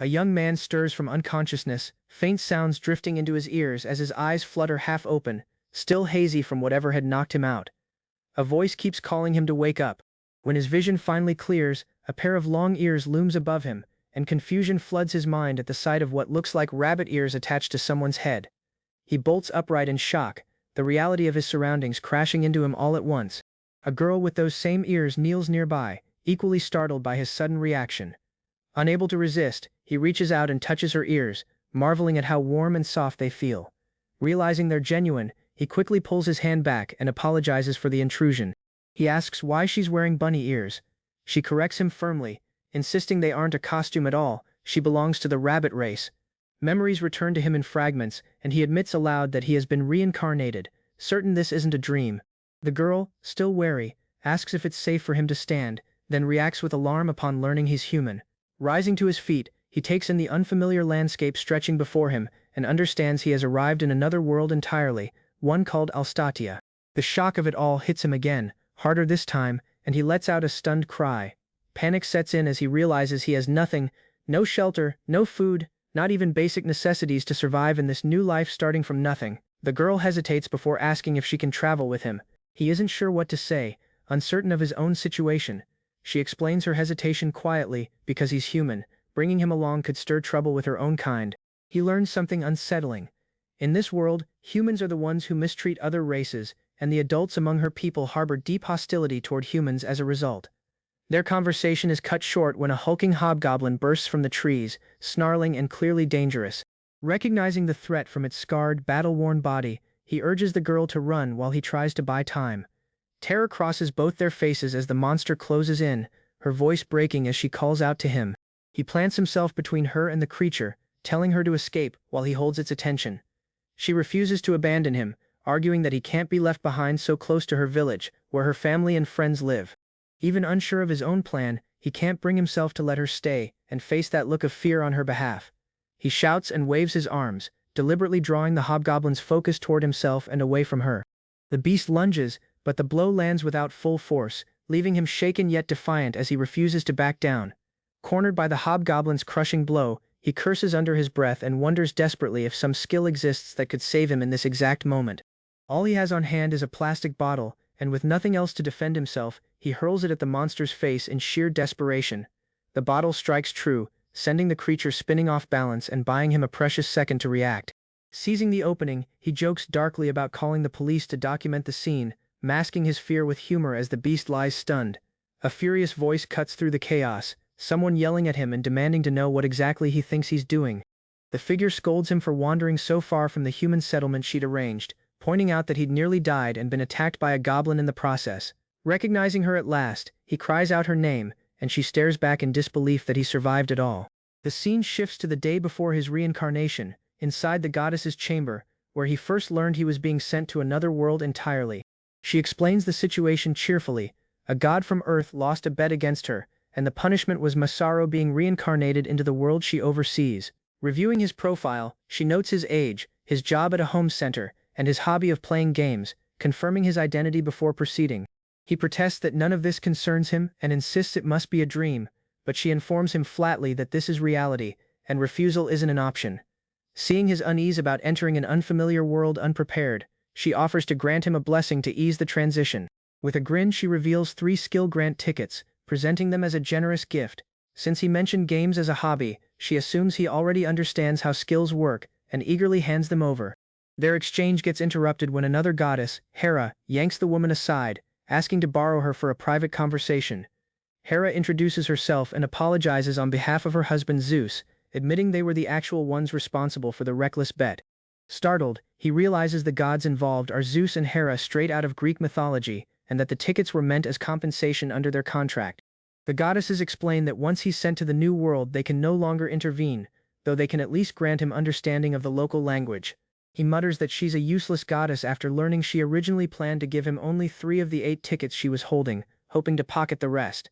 A young man stirs from unconsciousness, faint sounds drifting into his ears as his eyes flutter half open, still hazy from whatever had knocked him out. A voice keeps calling him to wake up. When his vision finally clears, a pair of long ears looms above him, and confusion floods his mind at the sight of what looks like rabbit ears attached to someone's head. He bolts upright in shock, the reality of his surroundings crashing into him all at once. A girl with those same ears kneels nearby, equally startled by his sudden reaction. Unable to resist, he reaches out and touches her ears, marveling at how warm and soft they feel. Realizing they're genuine, he quickly pulls his hand back and apologizes for the intrusion. He asks why she's wearing bunny ears. She corrects him firmly, insisting they aren't a costume at all, she belongs to the rabbit race. Memories return to him in fragments, and he admits aloud that he has been reincarnated, certain this isn't a dream. The girl, still wary, asks if it's safe for him to stand, then reacts with alarm upon learning he's human. Rising to his feet, he takes in the unfamiliar landscape stretching before him, and understands he has arrived in another world entirely, one called Alstatia. The shock of it all hits him again, harder this time, and he lets out a stunned cry. Panic sets in as he realizes he has nothing, no shelter, no food, not even basic necessities to survive in this new life starting from nothing. The girl hesitates before asking if she can travel with him. He isn't sure what to say, uncertain of his own situation. She explains her hesitation quietly, because he's human. Bringing him along could stir trouble with her own kind. He learns something unsettling. In this world, humans are the ones who mistreat other races, and the adults among her people harbor deep hostility toward humans as a result. Their conversation is cut short when a hulking hobgoblin bursts from the trees, snarling and clearly dangerous. Recognizing the threat from its scarred, battle-worn body, he urges the girl to run while he tries to buy time. Terror crosses both their faces as the monster closes in, her voice breaking as she calls out to him. He plants himself between her and the creature, telling her to escape while he holds its attention. She refuses to abandon him, arguing that he can't be left behind so close to her village, where her family and friends live. Even unsure of his own plan, he can't bring himself to let her stay and face that look of fear on her behalf. He shouts and waves his arms, deliberately drawing the hobgoblin's focus toward himself and away from her. The beast lunges, but the blow lands without full force, leaving him shaken yet defiant as he refuses to back down. Cornered by the hobgoblin's crushing blow, he curses under his breath and wonders desperately if some skill exists that could save him in this exact moment. All he has on hand is a plastic bottle, and with nothing else to defend himself, he hurls it at the monster's face in sheer desperation. The bottle strikes true, sending the creature spinning off balance and buying him a precious second to react. Seizing the opening, he jokes darkly about calling the police to document the scene, masking his fear with humor as the beast lies stunned. A furious voice cuts through the chaos, someone yelling at him and demanding to know what exactly he thinks he's doing. The figure scolds him for wandering so far from the human settlement she'd arranged, pointing out that he'd nearly died and been attacked by a goblin in the process. Recognizing her at last, he cries out her name, and she stares back in disbelief that he survived at all. The scene shifts to the day before his reincarnation, inside the goddess's chamber, where he first learned he was being sent to another world entirely. She explains the situation cheerfully. A god from Earth lost a bet against her, and the punishment was Masaru being reincarnated into the world she oversees. Reviewing his profile, she notes his age, his job at a home center, and his hobby of playing games, confirming his identity before proceeding. He protests that none of this concerns him and insists it must be a dream, but she informs him flatly that this is reality, and refusal isn't an option. Seeing his unease about entering an unfamiliar world unprepared, she offers to grant him a blessing to ease the transition. With a grin, she reveals 3 skill grant tickets, presenting them as a generous gift. Since he mentioned games as a hobby, she assumes he already understands how skills work, and eagerly hands them over. Their exchange gets interrupted when another goddess, Hera, yanks the woman aside, asking to borrow her for a private conversation. Hera introduces herself and apologizes on behalf of her husband Zeus, admitting they were the actual ones responsible for the reckless bet. Startled, he realizes the gods involved are Zeus and Hera straight out of Greek mythology, and that the tickets were meant as compensation under their contract. The goddesses explain that once he's sent to the new world they can no longer intervene, though they can at least grant him understanding of the local language. He mutters that she's a useless goddess after learning she originally planned to give him only 3 of the 8 tickets she was holding, hoping to pocket the rest.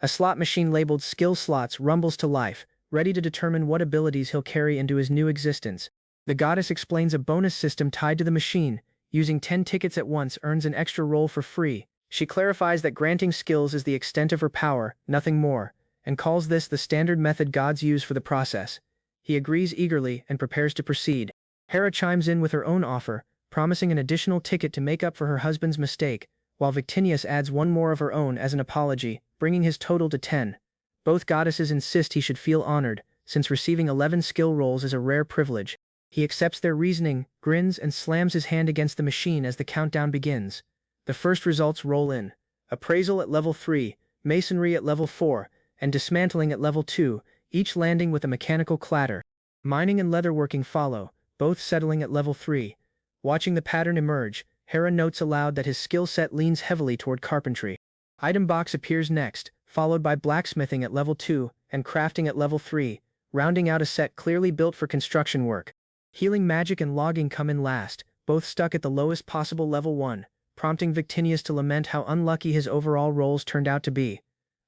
A slot machine labeled Skill Slots rumbles to life, ready to determine what abilities he'll carry into his new existence. The goddess explains a bonus system tied to the machine. Using 10 tickets at once earns an extra roll for free. She clarifies that granting skills is the extent of her power, nothing more, and calls this the standard method gods use for the process. He agrees eagerly and prepares to proceed. Hera chimes in with her own offer, promising an additional ticket to make up for her husband's mistake, while Victinius adds one more of her own as an apology, bringing his total to 10. Both goddesses insist he should feel honored, since receiving 11 skill rolls is a rare privilege. He accepts their reasoning, grins, and slams his hand against the machine as the countdown begins. The first results roll in. Appraisal at level 3, masonry at level 4, and dismantling at level 2, each landing with a mechanical clatter. Mining and leatherworking follow, both settling at level 3. Watching the pattern emerge, Hera notes aloud that his skill set leans heavily toward carpentry. Item box appears next, followed by blacksmithing at level 2 and crafting at level 3, rounding out a set clearly built for construction work. Healing magic and logging come in last, both stuck at the lowest possible level 1, prompting Victinius to lament how unlucky his overall rolls turned out to be.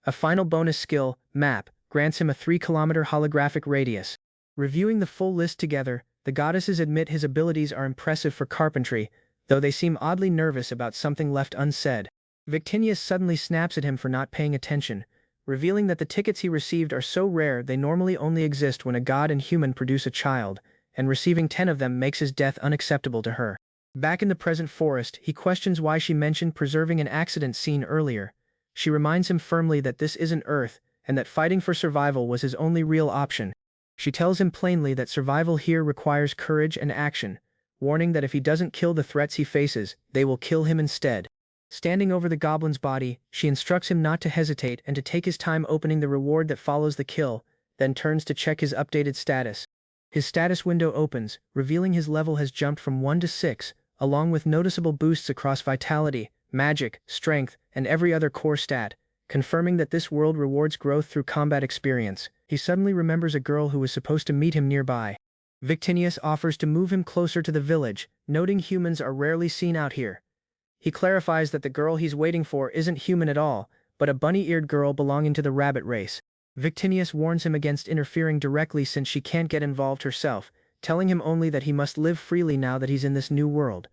A final bonus skill, map, grants him a 3-kilometer holographic radius. Reviewing the full list together, the goddesses admit his abilities are impressive for carpentry, though they seem oddly nervous about something left unsaid. Victinius suddenly snaps at him for not paying attention, revealing that the tickets he received are so rare they normally only exist when a god and human produce a child, and receiving 10 of them makes his death unacceptable to her. Back in the present forest, he questions why she mentioned preserving an accident scene earlier. She reminds him firmly that this isn't Earth, and that fighting for survival was his only real option. She tells him plainly that survival here requires courage and action, warning that if he doesn't kill the threats he faces, they will kill him instead. Standing over the goblin's body, she instructs him not to hesitate and to take his time opening the reward that follows the kill, then turns to check his updated status. His status window opens, revealing his level has jumped from 1 to 6, along with noticeable boosts across vitality, magic, strength, and every other core stat, confirming that this world rewards growth through combat experience. He suddenly remembers a girl who was supposed to meet him nearby. Victinius offers to move him closer to the village, noting humans are rarely seen out here. He clarifies that the girl he's waiting for isn't human at all, but a bunny-eared girl belonging to the rabbit race. Victinius warns him against interfering directly since she can't get involved herself, telling him only that he must live freely now that he's in this new world.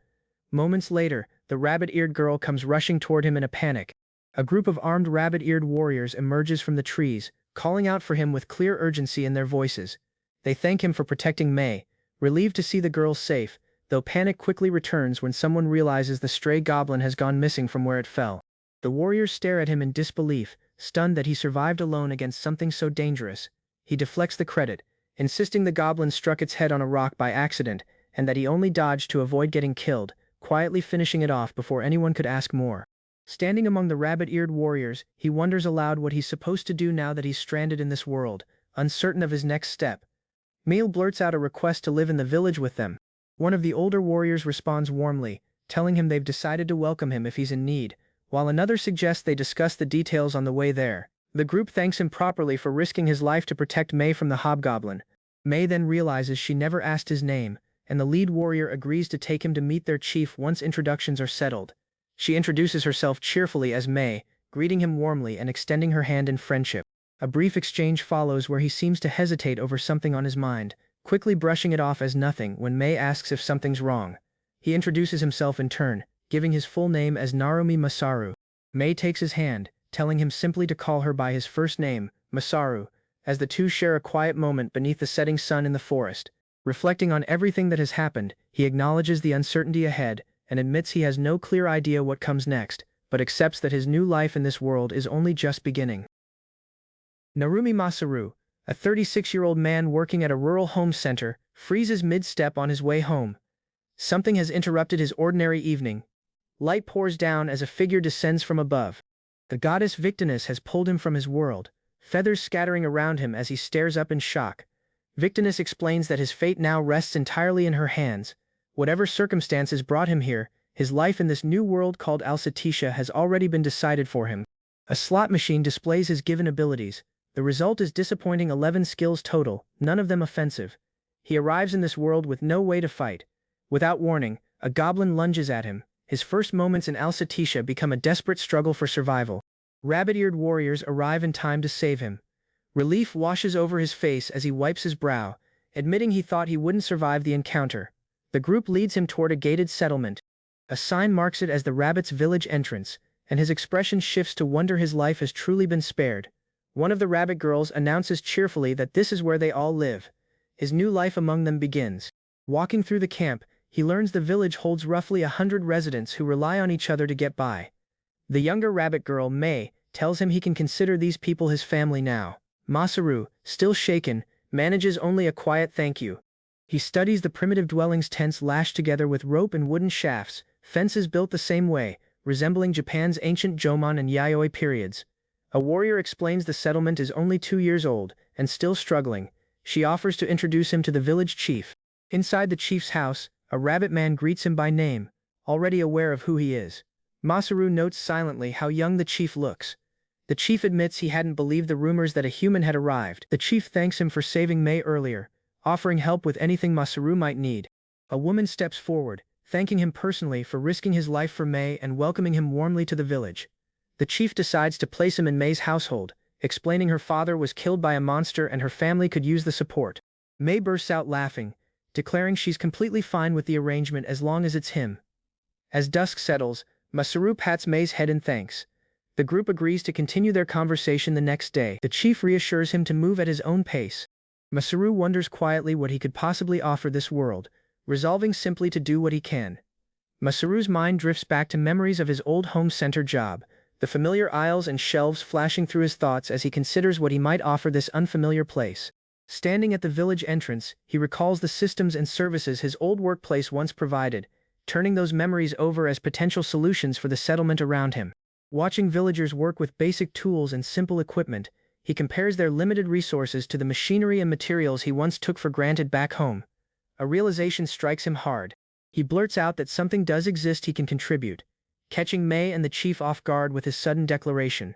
Moments later, the rabbit-eared girl comes rushing toward him in a panic. A group of armed rabbit-eared warriors emerges from the trees, calling out for him with clear urgency in their voices. They thank him for protecting May, relieved to see the girl safe, though panic quickly returns when someone realizes the stray goblin has gone missing from where it fell. The warriors stare at him in disbelief, stunned that he survived alone against something so dangerous. He deflects the credit, insisting the goblin struck its head on a rock by accident, and that he only dodged to avoid getting killed, quietly finishing it off before anyone could ask more. Standing among the rabbit-eared warriors, he wonders aloud what he's supposed to do now that he's stranded in this world, uncertain of his next step. Mail blurts out a request to live in the village with them. One of the older warriors responds warmly, telling him they've decided to welcome him if he's in need, while another suggests they discuss the details on the way there. The group thanks him properly for risking his life to protect May from the hobgoblin. May then realizes she never asked his name, and the lead warrior agrees to take him to meet their chief once introductions are settled. She introduces herself cheerfully as May, greeting him warmly and extending her hand in friendship. A brief exchange follows where he seems to hesitate over something on his mind, quickly brushing it off as nothing when May asks if something's wrong. He introduces himself in turn, giving his full name as Narumi Masaru. May takes his hand, telling him simply to call her by his first name, Masaru, as the two share a quiet moment beneath the setting sun in the forest. Reflecting on everything that has happened, he acknowledges the uncertainty ahead and admits he has no clear idea what comes next, but accepts that his new life in this world is only just beginning. Narumi Masaru, a 36-year-old man working at a rural home center, freezes mid-step on his way home. Something has interrupted his ordinary evening. Light pours down as a figure descends from above. The goddess Victinus has pulled him from his world, feathers scattering around him as he stares up in shock. Victinus explains that his fate now rests entirely in her hands. Whatever circumstances brought him here, his life in this new world called Alsatisha has already been decided for him. A slot machine displays his given abilities. The result is disappointing 11 skills total, none of them offensive. He arrives in this world with no way to fight. Without warning, a goblin lunges at him. His first moments in Alsatisha become a desperate struggle for survival. Rabbit-eared warriors arrive in time to save him. Relief washes over his face as he wipes his brow, admitting he thought he wouldn't survive the encounter. The group leads him toward a gated settlement. A sign marks it as the rabbit's village entrance, and his expression shifts to wonder his life has truly been spared. One of the rabbit girls announces cheerfully that this is where they all live. His new life among them begins. Walking through the camp, he learns the village holds roughly 100 residents who rely on each other to get by. The younger rabbit girl, May, tells him he can consider these people his family now. Masaru, still shaken, manages only a quiet thank you. He studies the primitive dwellings, tents lashed together with rope and wooden shafts, fences built the same way, resembling Japan's ancient Jomon and Yayoi periods. A warrior explains the settlement is only 2 years old, and still struggling. She offers to introduce him to the village chief. Inside the chief's house, a rabbit man greets him by name, already aware of who he is. Masaru notes silently how young the chief looks. The chief admits he hadn't believed the rumors that a human had arrived. The chief thanks him for saving May earlier, offering help with anything Masaru might need. A woman steps forward, thanking him personally for risking his life for May and welcoming him warmly to the village. The chief decides to place him in May's household, explaining her father was killed by a monster and her family could use the support. May bursts out laughing, declaring she's completely fine with the arrangement as long as it's him. As dusk settles, Masaru pats May's head in thanks. The group agrees to continue their conversation the next day. The chief reassures him to move at his own pace. Masaru wonders quietly what he could possibly offer this world, resolving simply to do what he can. Masaru's mind drifts back to memories of his old home center job, the familiar aisles and shelves flashing through his thoughts as he considers what he might offer this unfamiliar place. Standing at the village entrance, he recalls the systems and services his old workplace once provided, turning those memories over as potential solutions for the settlement around him. Watching villagers work with basic tools and simple equipment, he compares their limited resources to the machinery and materials he once took for granted back home. A realization strikes him hard. He blurts out that something does exist he can contribute, catching May and the chief off guard with his sudden declaration.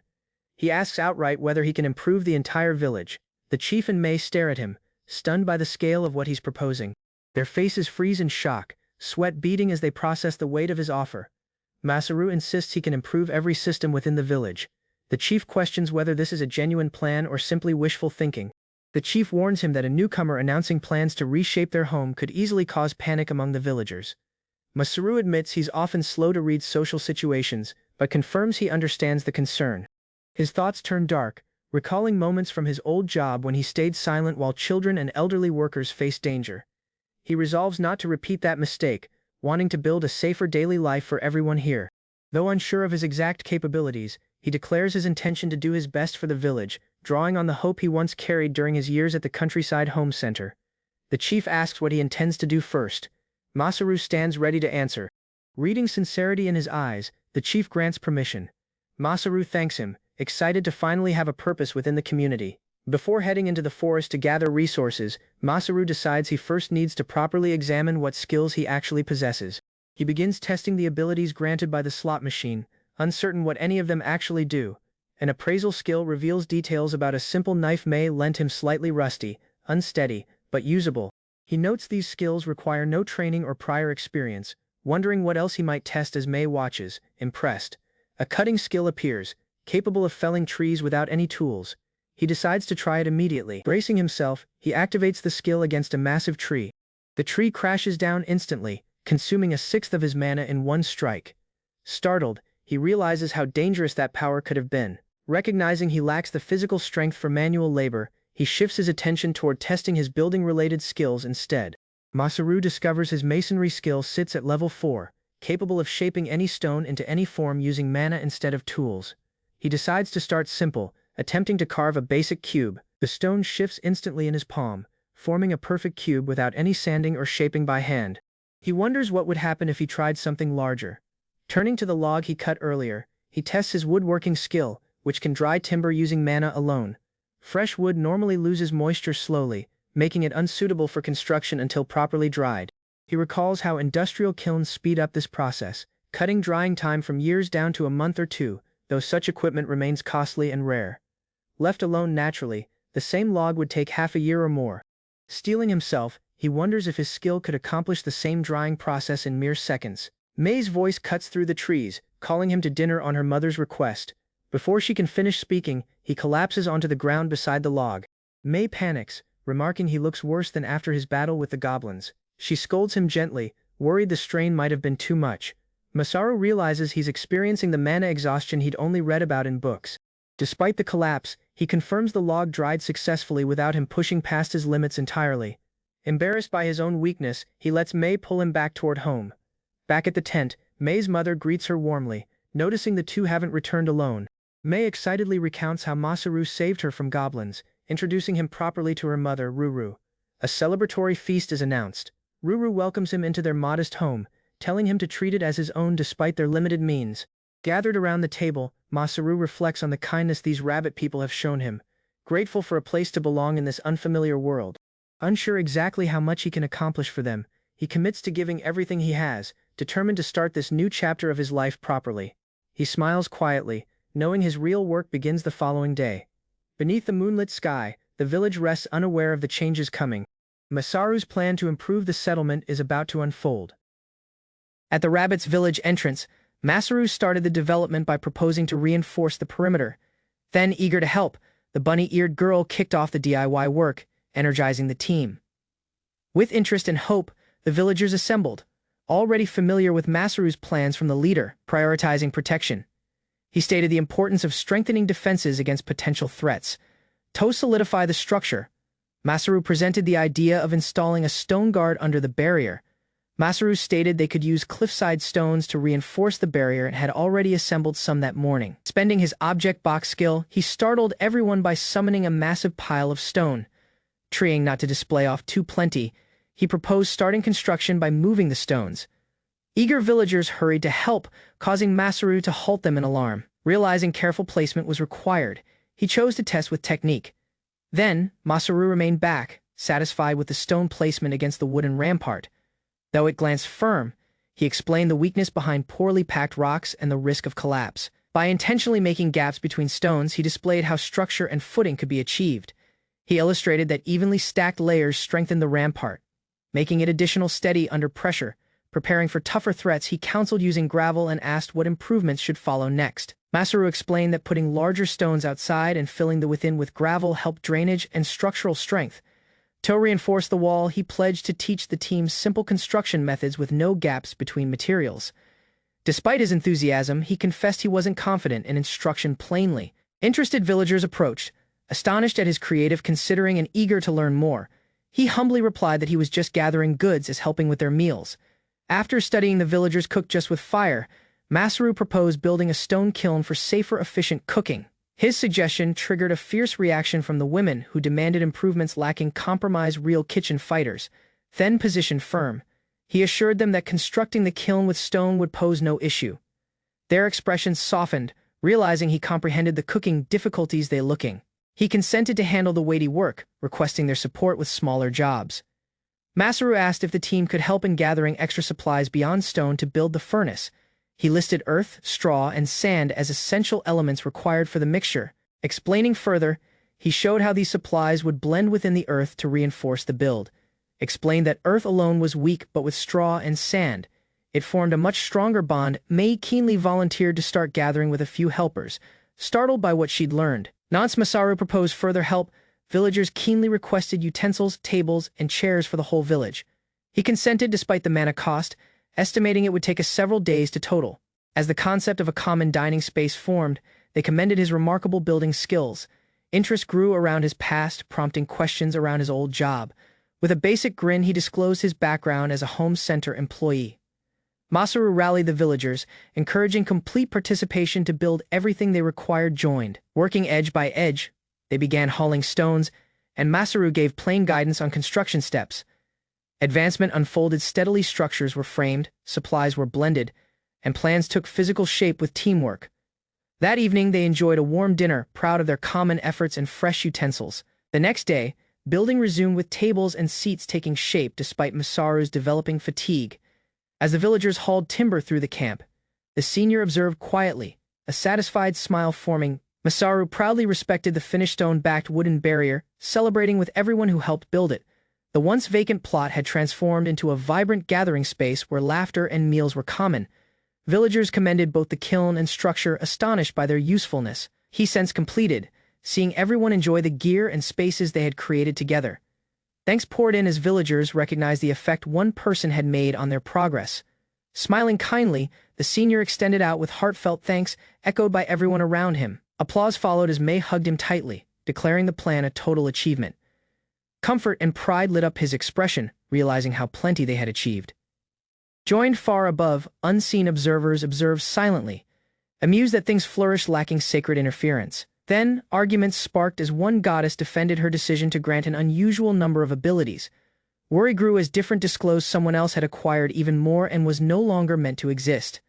He asks outright whether he can improve the entire village. The chief and May stare at him, stunned by the scale of what he's proposing. Their faces freeze in shock, sweat beading as they process the weight of his offer. Masaru insists he can improve every system within the village. The chief questions whether this is a genuine plan or simply wishful thinking. The chief warns him that a newcomer announcing plans to reshape their home could easily cause panic among the villagers. Masaru admits he's often slow to read social situations, but confirms he understands the concern. His thoughts turn dark, recalling moments from his old job when he stayed silent while children and elderly workers faced danger. He resolves not to repeat that mistake, wanting to build a safer daily life for everyone here. Though unsure of his exact capabilities, he declares his intention to do his best for the village, drawing on the hope he once carried during his years at the countryside home center. The chief asks what he intends to do first. Masaru stands ready to answer. Reading sincerity in his eyes, the chief grants permission. Masaru thanks him, excited to finally have a purpose within the community. Before heading into the forest to gather resources, Masaru decides he first needs to properly examine what skills he actually possesses. He begins testing the abilities granted by the slot machine, uncertain what any of them actually do. An appraisal skill reveals details about a simple knife May lent him, slightly rusty, unsteady, but usable. He notes these skills require no training or prior experience, wondering what else he might test as May watches, impressed. A cutting skill appears, capable of felling trees without any tools. He decides to try it immediately. Bracing himself, he activates the skill against a massive tree. The tree crashes down instantly, consuming a sixth of his mana in one strike. Startled, he realizes how dangerous that power could have been. Recognizing he lacks the physical strength for manual labor, he shifts his attention toward testing his building-related skills instead. Masaru discovers his masonry skill sits at level 4, capable of shaping any stone into any form using mana instead of tools. He decides to start simple, attempting to carve a basic cube. The stone shifts instantly in his palm, forming a perfect cube without any sanding or shaping by hand. He wonders what would happen if he tried something larger. Turning to the log he cut earlier, he tests his woodworking skill, which can dry timber using mana alone. Fresh wood normally loses moisture slowly, making it unsuitable for construction until properly dried. He recalls how industrial kilns speed up this process, cutting drying time from years down to a month or two, though such equipment remains costly and rare. Left alone naturally, the same log would take half a year or more. Steeling himself, he wonders if his skill could accomplish the same drying process in mere seconds. May's voice cuts through the trees, calling him to dinner on her mother's request. Before she can finish speaking, he collapses onto the ground beside the log. May panics, remarking he looks worse than after his battle with the goblins. She scolds him gently, worried the strain might have been too much. Masaru realizes he's experiencing the mana exhaustion he'd only read about in books. Despite the collapse, he confirms the log dried successfully without him pushing past his limits entirely. Embarrassed by his own weakness, he lets Mei pull him back toward home. Back at the tent, Mei's mother greets her warmly, noticing the two haven't returned alone. Mei excitedly recounts how Masaru saved her from goblins, introducing him properly to her mother, Ruru. A celebratory feast is announced. Ruru welcomes him into their modest home, telling him to treat it as his own despite their limited means. Gathered around the table, Masaru reflects on the kindness these rabbit people have shown him, grateful for a place to belong in this unfamiliar world. Unsure exactly how much he can accomplish for them, he commits to giving everything he has, determined to start this new chapter of his life properly. He smiles quietly, knowing his real work begins the following day. Beneath the moonlit sky, the village rests unaware of the changes coming. Masaru's plan to improve the settlement is about to unfold. At the rabbit's village entrance, Masaru started the development by proposing to reinforce the perimeter. Then, eager to help, the bunny-eared girl kicked off the DIY work, energizing the team. With interest and hope, the villagers assembled, already familiar with Masaru's plans from the leader, prioritizing protection. He stated the importance of strengthening defenses against potential threats. To solidify the structure, Masaru presented the idea of installing a stone guard under the barrier. Masaru stated they could use cliffside stones to reinforce the barrier and had already assembled some that morning. Spending his object box skill, he startled everyone by summoning a massive pile of stone. Trying not to display off too plenty, he proposed starting construction by moving the stones. Eager villagers hurried to help, causing Masaru to halt them in alarm. Realizing careful placement was required, he chose to test with technique. Then, Masaru remained back, satisfied with the stone placement against the wooden rampart. Though it glanced firm, he explained the weakness behind poorly packed rocks and the risk of collapse. By intentionally making gaps between stones, he displayed how structure and footing could be achieved. He illustrated that evenly stacked layers strengthened the rampart, making it additional steady under pressure. Preparing for tougher threats, he counseled using gravel and asked what improvements should follow next. Masaru explained that putting larger stones outside and filling the within with gravel helped drainage and structural strength. To reinforce the wall, he pledged to teach the team simple construction methods with no gaps between materials. Despite his enthusiasm, he confessed he wasn't confident in instruction plainly. Interested villagers approached, astonished at his creative considering and eager to learn more. He humbly replied that he was just gathering goods as helping with their meals. After studying the villagers cook just with fire, Masaru proposed building a stone kiln for safer, efficient cooking. His suggestion triggered a fierce reaction from the women who demanded improvements lacking compromise real kitchen fighters. Then positioned firm, he assured them that constructing the kiln with stone would pose no issue. Their expressions softened, realizing he comprehended the cooking difficulties they looking. He consented to handle the weighty work, requesting their support with smaller jobs. Masaru asked if the team could help in gathering extra supplies beyond stone to build the furnace. He listed earth, straw, and sand as essential elements required for the mixture. Explaining further, he showed how these supplies would blend within the earth to reinforce the build. Explained that earth alone was weak, but with straw and sand, it formed a much stronger bond. Mei keenly volunteered to start gathering with a few helpers, startled by what she'd learned. Once Masaru proposed further help, villagers keenly requested utensils, tables, and chairs for the whole village. He consented despite the mana cost, estimating it would take several days to total. As the concept of a common dining space formed, they commended his remarkable building skills. Interest grew around his past, prompting questions around his old job. With a basic grin, he disclosed his background as a home center employee. Masaru rallied the villagers, encouraging complete participation to build everything they required joined. Working edge by edge, they began hauling stones, and Masaru gave plain guidance on construction steps. Advancement unfolded steadily, structures were framed, supplies were blended, and plans took physical shape with teamwork. That evening they enjoyed a warm dinner, proud of their common efforts and fresh utensils. The next day, building resumed with tables and seats taking shape despite Masaru's developing fatigue. As the villagers hauled timber through the camp, the senior observed quietly, a satisfied smile forming. Masaru proudly respected the finished stone-backed wooden barrier, celebrating with everyone who helped build it. The once vacant plot had transformed into a vibrant gathering space where laughter and meals were common. Villagers commended both the kiln and structure, astonished by their usefulness. He sensed completed, seeing everyone enjoy the gear and spaces they had created together. Thanks poured in as villagers recognized the effect one person had made on their progress. Smiling kindly, the senior extended out with heartfelt thanks, echoed by everyone around him. Applause followed as Mei hugged him tightly, declaring the plan a total achievement. Comfort and pride lit up his expression, realizing how plenty they had achieved. Joined far above, unseen observers observed silently, amused that things flourished lacking sacred interference. Then, arguments sparked as one goddess defended her decision to grant an unusual number of abilities. Worry grew as different disclosed someone else had acquired even more and was no longer meant to exist.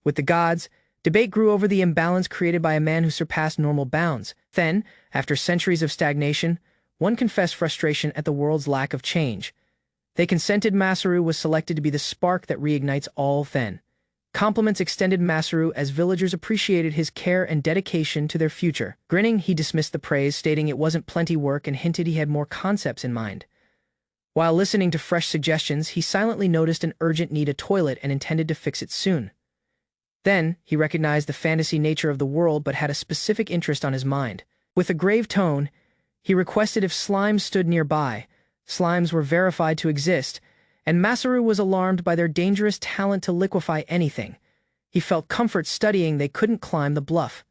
With the gods, debate grew over the imbalance created by a man who surpassed normal bounds. Then, after centuries of stagnation, one confessed frustration at the world's lack of change. They consented Masaru was selected to be the spark that reignites all. Then, compliments extended Masaru as villagers appreciated his care and dedication to their future. Grinning, he dismissed the praise, stating it wasn't plenty work and hinted he had more concepts in mind. While listening to fresh suggestions, he silently noticed an urgent need a toilet and intended to fix it soon. Then, he recognized the fantasy nature of the world but had a specific interest on his mind. With a grave tone, he requested if slimes stood nearby. Slimes were verified to exist, and Masaru was alarmed by their dangerous talent to liquefy anything. He felt comfort studying they couldn't climb the bluff.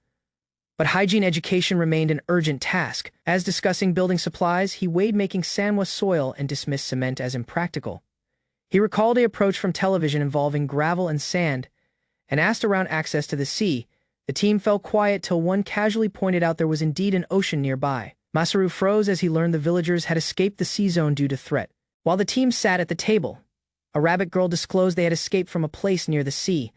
But hygiene education remained an urgent task. As discussing building supplies, he weighed making Sanhwa soil and dismissed cement as impractical. He recalled an approach from television involving gravel and sand, and asked around access to the sea. The team fell quiet till one casually pointed out there was indeed an ocean nearby. Masaru froze as he learned the villagers had escaped the sea zone due to threat. While the team sat at the table, a rabbit girl disclosed they had escaped from a place near the sea.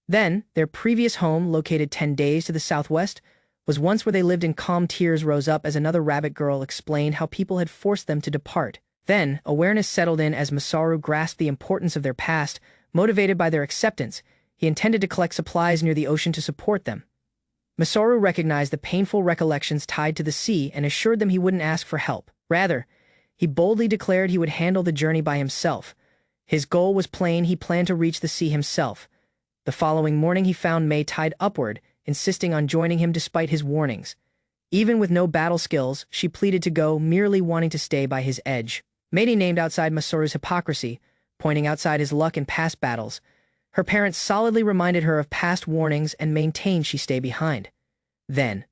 Then, their previous home, located 10 days to the southwest, was once where they lived in calm. Tears rose up as another rabbit girl explained how people had forced them to depart. Then, awareness settled in as Masaru grasped the importance of their past. Motivated by their acceptance, he intended to collect supplies near the ocean to support them. Masaru recognized the painful recollections tied to the sea and assured them he wouldn't ask for help. Rather, he boldly declared he would handle the journey by himself. His goal was plain: he planned to reach the sea himself. The following morning he found Mei tied upward, insisting on joining him despite his warnings. Even with no battle skills, she pleaded to go, merely wanting to stay by his edge. Mei named outside Masaru's hypocrisy, pointing outside his luck in past battles. Her parents solidly reminded her of past warnings and maintained she stay behind. Then,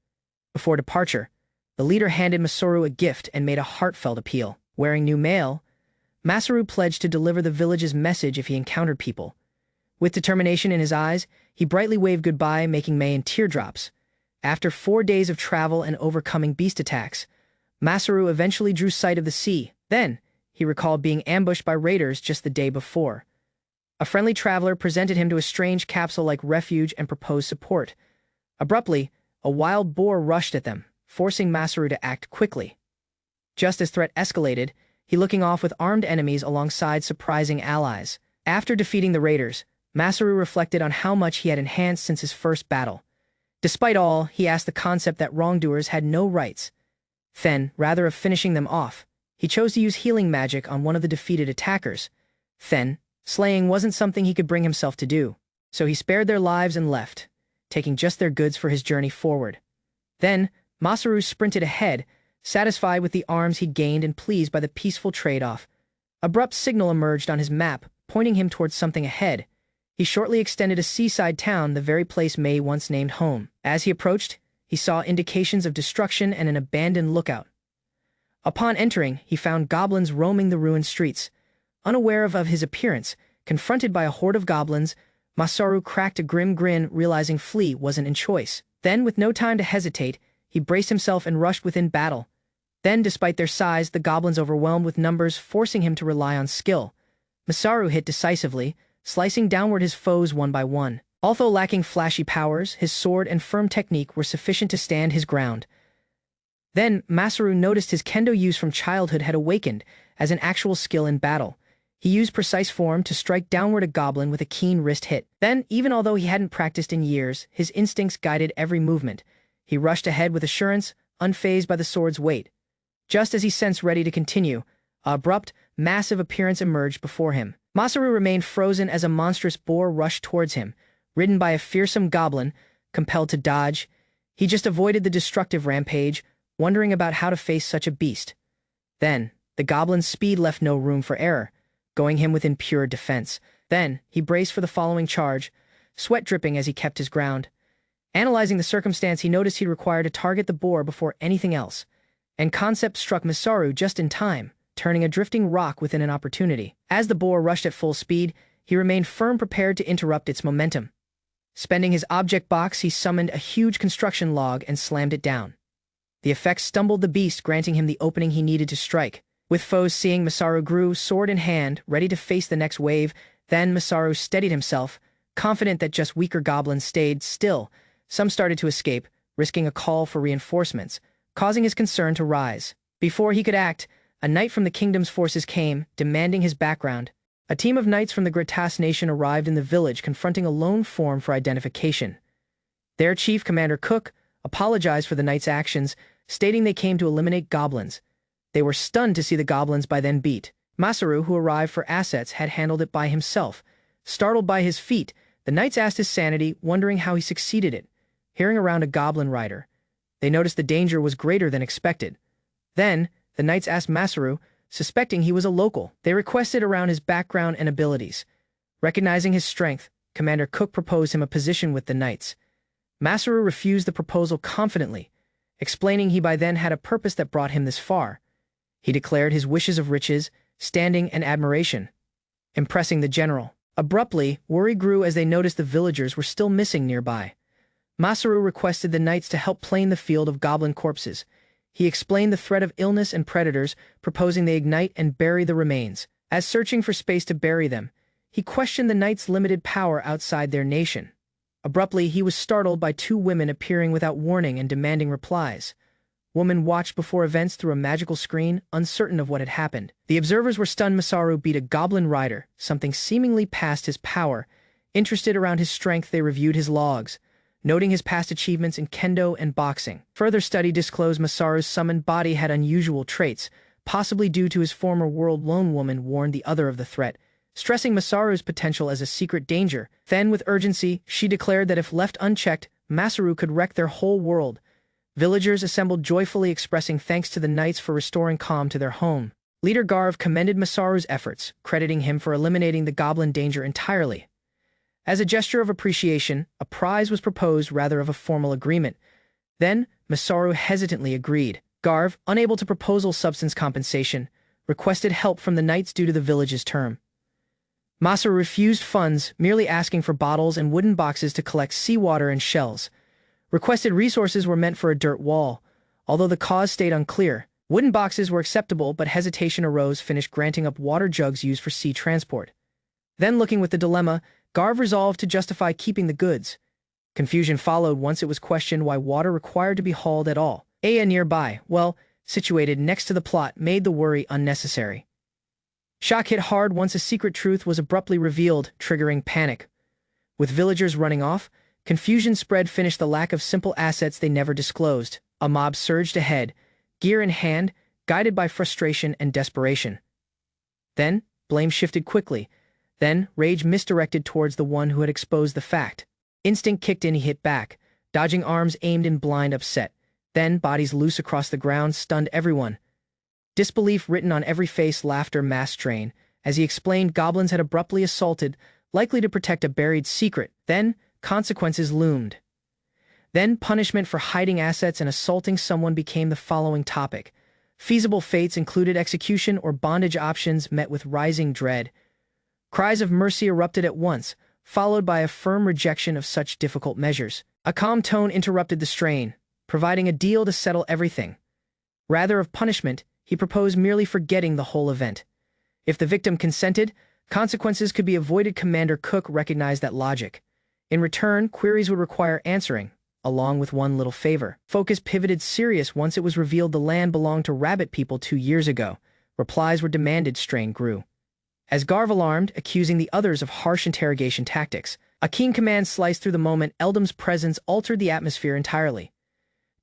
before departure, the leader handed Masaru a gift and made a heartfelt appeal. Wearing new mail, Masaru pledged to deliver the village's message if he encountered people. With determination in his eyes, he brightly waved goodbye, making Mei in teardrops. After 4 days of travel and overcoming beast attacks, Masaru eventually drew sight of the sea. Then, he recalled being ambushed by raiders just the day before. A friendly traveler presented him to a strange capsule-like refuge and proposed support. Abruptly, a wild boar rushed at them, forcing Masaru to act quickly. Just as threat escalated, he looking off with armed enemies alongside surprising allies. After defeating the raiders, Masaru reflected on how much he had enhanced since his first battle. Despite all, he asked the concept that wrongdoers had no rights. Then, rather of finishing them off, he chose to use healing magic on one of the defeated attackers. Then, slaying wasn't something he could bring himself to do, so he spared their lives and left, taking just their goods for his journey forward. Then, Masaru sprinted ahead, satisfied with the arms he'd gained and pleased by the peaceful trade-off. Abrupt signal emerged on his map, pointing him towards something ahead. He shortly extended a seaside town, the very place Mei once named home. As he approached, he saw indications of destruction and an abandoned lookout. Upon entering, he found goblins roaming the ruined streets. Unaware of his appearance, confronted by a horde of goblins, Masaru cracked a grim grin, realizing flee wasn't in choice. Then, with no time to hesitate, he braced himself and rushed within battle. Then, despite their size, the goblins overwhelmed with numbers, forcing him to rely on skill. Masaru hit decisively, slicing downward his foes one by one. Although lacking flashy powers, his sword and firm technique were sufficient to stand his ground. Then, Masaru noticed his kendo use from childhood had awakened as an actual skill in battle. He used precise form to strike downward a goblin with a keen wrist hit. Then, even although he hadn't practiced in years, his instincts guided every movement. He rushed ahead with assurance, unfazed by the sword's weight. Just as he sensed ready to continue, an abrupt, massive appearance emerged before him. Masaru remained frozen as a monstrous boar rushed towards him. Ridden by a fearsome goblin, compelled to dodge, he just avoided the destructive rampage, wondering about how to face such a beast. Then, the goblin's speed left no room for error, going him within pure defense. Then, he braced for the following charge, sweat dripping as he kept his ground. Analyzing the circumstance, he noticed he'd require to target the boar before anything else, and concept struck Masaru just in time, turning a drifting rock within an opportunity. As the boar rushed at full speed, he remained firm, prepared to interrupt its momentum. Spending his object box, he summoned a huge construction log and slammed it down. The effect stumbled the beast, granting him the opening he needed to strike. With foes seeing, Masaru grew, sword in hand, ready to face the next wave. Then Masaru steadied himself, confident that just weaker goblins stayed still. Some started to escape, risking a call for reinforcements, causing his concern to rise. Before he could act, a knight from the kingdom's forces came, demanding his background. A team of knights from the Gratas nation arrived in the village, confronting a lone form for identification. Their chief, Commander Cook, apologized for the knight's actions, stating they came to eliminate goblins. They were stunned to see the goblins by then beat. Masaru, who arrived for assets, had handled it by himself. Startled by his feat, the knights asked his sanity, wondering how he succeeded it. Hearing around a goblin rider, they noticed the danger was greater than expected. Then, the knights asked Masaru, suspecting he was a local. They requested around his background and abilities. Recognizing his strength, Commander Cook proposed him a position with the knights. Masaru refused the proposal confidently, explaining he by then had a purpose that brought him this far. He declared his wishes of riches, standing, and admiration, impressing the general. Abruptly, worry grew as they noticed the villagers were still missing nearby. Masaru requested the knights to help plane the field of goblin corpses. He explained the threat of illness and predators, proposing they ignite and bury the remains. As searching for space to bury them, he questioned the knights' limited power outside their nation. Abruptly, he was startled by two women appearing without warning and demanding replies. Woman watched before events through a magical screen, uncertain of what had happened. The observers were stunned. Masaru beat a goblin rider, something seemingly past his power. Interested around his strength, they reviewed his logs, noting his past achievements in kendo and boxing. Further study disclosed Masaru's summoned body had unusual traits, possibly due to his former world. Lone woman warned the other of the threat, stressing Masaru's potential as a secret danger. Then, with urgency, she declared that if left unchecked, Masaru could wreck their whole world. Villagers assembled joyfully, expressing thanks to the knights for restoring calm to their home. Leader Garv commended Masaru's efforts, crediting him for eliminating the goblin danger entirely. As a gesture of appreciation, a prize was proposed rather of a formal agreement. Then, Masaru hesitantly agreed. Garv, unable to propose substance compensation, requested help from the knights due to the village's term. Masaru refused funds, merely asking for bottles and wooden boxes to collect seawater and shells. Requested resources were meant for a dirt wall, although the cause stayed unclear. Wooden boxes were acceptable, but hesitation arose, finished granting up water jugs used for sea transport. Then, looking with the dilemma, Garv resolved to justify keeping the goods. Confusion followed once it was questioned why water required to be hauled at all. Aya nearby, well, situated next to the plot, made the worry unnecessary. Shock hit hard once a secret truth was abruptly revealed, triggering panic. With villagers running off, confusion spread, finished the lack of simple assets they never disclosed. A mob surged ahead, gear in hand, guided by frustration and desperation. Then, blame shifted quickly. Then, rage misdirected towards the one who had exposed the fact. Instinct kicked in, he hit back, dodging arms aimed in blind upset. Then, bodies loose across the ground stunned everyone. Disbelief written on every face, laughter mass strain, as he explained goblins had abruptly assaulted, likely to protect a buried secret. Then, consequences loomed. Then, punishment for hiding assets and assaulting someone became the following topic. Feasible fates included execution or bondage options, met with rising dread. Cries of mercy erupted at once, followed by a firm rejection of such difficult measures. A calm tone interrupted the strain, providing a deal to settle everything. Rather of punishment, he proposed merely forgetting the whole event. If the victim consented, consequences could be avoided. Commander Cook recognized that logic. In return, queries would require answering, along with one little favor. Focus pivoted serious once it was revealed the land belonged to rabbit people 2 years ago. Replies were demanded. Strain grew. As Garv alarmed, accusing the others of harsh interrogation tactics, a keen command sliced through the moment. Eldam's presence altered the atmosphere entirely.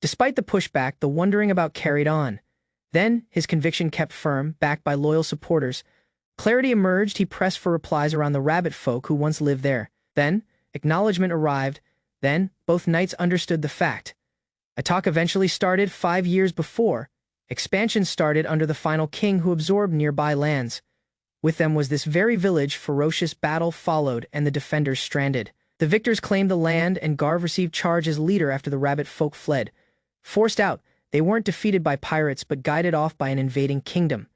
Despite the pushback, the wondering about carried on. Then, his conviction kept firm, backed by loyal supporters. Clarity emerged. He pressed for replies around the rabbit folk who once lived there. Then, acknowledgement arrived. Then, both knights understood the fact. A talk eventually started 5 years before. Expansion started under the final king who absorbed nearby lands. With them was this very village. Ferocious battle followed and the defenders stranded. The victors claimed the land, and Garv received charge as leader after the rabbit folk fled. Forced out, they weren't defeated by pirates but guided off by an invading kingdom.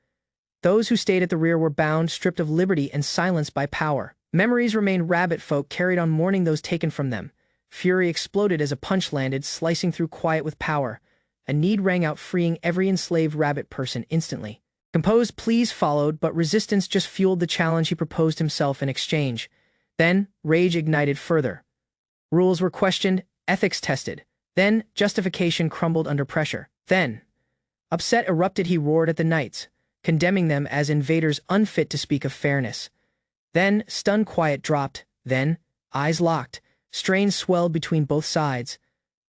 Those who stayed at the rear were bound, stripped of liberty, and silenced by power. Memories remained. Rabbit folk carried on mourning those taken from them. Fury exploded as a punch landed, slicing through quiet with power. A need rang out, freeing every enslaved rabbit person instantly. Composed pleas followed, but resistance just fueled the challenge he proposed himself in exchange. Then, rage ignited further. Rules were questioned, ethics tested. Then, justification crumbled under pressure. Then, upset erupted. He roared at the knights, condemning them as invaders unfit to speak of fairness. Then, stunned quiet dropped. Then, eyes locked. Strain swelled between both sides.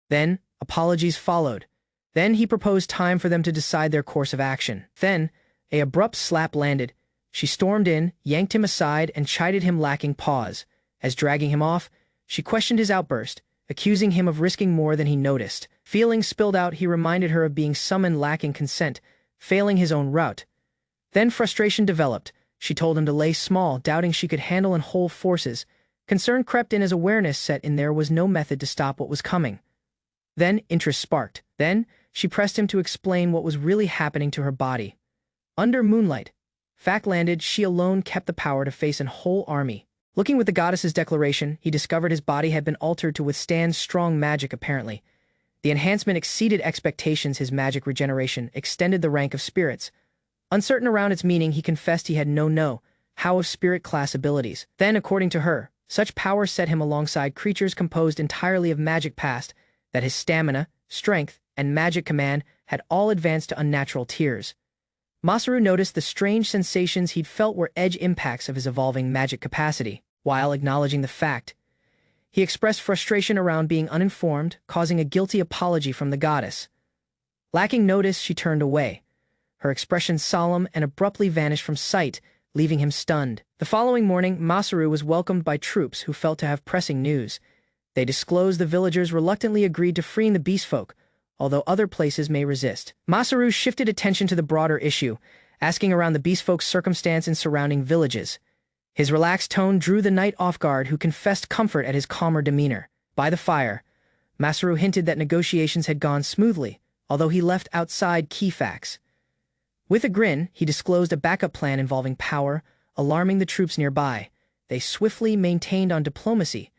Then, apologies followed. Then he proposed time for them to decide their course of action. Then, an abrupt slap landed. She stormed in, yanked him aside, and chided him, lacking pause. As dragging him off, she questioned his outburst, accusing him of risking more than he noticed. Feelings spilled out. He reminded her of being summoned, lacking consent, failing his own route. Then frustration developed. She told him to lay small, doubting she could handle and hold forces. Concern crept in as awareness set in. There was no method to stop what was coming. Then interest sparked. Then she pressed him to explain what was really happening to her body. Under moonlight, fact landed. She alone kept the power to face an whole army. Looking with the goddess's declaration, he discovered his body had been altered to withstand strong magic. Apparently, the enhancement exceeded expectations. His magic regeneration extended the rank of spirits. Uncertain around its meaning, he confessed he had no how of spirit class abilities. Then, according to her, such power set him alongside creatures composed entirely of magic past, that his stamina, strength, and magic command had all advanced to unnatural tiers. Masaru noticed the strange sensations he'd felt were edge impacts of his evolving magic capacity. While acknowledging the fact, he expressed frustration around being uninformed, causing a guilty apology from the goddess. Lacking notice, she turned away. Her expression solemn and abruptly vanished from sight, leaving him stunned. The following morning, Masaru was welcomed by troops who felt to have pressing news. They disclosed the villagers reluctantly agreed to freeing the beastfolk, although other places may resist. Masaru shifted attention to the broader issue, asking around the beastfolk's circumstance in surrounding villages. His relaxed tone drew the knight off guard, who confessed comfort at his calmer demeanor. By the fire, Masaru hinted that negotiations had gone smoothly, although he left outside key facts. With a grin, he disclosed a backup plan involving power, alarming the troops nearby. They swiftly maintained on diplomacy,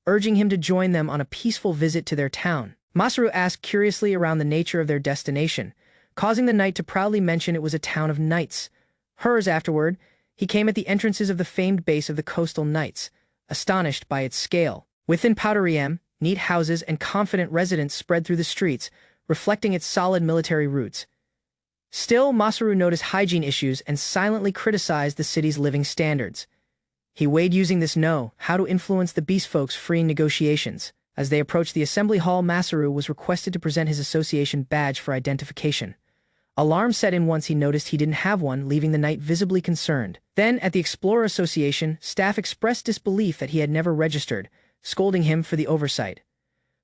urging him to join them on a peaceful visit to their town. Masaru asked curiously around the nature of their destination, causing the knight to proudly mention it was a town of knights. Hers afterward, he came at the entrances of the famed base of the coastal knights, astonished by its scale. Within Powderiem, neat houses and confident residents spread through the streets, reflecting its solid military roots. Still, Masaru noticed hygiene issues and silently criticized the city's living standards. He weighed using this how to influence the beastfolk's freeing negotiations. As they approached the assembly hall, Masaru was requested to present his association badge for identification. Alarm set in once he noticed he didn't have one, leaving the knight visibly concerned. Then, at the Explorer Association, staff expressed disbelief that he had never registered, scolding him for the oversight.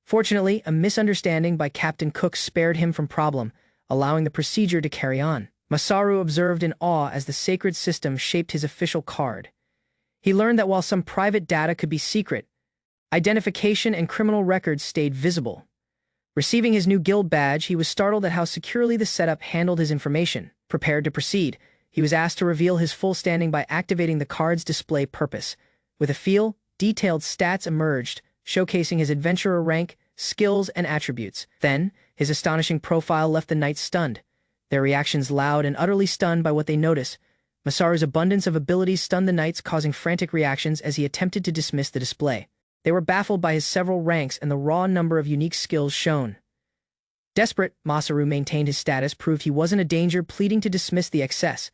Fortunately, a misunderstanding by Captain Cook spared him from problem, allowing the procedure to carry on. Masaru observed in awe as the sacred system shaped his official card. He learned that while some private data could be secret, identification and criminal records stayed visible. Receiving his new guild badge, he was startled at how securely the setup handled his information. Prepared to proceed, he was asked to reveal his full standing by activating the card's display purpose. With a feel, detailed stats emerged, showcasing his adventurer rank, skills, and attributes. Then, his astonishing profile left the knights stunned, their reactions loud and utterly stunned by what they noticed. Masaru's abundance of abilities stunned the knights, causing frantic reactions as he attempted to dismiss the display. They were baffled by his several ranks and the raw number of unique skills shown. Desperate, Masaru maintained his status, proved he wasn't a danger, pleading to dismiss the excess.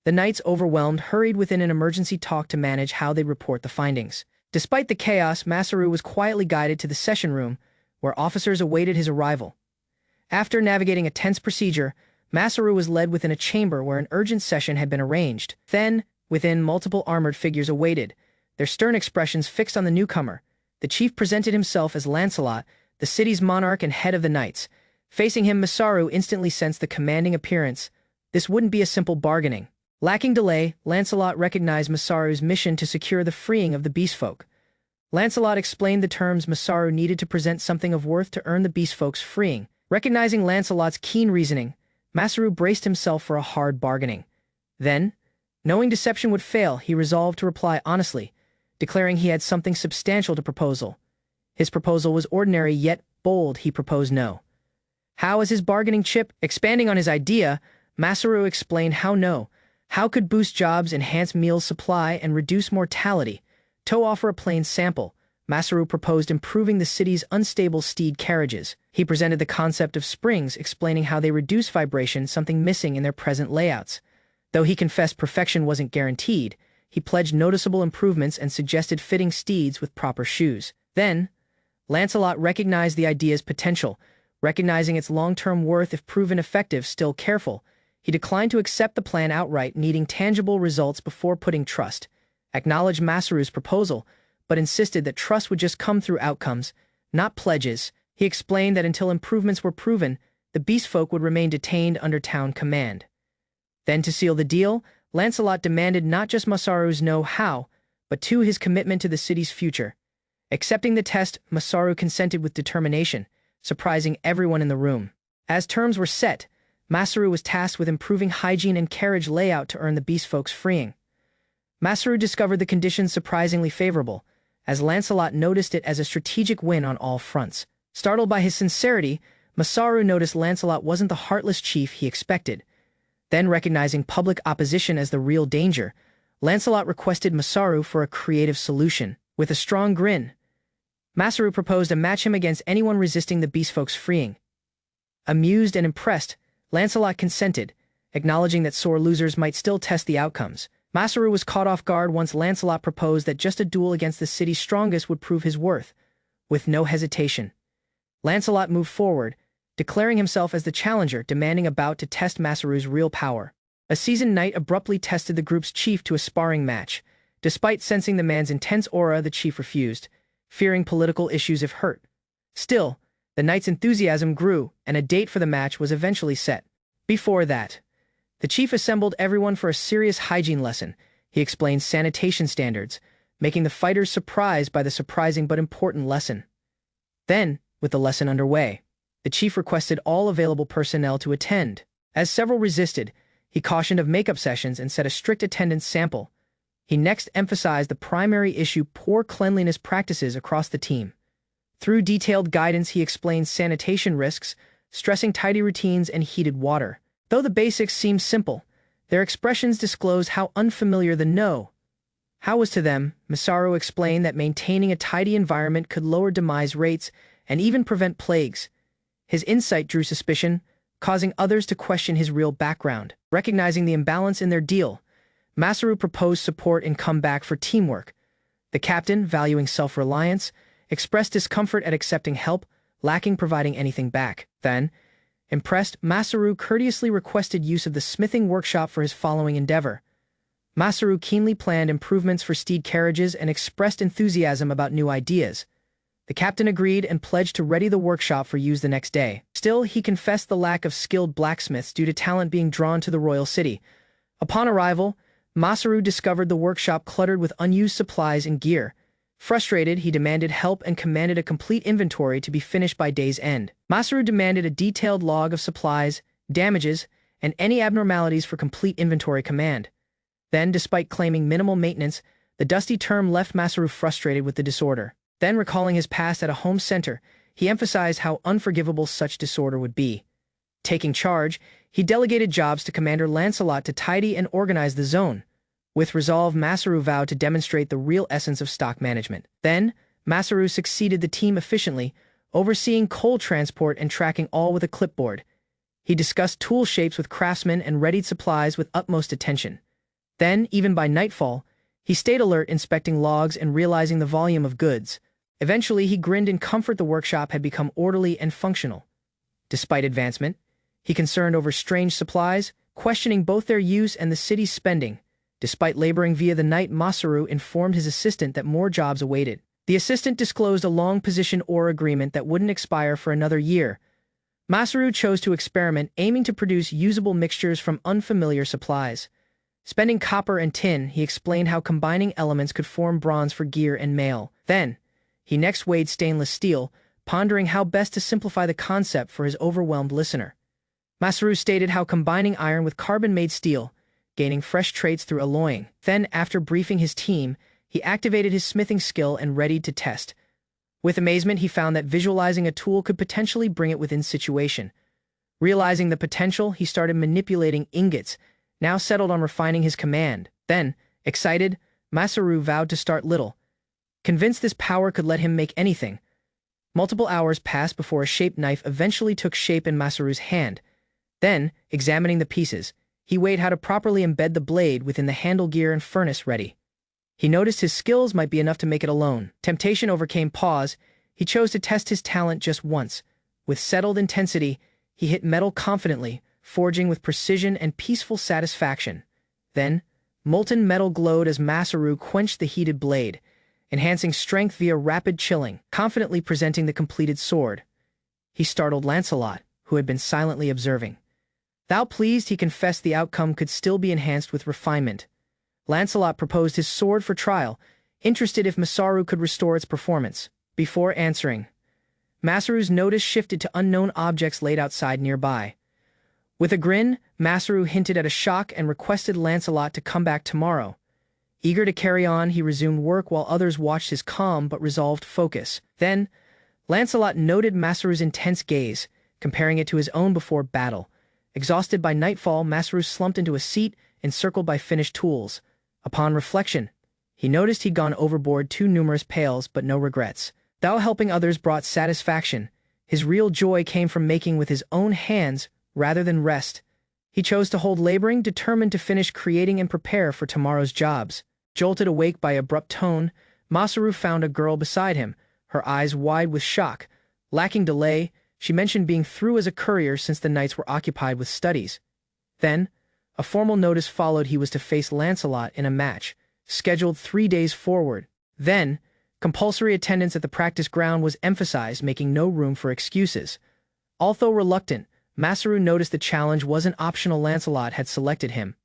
The knights, overwhelmed, hurried within an emergency talk to manage how they'd report the findings. Despite the chaos, Masaru was quietly guided to the session room, where officers awaited his arrival. After navigating a tense procedure, Masaru was led within a chamber where an urgent session had been arranged. Then, within, multiple armored figures awaited, their stern expressions fixed on the newcomer. The chief presented himself as Lancelot, the city's monarch and head of the knights. Facing him, Masaru instantly sensed the commanding appearance. This wouldn't be a simple bargaining. Lacking delay, Lancelot recognized Masaru's mission to secure the freeing of the beastfolk. Lancelot explained the terms Masaru needed to present something of worth to earn the beast folks freeing. Recognizing Lancelot's keen reasoning, Masaru braced himself for a hard bargaining. Then, knowing deception would fail, he resolved to reply honestly, declaring he had something substantial to proposal. His proposal was ordinary yet bold. He proposed no. How as his bargaining chip? Expanding on his idea, Masaru explained how could boost jobs, enhance meal supply, and reduce mortality. To offer a plain sample, Masaru proposed improving the city's unstable steed carriages. He presented the concept of springs, explaining how they reduce vibration, something missing in their present layouts. Though he confessed perfection wasn't guaranteed, he pledged noticeable improvements and suggested fitting steeds with proper shoes. Then, Lancelot recognized the idea's potential, recognizing its long-term worth if proven effective. Still careful, he declined to accept the plan outright, needing tangible results before putting trust. Acknowledged Masaru's proposal, but insisted that trust would just come through outcomes, not pledges. He explained that until improvements were proven, the beastfolk would remain detained under town command. Then, to seal the deal, Lancelot demanded not just Masaru's know-how, but too his commitment to the city's future. Accepting the test, Masaru consented with determination, surprising everyone in the room. As terms were set, Masaru was tasked with improving hygiene and carriage layout to earn the beastfolk's freeing. Masaru discovered the conditions surprisingly favorable, as Lancelot noticed it as a strategic win on all fronts. Startled by his sincerity, Masaru noticed Lancelot wasn't the heartless chief he expected. Then, recognizing public opposition as the real danger, Lancelot requested Masaru for a creative solution. With a strong grin, Masaru proposed to match him against anyone resisting the beastfolk's freeing. Amused and impressed, Lancelot consented, acknowledging that sore losers might still test the outcomes. Masaru was caught off guard once Lancelot proposed that just a duel against the city's strongest would prove his worth. With no hesitation, Lancelot moved forward, declaring himself as the challenger, demanding a bout to test Masaru's real power. A seasoned knight abruptly tested the group's chief to a sparring match. Despite sensing the man's intense aura, the chief refused, fearing political issues if hurt. Still, the knight's enthusiasm grew, and a date for the match was eventually set. Before that, the chief assembled everyone for a serious hygiene lesson. He explained sanitation standards, making the fighters surprised by the surprising but important lesson. Then, with the lesson underway, the chief requested all available personnel to attend. As several resisted, he cautioned of makeup sessions and set a strict attendance sample. He next emphasized the primary issue: poor cleanliness practices across the team. Through detailed guidance, he explained sanitation risks, stressing tidy routines and heated water. Though the basics seemed simple, their expressions disclosed how unfamiliar the know-how was to them. Masaru explained that maintaining a tidy environment could lower demise rates and even prevent plagues. His insight drew suspicion, causing others to question his real background. Recognizing the imbalance in their deal, Masaru proposed support and comeback for teamwork. The captain, valuing self-reliance, expressed discomfort at accepting help, lacking providing anything back. Then, impressed, Masaru courteously requested use of the smithing workshop for his following endeavor. Masaru keenly planned improvements for steed carriages and expressed enthusiasm about new ideas. The captain agreed and pledged to ready the workshop for use the next day. Still, he confessed the lack of skilled blacksmiths due to talent being drawn to the royal city. Upon arrival, Masaru discovered the workshop cluttered with unused supplies and gear. Frustrated, he demanded help and commanded a complete inventory to be finished by day's end. Masaru demanded a detailed log of supplies, damages, and any abnormalities for complete inventory command. Then, despite claiming minimal maintenance, the dusty term left Masaru frustrated with the disorder. Then, recalling his past at a home center, he emphasized how unforgivable such disorder would be. Taking charge, he delegated jobs to Commander Lancelot to tidy and organize the zone. With resolve, Masaru vowed to demonstrate the real essence of stock management. Then, Masaru succeeded the team efficiently, overseeing coal transport and tracking all with a clipboard. He discussed tool shapes with craftsmen and readied supplies with utmost attention. Then, even by nightfall, he stayed alert, inspecting logs and realizing the volume of goods. Eventually, he grinned in comfort. The workshop had become orderly and functional. Despite advancement, he concerned over strange supplies, questioning both their use and the city's spending. Despite laboring via the night, Masaru informed his assistant that more jobs awaited. The assistant disclosed a long position or agreement that wouldn't expire for another year. Masaru chose to experiment, aiming to produce usable mixtures from unfamiliar supplies. Spending copper and tin, he explained how combining elements could form bronze for gear and mail. Then, He next weighed stainless steel, pondering how best to simplify the concept for his overwhelmed listener. Masaru stated how combining iron with carbon made steel, gaining fresh traits through alloying. Then, after briefing his team, he activated his smithing skill and readied to test. With amazement, he found that visualizing a tool could potentially bring it within situation. Realizing the potential, he started manipulating ingots, now settled on refining his command. Then, excited, Masaru vowed to start little. Convinced this power could let him make anything. Multiple hours passed before a shaped knife eventually took shape in Masaru's hand. Then, examining the pieces, he weighed how to properly embed the blade within the handle gear and furnace ready. He noticed his skills might be enough to make it alone. Temptation overcame pause. He chose to test his talent just once. With settled intensity, he hit metal confidently, forging with precision and peaceful satisfaction. Then, molten metal glowed as Masaru quenched the heated blade, enhancing strength via rapid chilling, confidently presenting the completed sword. He startled Lancelot, who had been silently observing. Though pleased, he confessed the outcome could still be enhanced with refinement. Lancelot proposed his sword for trial, interested if Masaru could restore its performance. Before answering, Masaru's notice shifted to unknown objects laid outside nearby. With a grin, Masaru hinted at a shock and requested Lancelot to come back tomorrow. Eager to carry on, he resumed work while others watched his calm but resolved focus. Then, Lancelot noted Masaru's intense gaze, comparing it to his own before battle. Exhausted by nightfall, Masaru slumped into a seat, encircled by finished tools. Upon reflection, he noticed he'd gone overboard too numerous pails, but no regrets. Though helping others brought satisfaction, his real joy came from making with his own hands rather than rest. He chose to hold laboring, determined to finish creating and prepare for tomorrow's jobs. Jolted awake by abrupt tone, Masaru found a girl beside him, her eyes wide with shock. Lacking delay, she mentioned being through as a courier since the nights were occupied with studies. Then, a formal notice followed. He was to face Lancelot in a match, scheduled 3 days forward. Then, compulsory attendance at the practice ground was emphasized, making no room for excuses. Although reluctant, Masaru noticed the challenge wasn't optional. Lancelot had selected him.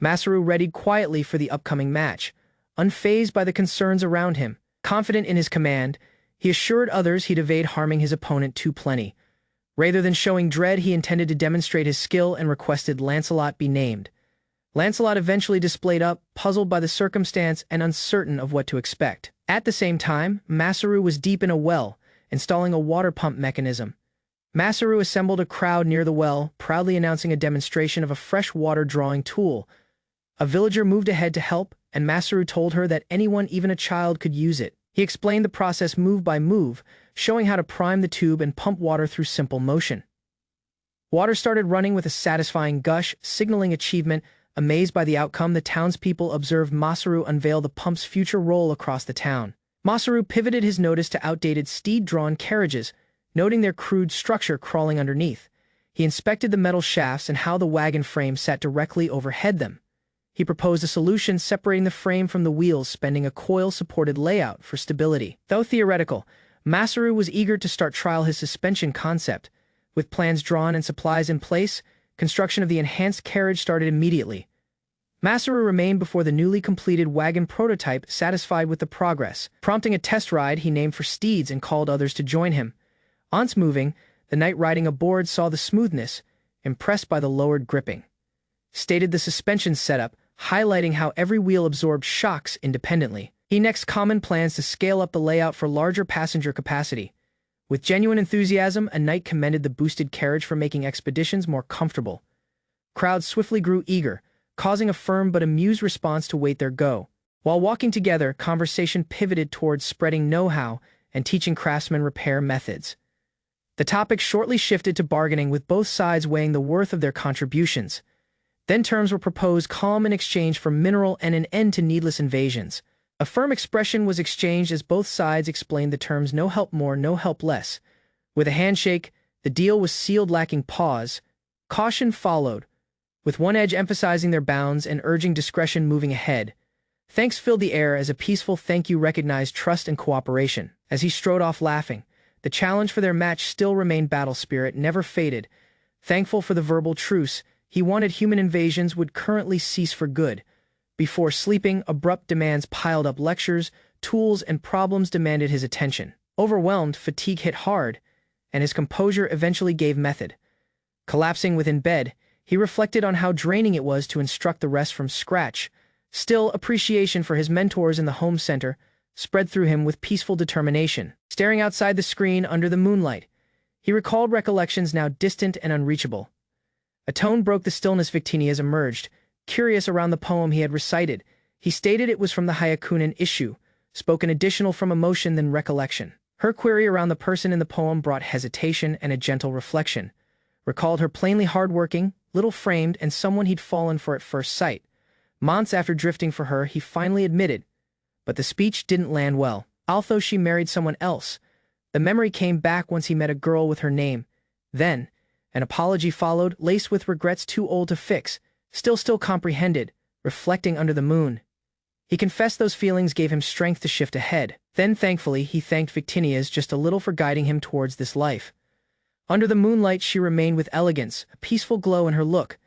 Masaru readied quietly for the upcoming match, unfazed by the concerns around him. Confident in his command, he assured others he'd evade harming his opponent to plenty. Rather than showing dread, he intended to demonstrate his skill and requested Lancelot be named. Lancelot eventually displayed up, puzzled by the circumstance and uncertain of what to expect. At the same time, Masaru was deep in a well, installing a water pump mechanism. Masaru assembled a crowd near the well, proudly announcing a demonstration of a fresh water drawing tool. A villager moved ahead to help, and Masaru told her that anyone, even a child, could use it. He explained the process move by move, showing how to prime the tube and pump water through simple motion. Water started running with a satisfying gush, signaling achievement. Amazed by the outcome, the townspeople observed Masaru unveil the pump's future role across the town. Masaru pivoted his notice to outdated steed-drawn carriages, noting their crude structure crawling underneath. He inspected the metal shafts and how the wagon frame sat directly overhead them. He proposed a solution separating the frame from the wheels, spending a coil-supported layout for stability. Though theoretical, Masaru was eager to start trial his suspension concept. With plans drawn and supplies in place, construction of the enhanced carriage started immediately. Masaru remained before the newly completed wagon prototype, satisfied with the progress. Prompting a test ride, he named for steeds and called others to join him. Once moving, the knight riding aboard saw the smoothness, impressed by the lowered gripping. Stated the suspension setup, highlighting how every wheel absorbed shocks independently. He next commented plans to scale up the layout for larger passenger capacity. With genuine enthusiasm, a knight commended the boosted carriage for making expeditions more comfortable. Crowds swiftly grew eager, causing a firm but amused response to wait their go. While walking together, conversation pivoted towards spreading know-how and teaching craftsmen repair methods. The topic shortly shifted to bargaining, with both sides weighing the worth of their contributions. Then terms were proposed, calm in exchange for mineral and an end to needless invasions. A firm expression was exchanged as both sides explained the terms no help more, no help less. With a handshake, the deal was sealed. Lacking pause, caution followed, with one edge emphasizing their bounds and urging discretion. Moving ahead, thanks filled the air as a peaceful thank you recognized trust and cooperation. As he strode off laughing, the challenge for their match still remained. Battle spirit never faded. Thankful for the verbal truce, he wanted human invasions would currently cease for good. Before sleeping, abrupt demands piled up: lectures, tools, and problems demanded his attention. Overwhelmed, fatigue hit hard, and his composure eventually gave method. Collapsing within bed, he reflected on how draining it was to instruct the rest from scratch. Still, appreciation for his mentors in the home center spread through him with peaceful determination. Staring outside the screen under the moonlight, he recalled recollections now distant and unreachable. A tone broke the stillness. Victinias emerged, curious around the poem he had recited. He stated it was from the Hyakunin issue, spoken additional from emotion than recollection. Her query around the person in the poem brought hesitation and a gentle reflection, recalled her plainly hardworking, little-framed, and someone he'd fallen for at first sight. Months after drifting for her, he finally admitted, but the speech didn't land well. Although she married someone else, the memory came back once he met a girl with her name. Then, an apology followed, laced with regrets too old to fix, still comprehended, reflecting under the moon. He confessed those feelings gave him strength to shift ahead. Then, thankfully, he thanked Victinias just a little for guiding him towards this life. Under the moonlight, she remained with elegance, a peaceful glow in her look.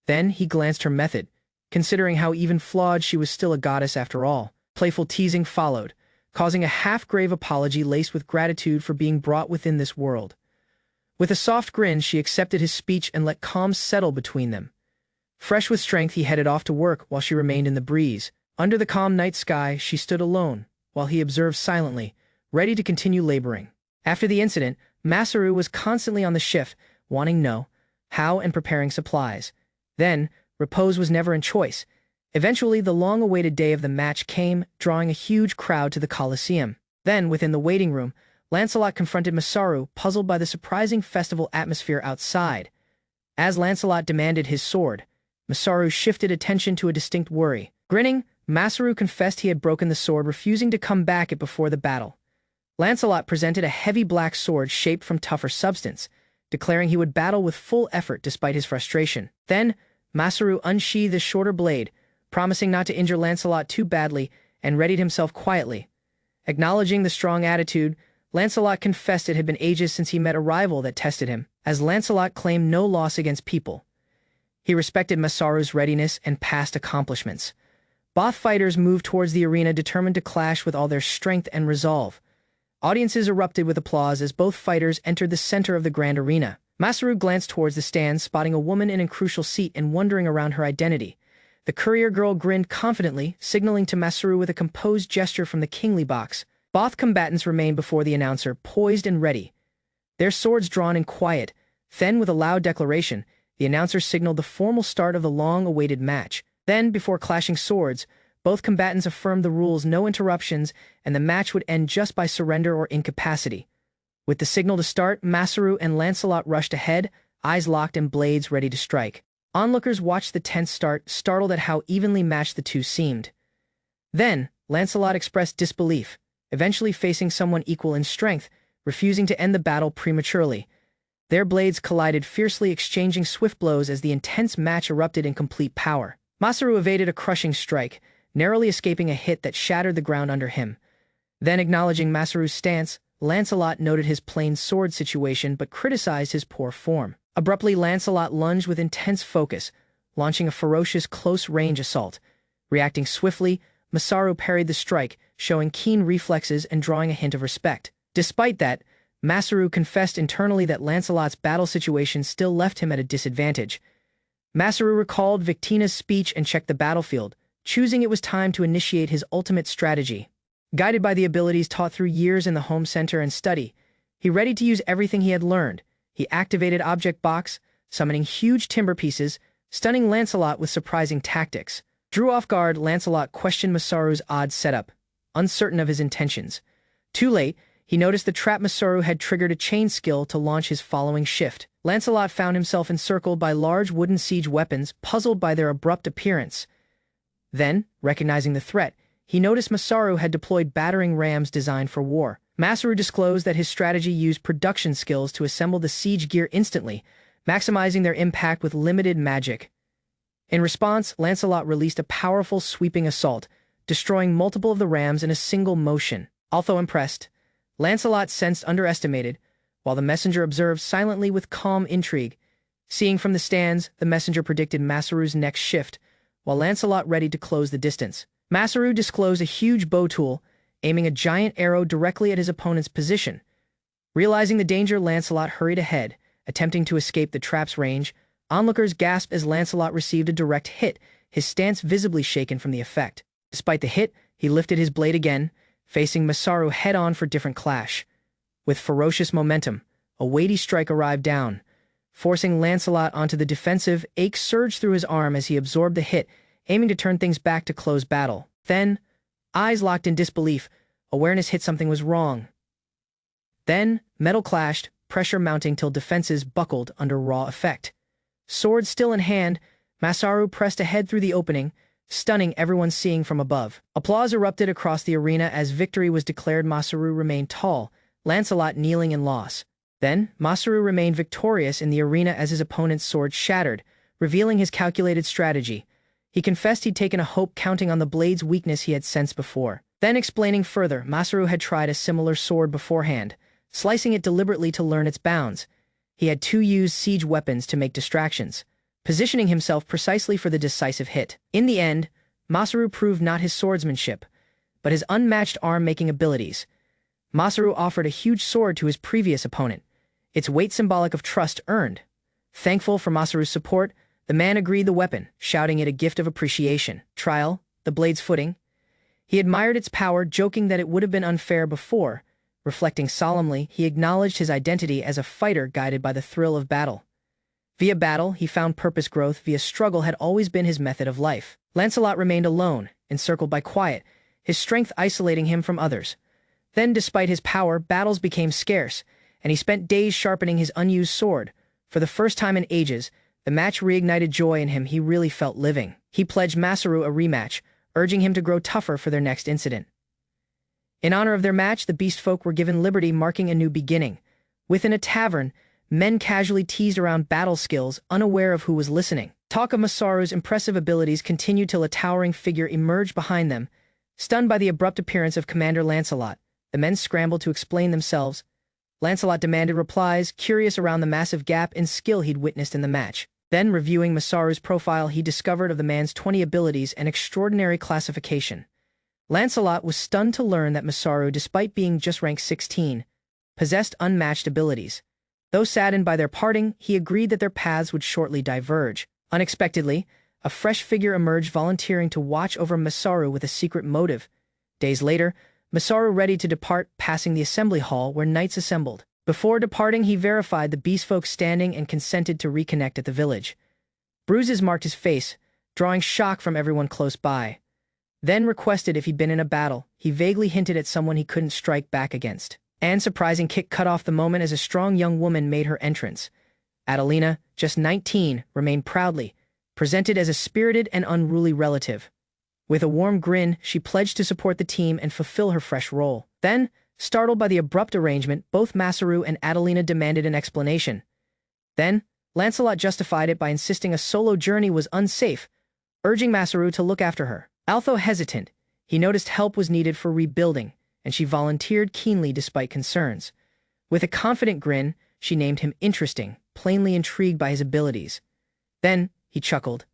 Then he glanced her method, considering how even flawed she was still a goddess after all. Playful teasing followed, causing a half-grave apology laced with gratitude for being brought within this world. With a soft grin, she accepted his speech and let calm settle between them. Fresh with strength, he headed off to work while she remained in the breeze. Under the calm night sky, she stood alone, while he observed silently, ready to continue laboring. After the incident, Masaru was constantly on the shift, wanting to know how and preparing supplies. Then, repose was never in choice. Eventually, the long-awaited day of the match came, drawing a huge crowd to the Colosseum. Then, within the waiting room, Lancelot confronted Masaru, puzzled by the surprising festival atmosphere outside. As Lancelot demanded his sword, Masaru shifted attention to a distinct worry. Grinning, Masaru confessed he had broken the sword, refusing to come back it before the battle. Lancelot presented a heavy black sword shaped from tougher substance, declaring he would battle with full effort despite his frustration. Then, Masaru unsheathed the shorter blade, promising not to injure Lancelot too badly, and readied himself quietly. Acknowledging the strong attitude, Lancelot confessed it had been ages since he met a rival that tested him. As Lancelot claimed no loss against people, he respected Masaru's readiness and past accomplishments. Both fighters moved towards the arena, determined to clash with all their strength and resolve. Audiences erupted with applause as both fighters entered the center of the grand arena. Masaru glanced towards the stands, spotting a woman in a crucial seat and wondering around her identity. The courier girl grinned confidently, signaling to Masaru with a composed gesture from the kingly box. Both combatants remained before the announcer, poised and ready, their swords drawn in quiet. Then, with a loud declaration, the announcer signaled the formal start of the long-awaited match. Then, before clashing swords, both combatants affirmed the rules: no interruptions, and the match would end just by surrender or incapacity. With the signal to start, Masaru and Lancelot rushed ahead, eyes locked and blades ready to strike. Onlookers watched the tense start, startled at how evenly matched the two seemed. Then, Lancelot expressed disbelief, eventually facing someone equal in strength, refusing to end the battle prematurely. Their blades collided fiercely, exchanging swift blows as the intense match erupted in complete power. Masaru evaded a crushing strike, narrowly escaping a hit that shattered the ground under him. Then, acknowledging Masaru's stance, Lancelot noted his plain sword situation but criticized his poor form. Abruptly, Lancelot lunged with intense focus, launching a ferocious close-range assault. Reacting swiftly, Masaru parried the strike, showing keen reflexes and drawing a hint of respect. Despite that, Masaru confessed internally that Lancelot's battle situation still left him at a disadvantage. Masaru recalled Victina's speech and checked the battlefield, choosing it was time to initiate his ultimate strategy. Guided by the abilities taught through years in the home center and study, he readied to use everything he had learned. He activated Object Box, summoning huge timber pieces, stunning Lancelot with surprising tactics. Drew off guard, Lancelot questioned Masaru's odd setup, uncertain of his intentions. Too late, he noticed the trap Masaru had triggered a chain skill to launch his following shift. Lancelot found himself encircled by large wooden siege weapons, puzzled by their abrupt appearance. Then, recognizing the threat, he noticed Masaru had deployed battering rams designed for war. Masaru disclosed that his strategy used production skills to assemble the siege gear instantly, maximizing their impact with limited magic. In response, Lancelot released a powerful sweeping assault, destroying multiple of the rams in a single motion. Although impressed, Lancelot sensed underestimated, while the messenger observed silently with calm intrigue. Seeing from the stands, the messenger predicted Masaru's next shift, while Lancelot readied to close the distance. Masaru disclosed a huge bow tool, aiming a giant arrow directly at his opponent's position. Realizing the danger, Lancelot hurried ahead, attempting to escape the trap's range. Onlookers gasped as Lancelot received a direct hit, his stance visibly shaken from the effect. Despite the hit, he lifted his blade again, facing Masaru head-on for different clash. With ferocious momentum, a weighty strike arrived down, forcing Lancelot onto the defensive. Ache surged through his arm as he absorbed the hit, aiming to turn things back to close battle. Then, eyes locked in disbelief, awareness hit something was wrong. Then, metal clashed, pressure mounting till defenses buckled under raw effect. Sword still in hand, Masaru pressed ahead through the opening, stunning everyone seeing from above. Applause erupted across the arena as victory was declared. Masaru remained tall, Lancelot kneeling in loss. Then, Masaru remained victorious in the arena as his opponent's sword shattered, revealing his calculated strategy. He confessed he'd taken a hope, counting on the blade's weakness he had sensed before. Then, explaining further, Masaru had tried a similar sword beforehand, slicing it deliberately to learn its bounds. He had used siege weapons to make distractions, positioning himself precisely for the decisive hit. In the end, Masaru proved not his swordsmanship, but his unmatched arm-making abilities. Masaru offered a huge sword to his previous opponent, its weight symbolic of trust earned. Thankful for Masaru's support, the man agreed the weapon, shouting it a gift of appreciation. Trial, the blade's footing. He admired its power, joking that it would have been unfair before. Reflecting solemnly, he acknowledged his identity as a fighter guided by the thrill of battle. Via battle, he found purpose. Growth via struggle had always been his method of life. Lancelot remained alone, encircled by quiet, his strength isolating him from others. Then, despite his power, battles became scarce, and he spent days sharpening his unused sword. For the first time in ages, the match reignited joy in him. He really felt living. He pledged Masaru a rematch, urging him to grow tougher for their next incident. In honor of their match, the beast folk were given liberty, marking a new beginning. Within a tavern, men casually teased around battle skills, unaware of who was listening. Talk of Masaru's impressive abilities continued till a towering figure emerged behind them. Stunned by the abrupt appearance of Commander Lancelot, the men scrambled to explain themselves. Lancelot demanded replies, curious around the massive gap in skill he'd witnessed in the match. Then, reviewing Masaru's profile, he discovered of the man's 20 abilities an extraordinary classification. Lancelot was stunned to learn that Masaru, despite being just rank 16, possessed unmatched abilities. Though saddened by their parting, he agreed that their paths would shortly diverge. Unexpectedly, a fresh figure emerged, volunteering to watch over Masaru with a secret motive. Days later, Masaru ready to depart, passing the assembly hall where knights assembled. Before departing, he verified the beastfolk standing and consented to reconnect at the village. Bruises marked his face, drawing shock from everyone close by. Then requested if he'd been in a battle. He vaguely hinted at someone he couldn't strike back against. An surprising kick cut off the moment as a strong young woman made her entrance. Adelina, just 19, remained proudly, presented as a spirited and unruly relative. With a warm grin, she pledged to support the team and fulfill her fresh role. Then, startled by the abrupt arrangement, both Masaru and Adelina demanded an explanation. Then, Lancelot justified it by insisting a solo journey was unsafe, urging Masaru to look after her. Although hesitant, he noticed help was needed for rebuilding, and she volunteered keenly despite concerns. With a confident grin, she named him interesting, plainly intrigued by his abilities. Then, he chuckled,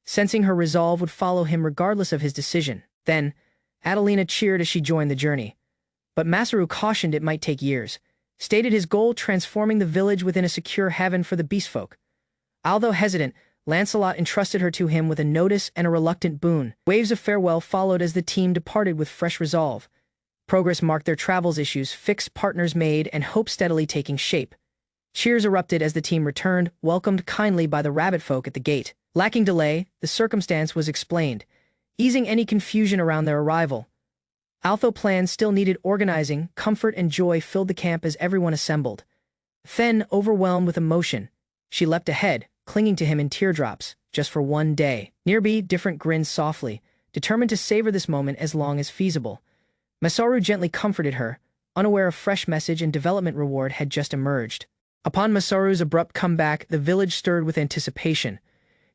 sensing her resolve would follow him regardless of his decision. Then, Adelina cheered as she joined the journey. But Masaru cautioned it might take years, stated his goal transforming the village within a secure haven for the beastfolk. Although hesitant, Lancelot entrusted her to him with a notice and a reluctant boon. Waves of farewell followed as the team departed with fresh resolve. Progress marked their travels, issues fixed, partners made, and hope steadily taking shape. Cheers erupted as the team returned, welcomed kindly by the rabbit folk at the gate. Lacking delay, the circumstance was explained, easing any confusion around their arrival. Although plans still needed organizing, comfort and joy filled the camp as everyone assembled. Then, overwhelmed with emotion, she leapt ahead, clinging to him in teardrops, just for one day. Nearby, Different grinned softly, determined to savor this moment as long as feasible. Masaru gently comforted her, unaware a fresh message and development reward had just emerged. Upon Masaru's abrupt comeback, the village stirred with anticipation.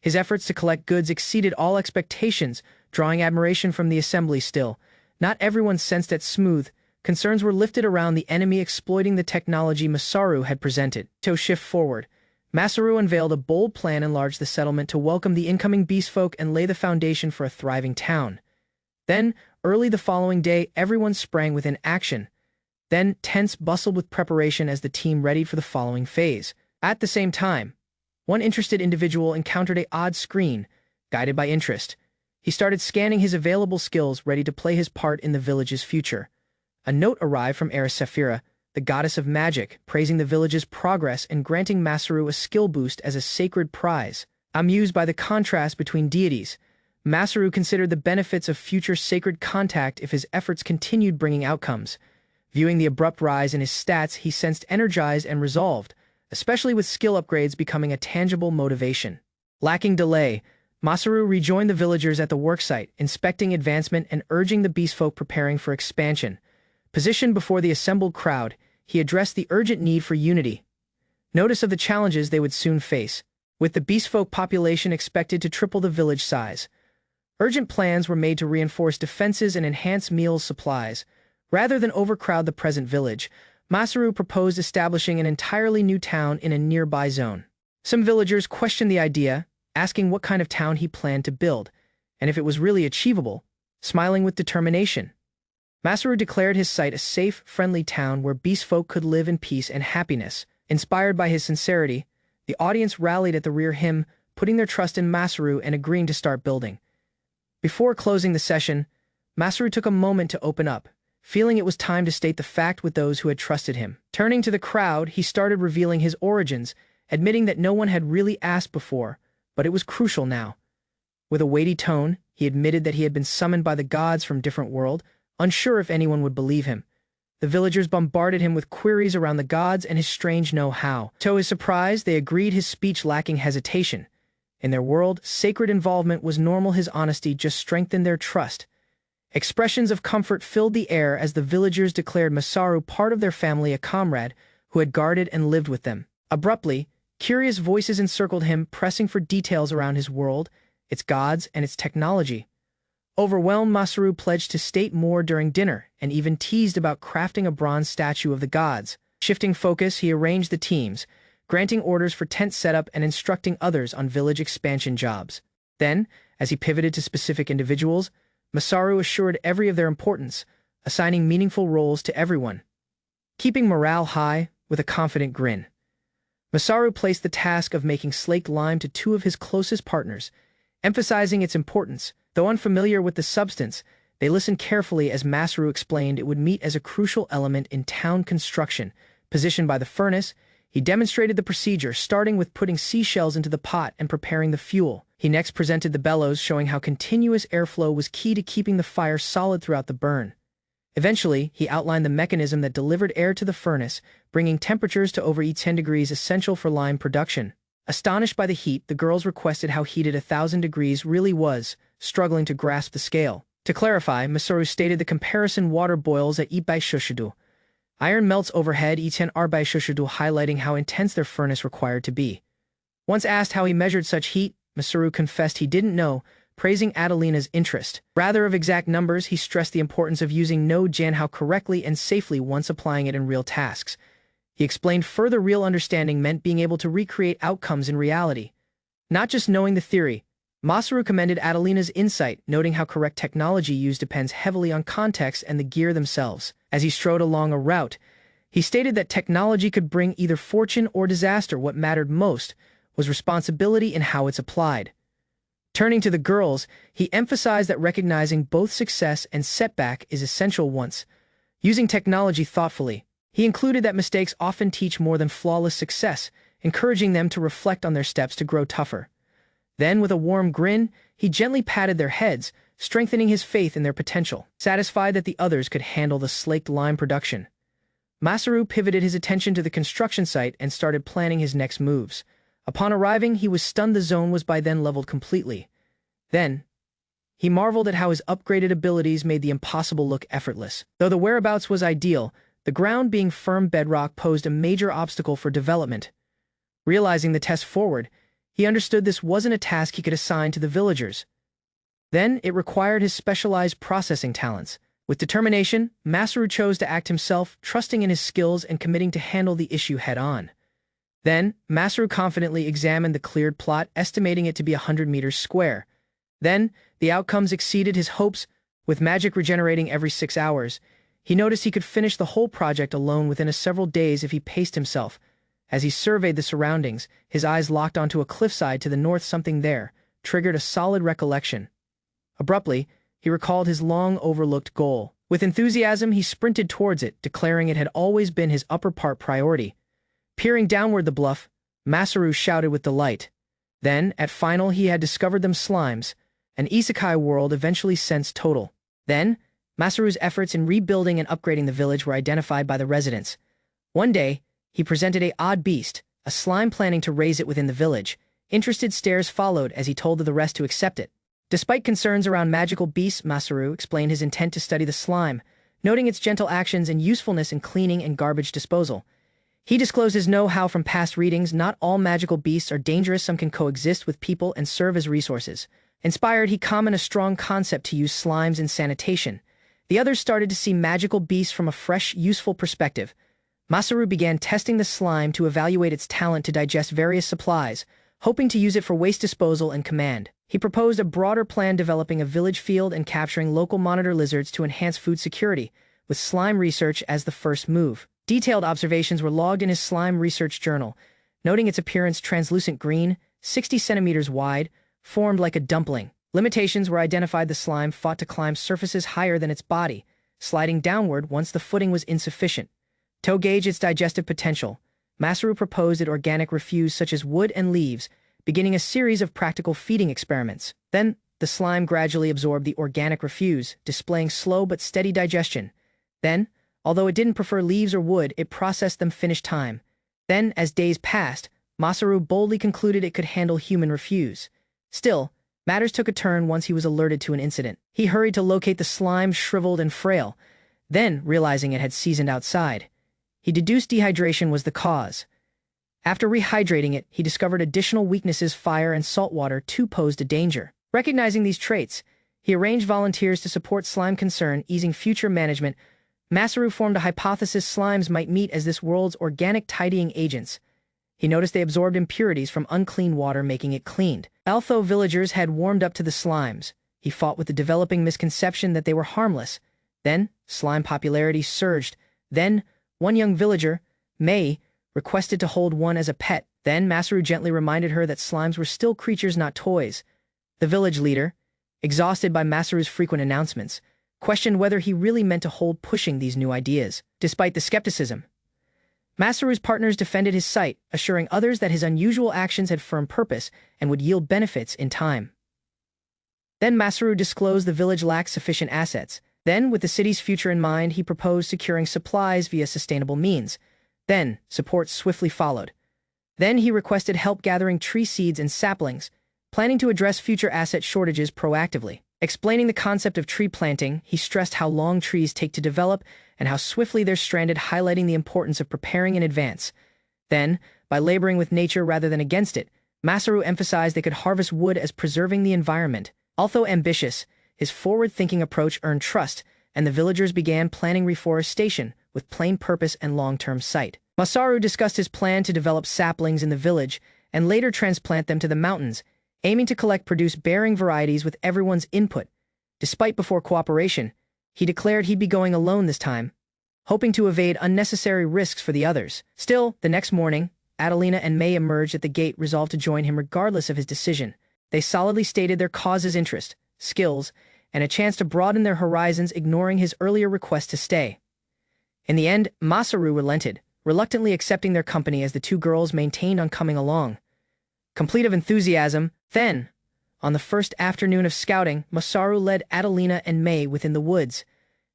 His efforts to collect goods exceeded all expectations, drawing admiration from the assembly. Still, not everyone sensed it smooth. Concerns were lifted around the enemy exploiting the technology Masaru had presented. To shift forward, Masaru unveiled a bold plan, enlarge the settlement to welcome the incoming beastfolk and lay the foundation for a thriving town. Then, Early the following day, everyone sprang within action. Then, tents bustled with preparation as the team readied for the following phase. At the same time, one interested individual encountered an odd screen. Guided by interest, he started scanning his available skills, ready to play his part in the village's future. A note arrived from Eris Saphira, the goddess of magic, praising the village's progress and granting Masaru a skill boost as a sacred prize. Amused by the contrast between deities, Masaru considered the benefits of future sacred contact if his efforts continued bringing outcomes. Viewing the abrupt rise in his stats, he sensed energized and resolved, especially with skill upgrades becoming a tangible motivation. Lacking delay, Masaru rejoined the villagers at the worksite, inspecting advancement and urging the beastfolk preparing for expansion. Positioned before the assembled crowd, he addressed the urgent need for unity. Notice of the challenges they would soon face, with the beastfolk population expected to triple the village size. Urgent plans were made to reinforce defenses and enhance meal supplies. Rather than overcrowd the present village, Masaru proposed establishing an entirely new town in a nearby zone. Some villagers questioned the idea, asking what kind of town he planned to build, and if it was really achievable. Smiling with determination, Masaru declared his site a safe, friendly town where beastfolk could live in peace and happiness. Inspired by his sincerity, the audience rallied at the rear him, putting their trust in Masaru and agreeing to start building. Before closing the session, Masaru took a moment to open up, feeling it was time to state the fact with those who had trusted him. Turning to the crowd, he started revealing his origins, admitting that no one had really asked before, but it was crucial now. With a weighty tone, he admitted that he had been summoned by the gods from different world, unsure if anyone would believe him. The villagers bombarded him with queries around the gods and his strange know-how. To his surprise, they agreed, his speech lacking hesitation. In their world, sacred involvement was normal. His honesty just strengthened their trust. Expressions of comfort filled the air as the villagers declared Masaru part of their family, a comrade who had guarded and lived with them. Abruptly, curious voices encircled him, pressing for details around his world, its gods, and its technology. Overwhelmed, Masaru pledged to state more during dinner, and even teased about crafting a bronze statue of the gods. Shifting focus, he arranged the teams, granting orders for tent setup and instructing others on village expansion jobs. Then, as he pivoted to specific individuals, Masaru assured every of their importance, assigning meaningful roles to everyone. Keeping morale high, with a confident grin, Masaru placed the task of making slaked lime to two of his closest partners, emphasizing its importance. Though unfamiliar with the substance, they listened carefully as Masaru explained it would meet as a crucial element in town construction. Positioned by the furnace, he demonstrated the procedure, starting with putting seashells into the pot and preparing the fuel. He next presented the bellows, showing how continuous airflow was key to keeping the fire solid throughout the burn. Eventually, he outlined the mechanism that delivered air to the furnace, bringing temperatures to over 10 degrees essential for lime production. Astonished by the heat, the girls requested how heated 1,000 degrees really was, struggling to grasp the scale. To clarify, Masaru stated the comparison: water boils at 8 by shushudu. Iron melts overhead 10 r by shushudu, highlighting how intense their furnace required to be. Once asked how he measured such heat, Masaru confessed he didn't know, praising Adelina's interest. Rather of exact numbers, he stressed the importance of using no janhao correctly and safely once applying it in real tasks. He explained further real understanding meant being able to recreate outcomes in reality, not just knowing the theory. Masaru commended Adelina's insight, noting how correct technology used depends heavily on context and the gear themselves. As he strode along a route, he stated that technology could bring either fortune or disaster. What mattered most was responsibility and how it's applied. Turning to the girls, he emphasized that recognizing both success and setback is essential. Once using technology thoughtfully, he included that mistakes often teach more than flawless success, encouraging them to reflect on their steps to grow tougher. Then, with a warm grin, he gently patted their heads, strengthening his faith in their potential. Satisfied that the others could handle the slaked lime production, Masaru pivoted his attention to the construction site and started planning his next moves. Upon arriving, he was stunned. The zone was by then leveled completely. Then, he marveled at how his upgraded abilities made the impossible look effortless. Though the whereabouts was ideal, the ground being firm bedrock posed a major obstacle for development. Realizing the test forward, he understood this wasn't a task he could assign to the villagers. Then, it required his specialized processing talents. With determination, Masaru chose to act himself, trusting in his skills and committing to handle the issue head-on. Then, Masaru confidently examined the cleared plot, estimating it to be 100 meters square. Then, the outcomes exceeded his hopes. With magic regenerating every 6 hours, he noticed he could finish the whole project alone within several days if he paced himself. As he surveyed the surroundings, his eyes locked onto a cliffside to the north. Something there triggered a solid recollection. Abruptly, he recalled his long-overlooked goal. With enthusiasm, he sprinted towards it, declaring it had always been his upper-part priority. Peering downward the bluff, Masaru shouted with delight. Then, at final, he had discovered them slimes, an isekai world eventually sensed total. Then, Masaru's efforts in rebuilding and upgrading the village were identified by the residents. One day, he presented a odd beast, a slime, planning to raise it within the village. Interested stares followed as he told the rest to accept it. Despite concerns around magical beasts, Masaru explained his intent to study the slime, noting its gentle actions and usefulness in cleaning and garbage disposal. He disclosed his know-how from past readings. Not all magical beasts are dangerous. Some can coexist with people and serve as resources. Inspired, he commented a strong concept to use slimes in sanitation. The others started to see magical beasts from a fresh, useful perspective. Masaru began testing the slime to evaluate its talent to digest various supplies, hoping to use it for waste disposal and command. He proposed a broader plan, developing a village field and capturing local monitor lizards to enhance food security, with slime research as the first move. Detailed observations were logged in his slime research journal, noting its appearance: translucent green, 60 centimeters wide, formed like a dumpling. Limitations were identified: the slime fought to climb surfaces higher than its body, sliding downward once the footing was insufficient. To gauge its digestive potential, Masaru proposed it organic refuse such as wood and leaves, beginning a series of practical feeding experiments. Then, the slime gradually absorbed the organic refuse, displaying slow but steady digestion. Then, although it didn't prefer leaves or wood, it processed them finished time. Then, as days passed, Masaru boldly concluded it could handle human refuse. Still, matters took a turn once he was alerted to an incident. He hurried to locate the slime, shriveled and frail. Then, realizing it had seasoned outside, he deduced dehydration was the cause. After rehydrating it, he discovered additional weaknesses: fire and salt water too posed a danger. Recognizing these traits, he arranged volunteers to support slime concern, easing future management. Masaru formed a hypothesis: slimes might meet as this world's organic tidying agents. He noticed they absorbed impurities from unclean water, making it cleaned. Although villagers had warmed up to the slimes, he fought with the developing misconception that they were harmless. Then, slime popularity surged. Then, one young villager, Mei, requested to hold one as a pet. Then Masaru gently reminded her that slimes were still creatures, not toys. The village leader, exhausted by Masaru's frequent announcements, questioned whether he really meant to hold pushing these new ideas. Despite the skepticism, Masaru's partners defended his site, assuring others that his unusual actions had firm purpose and would yield benefits in time. Then Masaru disclosed the village lacked sufficient assets. Then, with the city's future in mind, he proposed securing supplies via sustainable means. Then, support swiftly followed. Then he requested help gathering tree seeds and saplings, planning to address future asset shortages proactively. Explaining the concept of tree planting, he stressed how long trees take to develop and how swiftly they're stranded, highlighting the importance of preparing in advance. Then, by laboring with nature rather than against it, Masaru emphasized they could harvest wood as preserving the environment. Although ambitious, his forward-thinking approach earned trust, and the villagers began planning reforestation with plain purpose and long-term sight. Masaru discussed his plan to develop saplings in the village and later transplant them to the mountains, aiming to produce bearing varieties with everyone's input. Despite before cooperation, he declared he'd be going alone this time, hoping to evade unnecessary risks for the others. Still, the next morning, Adelina and May emerged at the gate, resolved to join him regardless of his decision. They solidly stated their cause's interest, skills, and a chance to broaden their horizons, ignoring his earlier request to stay. In the end, Masaru relented, reluctantly accepting their company as the two girls maintained on coming along. Complete of enthusiasm, then, on the first afternoon of scouting, Masaru led Adelina and May within the woods.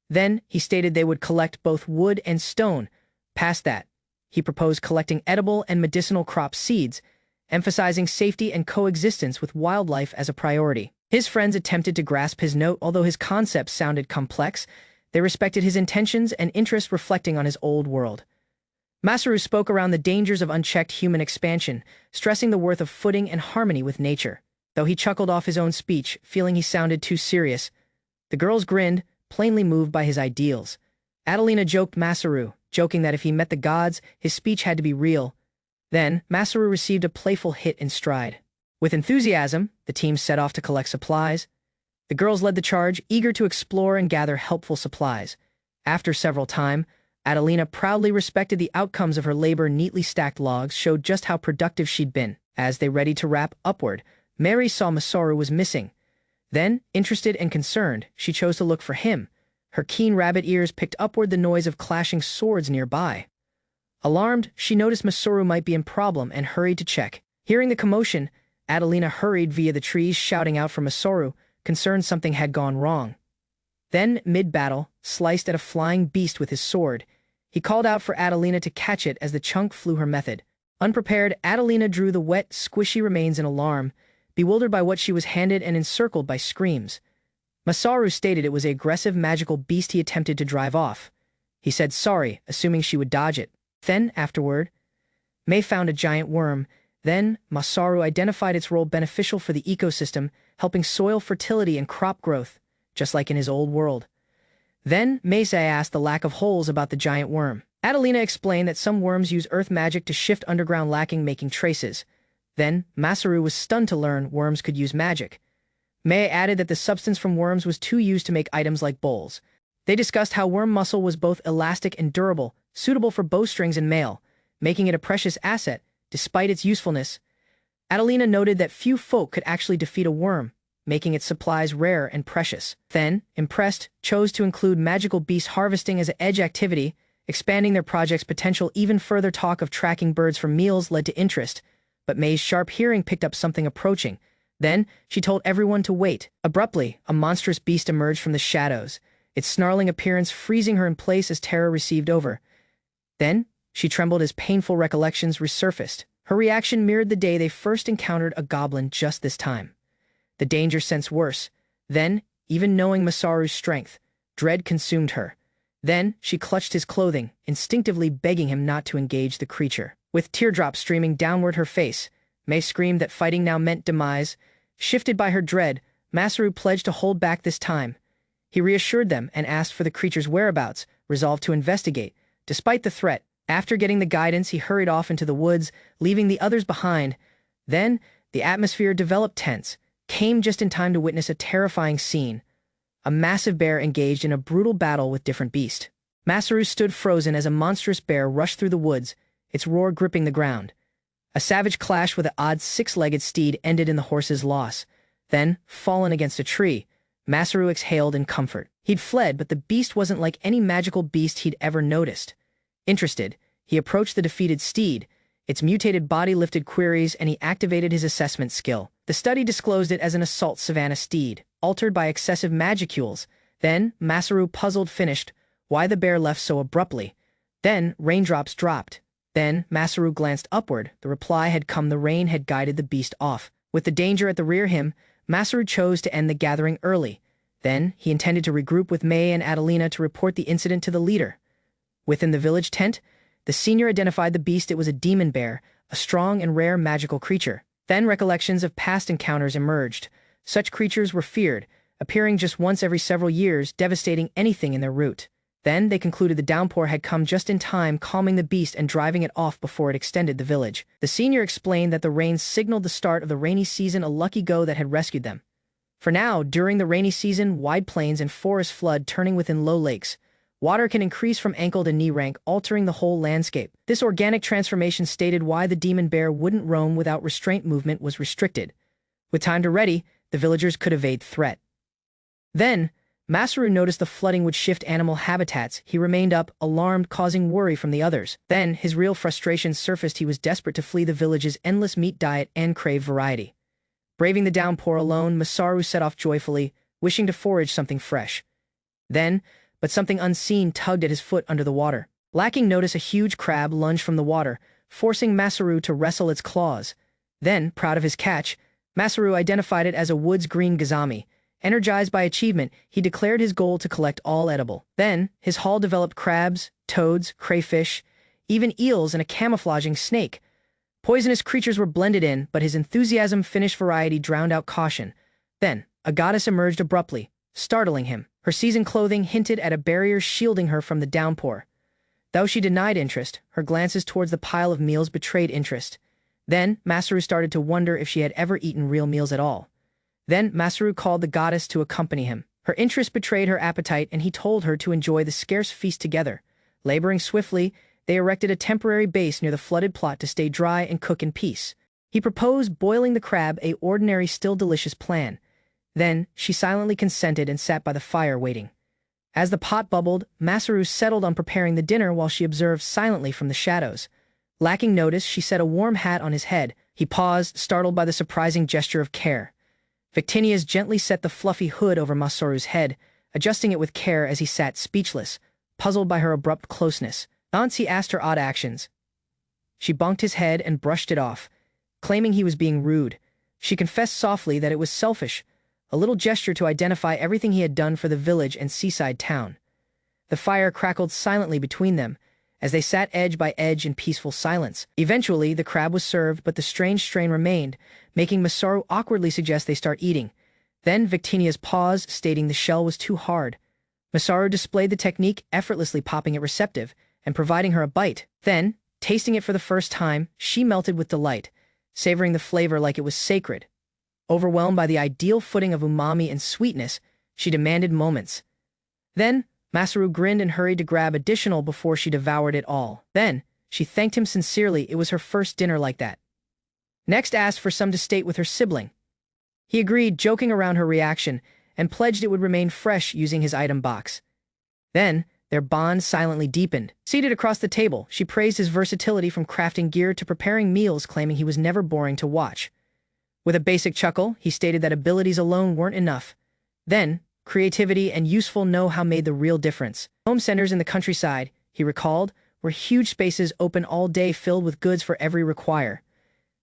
Then, he stated they would collect both wood and stone. Past that, he proposed collecting edible and medicinal crop seeds, emphasizing safety and coexistence with wildlife as a priority. His friends attempted to grasp his note. Although his concepts sounded complex, they respected his intentions and interests, reflecting on his old world. Masaru spoke around the dangers of unchecked human expansion, stressing the worth of footing and harmony with nature. Though he chuckled off his own speech, feeling he sounded too serious, the girls grinned, plainly moved by his ideals. Adelina joked Masaru, joking that if he met the gods, his speech had to be real. Then, Masaru received a playful hit in stride. With enthusiasm, the team set off to collect supplies. The girls led the charge, eager to explore and gather helpful supplies. After several time, Adelina proudly respected the outcomes of her labor. Neatly stacked logs showed just how productive she'd been. As they ready to wrap upward, Mary saw Masaru was missing. Then, interested and concerned, she chose to look for him. Her keen rabbit ears picked upward the noise of clashing swords nearby. Alarmed, she noticed Masaru might be in problem and hurried to check. Hearing the commotion, Adelina hurried via the trees, shouting out for Masaru, concerned something had gone wrong. Then, mid-battle, sliced at a flying beast with his sword. He called out for Adelina to catch it as the chunk flew her method. Unprepared, Adelina drew the wet, squishy remains in alarm, bewildered by what she was handed and encircled by screams. Masaru stated it was an aggressive magical beast he attempted to drive off. He said sorry, assuming she would dodge it. Then, afterward, May found a giant worm. Then, Masaru identified its role beneficial for the ecosystem, helping soil fertility and crop growth, just like in his old world. Then, Meisei asked the lack of holes about the giant worm. Adelina explained that some worms use earth magic to shift underground lacking, making traces. Then, Masaru was stunned to learn worms could use magic. Mei added that the substance from worms was too used to make items like bowls. They discussed how worm muscle was both elastic and durable, suitable for bowstrings and mail, making it a precious asset, despite its usefulness. Adelina noted that few folk could actually defeat a worm, making its supplies rare and precious. Then, impressed, chose to include magical beast harvesting as an edge activity, expanding their project's potential even further. Talk of tracking birds for meals led to interest, but May's sharp hearing picked up something approaching. Then, she told everyone to wait. Abruptly, a monstrous beast emerged from the shadows, its snarling appearance freezing her in place as terror received over. Then, she trembled as painful recollections resurfaced. Her reaction mirrored the day they first encountered a goblin. Just this time, the danger sensed worse. Then, even knowing Masaru's strength, dread consumed her. Then, she clutched his clothing, instinctively begging him not to engage the creature. With teardrops streaming downward her face, May screamed that fighting now meant demise. Shifted by her dread, Masaru pledged to hold back this time. He reassured them and asked for the creature's whereabouts, resolved to investigate. Despite the threat, after getting the guidance, he hurried off into the woods, leaving the others behind. Then, the atmosphere developed tense, came just in time to witness a terrifying scene. A massive bear engaged in a brutal battle with different beasts. Masaru stood frozen as a monstrous bear rushed through the woods, its roar gripping the ground. A savage clash with an odd six-legged steed ended in the horse's loss. Then, fallen against a tree, Masaru exhaled in comfort. He'd fled, but the beast wasn't like any magical beast he'd ever noticed. Interested, he approached the defeated steed. Its mutated body lifted queries, and he activated his assessment skill. The study disclosed it as an assault savanna steed, altered by excessive magicules. Then, Masaru puzzled finished why the bear left so abruptly. Then, raindrops dropped. Then, Masaru glanced upward. The reply had come. The rain had guided the beast off. With the danger at the rear him, Masaru chose to end the gathering early. Then, he intended to regroup with May and Adelina to report the incident to the leader. Within the village tent, the senior identified the beast. It was a demon bear, a strong and rare magical creature. Then recollections of past encounters emerged. Such creatures were feared, appearing just once every several years, devastating anything in their route. Then they concluded the downpour had come just in time, calming the beast and driving it off before it extended the village. The senior explained that the rains signaled the start of the rainy season, a lucky go that had rescued them. For now, during the rainy season, wide plains and forests flood, turning within low lakes. Water can increase from ankle to knee rank, altering the whole landscape. This organic transformation stated why the demon bear wouldn't roam without restraint. Movement was restricted. With time to ready, the villagers could evade threat. Then, Masaru noticed the flooding would shift animal habitats. He remained up, alarmed, causing worry from the others. Then, his real frustration surfaced. He was desperate to flee the village's endless meat diet and crave variety. Braving the downpour alone, Masaru set off joyfully, wishing to forage something fresh. Then, but something unseen tugged at his foot under the water. Lacking notice, a huge crab lunged from the water, forcing Masaru to wrestle its claws. Then, proud of his catch, Masaru identified it as a woods green gazami. Energized by achievement, he declared his goal to collect all edible. Then, his haul developed crabs, toads, crayfish, even eels and a camouflaging snake. Poisonous creatures were blended in, but his enthusiasm finished variety drowned out caution. Then, a goddess emerged abruptly, startling him. Her seasoned clothing hinted at a barrier shielding her from the downpour. Though she denied interest, her glances towards the pile of meals betrayed interest. Then, Masaru started to wonder if she had ever eaten real meals at all. Then Masaru called the goddess to accompany him. Her interest betrayed her appetite, and he told her to enjoy the scarce feast together. Laboring swiftly, they erected a temporary base near the flooded plot to stay dry and cook in peace. He proposed boiling the crab, a ordinary still delicious plan. Then she silently consented and sat by the fire waiting. As the pot bubbled, Masaru settled on preparing the dinner while she observed silently from the shadows. Lacking notice, she set a warm hat on his head. He paused, startled by the surprising gesture of care. Victinius gently set the fluffy hood over Masaru's head, adjusting it with care as he sat speechless, puzzled by her abrupt closeness. Once he asked her odd actions. She bonked his head and brushed it off, claiming he was being rude. She confessed softly that it was selfish, a little gesture to identify everything he had done for the village and seaside town. The fire crackled silently between them, as they sat edge by edge in peaceful silence. Eventually, the crab was served, but the strange strain remained, making Masaru awkwardly suggest they start eating. Then Victinius paused, stating the shell was too hard. Masaru displayed the technique, effortlessly popping it receptive, and providing her a bite. Then, tasting it for the first time, she melted with delight, savoring the flavor like it was sacred. Overwhelmed by the ideal footing of umami and sweetness, she demanded moments. Then, Masaru grinned and hurried to grab additional before she devoured it all. Then, she thanked him sincerely. It was her first dinner like that. Next asked for some to state with her sibling. He agreed, joking around her reaction, and pledged it would remain fresh using his item box. Then, their bond silently deepened. Seated across the table, she praised his versatility from crafting gear to preparing meals, claiming he was never boring to watch. With a basic chuckle, he stated that abilities alone weren't enough. Then, creativity and useful know-how made the real difference. Home centers in the countryside, he recalled, were huge spaces open all day filled with goods for every require.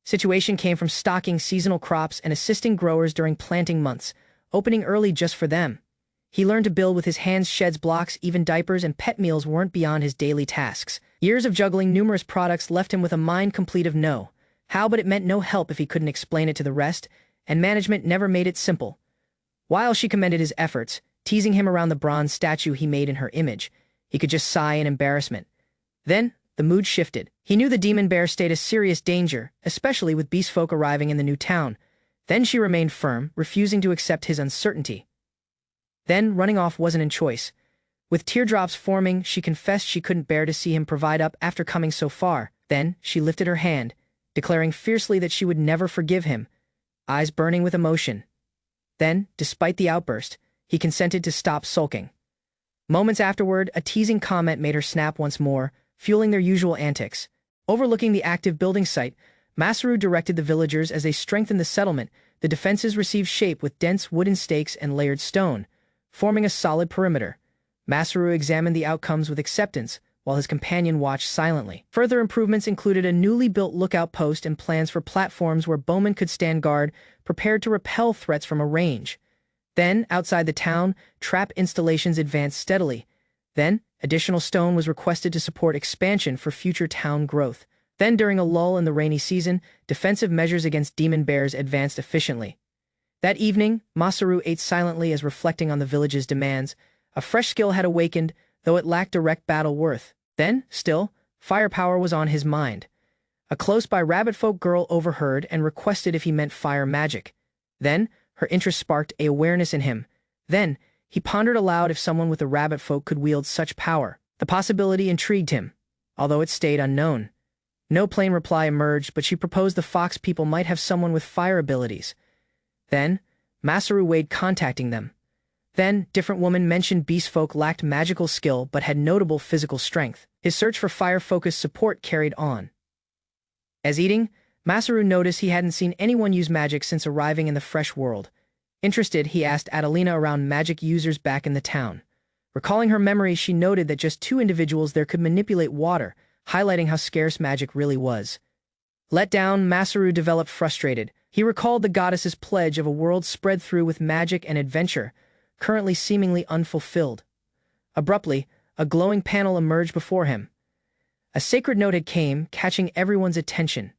Situation came from stocking seasonal crops and assisting growers during planting months, opening early just for them. He learned to build with his hands, sheds, blocks, even diapers and pet meals weren't beyond his daily tasks. Years of juggling numerous products left him with a mind complete of no how, but it meant no help if he couldn't explain it to the rest, and management never made it simple. While she commended his efforts, teasing him around the bronze statue he made in her image, he could just sigh in embarrassment. Then, the mood shifted. He knew the demon bear stayed a serious danger, especially with beast folk arriving in the new town. Then she remained firm, refusing to accept his uncertainty. Then, running off wasn't in choice. With teardrops forming, she confessed she couldn't bear to see him provide up after coming so far. Then, she lifted her hand, declaring fiercely that she would never forgive him, eyes burning with emotion. Then, despite the outburst, he consented to stop sulking. Moments afterward, a teasing comment made her snap once more, fueling their usual antics. Overlooking the active building site, Masaru directed the villagers as they strengthened the settlement. The defenses received shape with dense wooden stakes and layered stone, forming a solid perimeter. Masaru examined the outcomes with acceptance, while his companion watched silently. Further improvements included a newly built lookout post and plans for platforms where bowmen could stand guard, prepared to repel threats from a range. Then, outside the town, trap installations advanced steadily. Then, additional stone was requested to support expansion for future town growth. Then, during a lull in the rainy season, defensive measures against demon bears advanced efficiently. That evening, Masaru ate silently as reflecting on the village's demands. A fresh skill had awakened, though it lacked direct battle worth. Then, still, firepower was on his mind. A close-by rabbit-folk girl overheard and requested if he meant fire magic. Then, her interest sparked a awareness in him. Then, he pondered aloud if someone with the rabbit folk could wield such power. The possibility intrigued him, although it stayed unknown. No plain reply emerged, but she proposed the fox people might have someone with fire abilities. Then, Masaru weighed contacting them. Then, different women mentioned beast folk lacked magical skill but had notable physical strength. His search for fire-focused support carried on. As eating, Masaru noticed he hadn't seen anyone use magic since arriving in the fresh world. Interested, he asked Adelina around magic users back in the town. Recalling her memories, she noted that just 2 individuals there could manipulate water, highlighting how scarce magic really was. Let down, Masaru developed frustrated. He recalled the goddess's pledge of a world spread through with magic and adventure, currently seemingly unfulfilled. Abruptly, a glowing panel emerged before him. A sacred note had came, catching everyone's attention.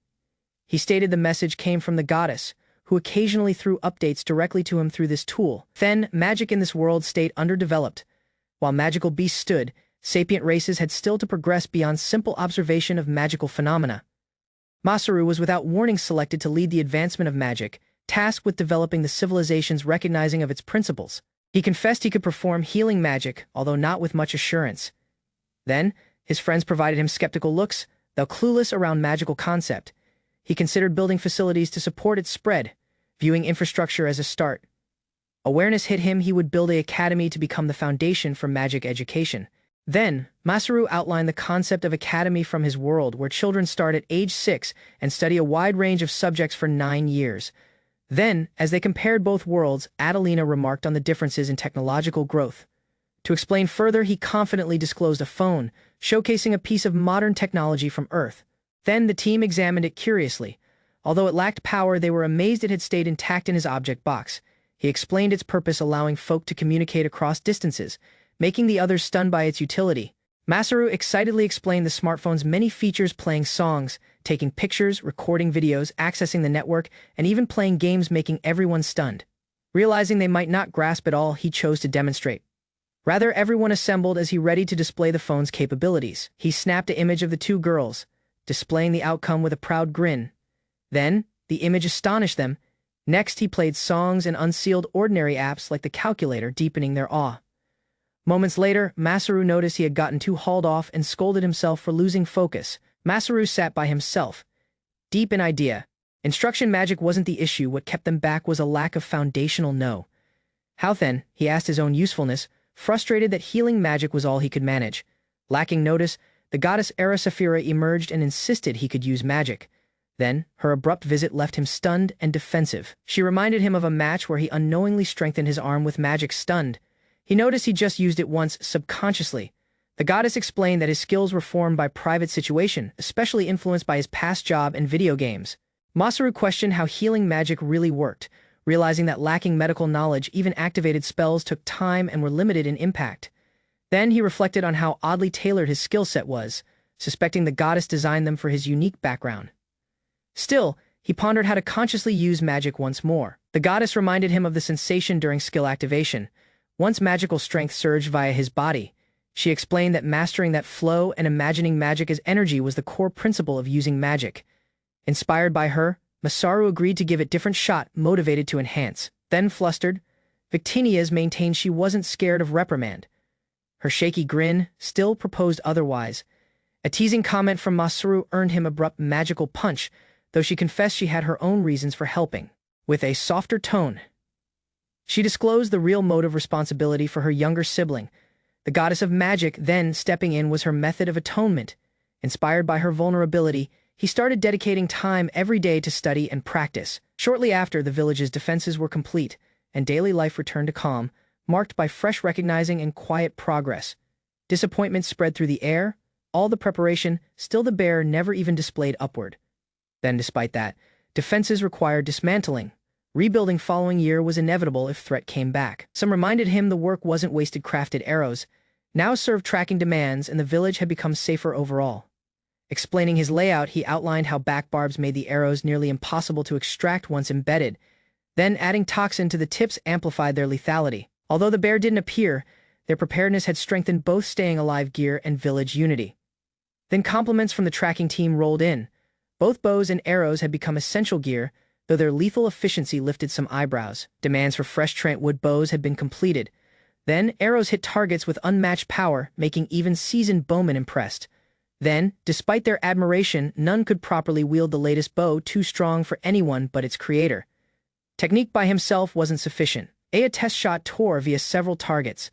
He stated the message came from the goddess, who occasionally threw updates directly to him through this tool. Then, magic in this world stayed underdeveloped. While magical beasts stood, sapient races had still to progress beyond simple observation of magical phenomena. Masaru was without warning selected to lead the advancement of magic, tasked with developing the civilization's recognizing of its principles. He confessed he could perform healing magic, although not with much assurance. Then, his friends provided him skeptical looks, though clueless around magical concept. He considered building facilities to support its spread, viewing infrastructure as a start. Awareness hit him he would build an academy to become the foundation for magic education. Then, Masaru outlined the concept of academy from his world where children start at age 6 and study a wide range of subjects for 9 years. Then, as they compared both worlds, Adelina remarked on the differences in technological growth. To explain further, he confidently disclosed a phone, showcasing a piece of modern technology from Earth. Then the team examined it curiously. Although it lacked power, they were amazed it had stayed intact in his object box. He explained its purpose, allowing folk to communicate across distances, making the others stunned by its utility. Masaru excitedly explained the smartphone's many features, playing songs, taking pictures, recording videos, accessing the network, and even playing games, making everyone stunned. Realizing they might not grasp it all, he chose to demonstrate. Rather, everyone assembled as he readied to display the phone's capabilities. He snapped an image of the two girls, displaying the outcome with a proud grin. Then, the image astonished them. Next, he played songs and unsealed ordinary apps like the calculator, deepening their awe. Moments later, Masaru noticed he had gotten too hauled off and scolded himself for losing focus. Masaru sat by himself, deep in idea. Instruction magic wasn't the issue, what kept them back was a lack of foundational know. How then, he asked his own usefulness, frustrated that healing magic was all he could manage. Lacking notice, the goddess Saphira emerged and insisted he could use magic. Then, her abrupt visit left him stunned and defensive. She reminded him of a match where he unknowingly strengthened his arm with magic. Stunned, he noticed he just used it once, subconsciously. The goddess explained that his skills were formed by private situation, especially influenced by his past job and video games. Masaru questioned how healing magic really worked, realizing that lacking medical knowledge, even activated spells took time and were limited in impact. Then he reflected on how oddly tailored his skill set was, suspecting the goddess designed them for his unique background. Still, he pondered how to consciously use magic once more. The goddess reminded him of the sensation during skill activation. Once magical strength surged via his body, she explained that mastering that flow and imagining magic as energy was the core principle of using magic. Inspired by her, Masaru agreed to give it a different shot, motivated to enhance. Then flustered, Victinias maintained she wasn't scared of reprimand. Her shaky grin still proposed otherwise. A teasing comment from Masaru earned him abrupt magical punch, though she confessed she had her own reasons for helping. With a softer tone, she disclosed the real motive: responsibility for her younger sibling. The goddess of magic then stepping in was her method of atonement. Inspired by her vulnerability, he started dedicating time every day to study and practice. Shortly after, the village's defenses were complete, and daily life returned to calm, marked by fresh recognizing and quiet progress. Disappointment spread through the air. All the preparation, still the bear never even displayed upward. Then, despite that, defenses required dismantling. Rebuilding following year was inevitable if threat came back. Some reminded him the work wasn't wasted. Crafted arrows now served tracking demands, and the village had become safer overall. Explaining his layout, he outlined how back barbs made the arrows nearly impossible to extract once embedded. Then adding toxin to the tips amplified their lethality. Although the bear didn't appear, their preparedness had strengthened both staying alive gear and village unity. Then compliments from the tracking team rolled in. Both bows and arrows had become essential gear, though their lethal efficiency lifted some eyebrows. Demands for fresh Trentwood bows had been completed. Then, arrows hit targets with unmatched power, making even seasoned bowmen impressed. Then, despite their admiration, none could properly wield the latest bow, too strong for anyone but its creator. Technique by himself wasn't sufficient. A test shot tore via several targets.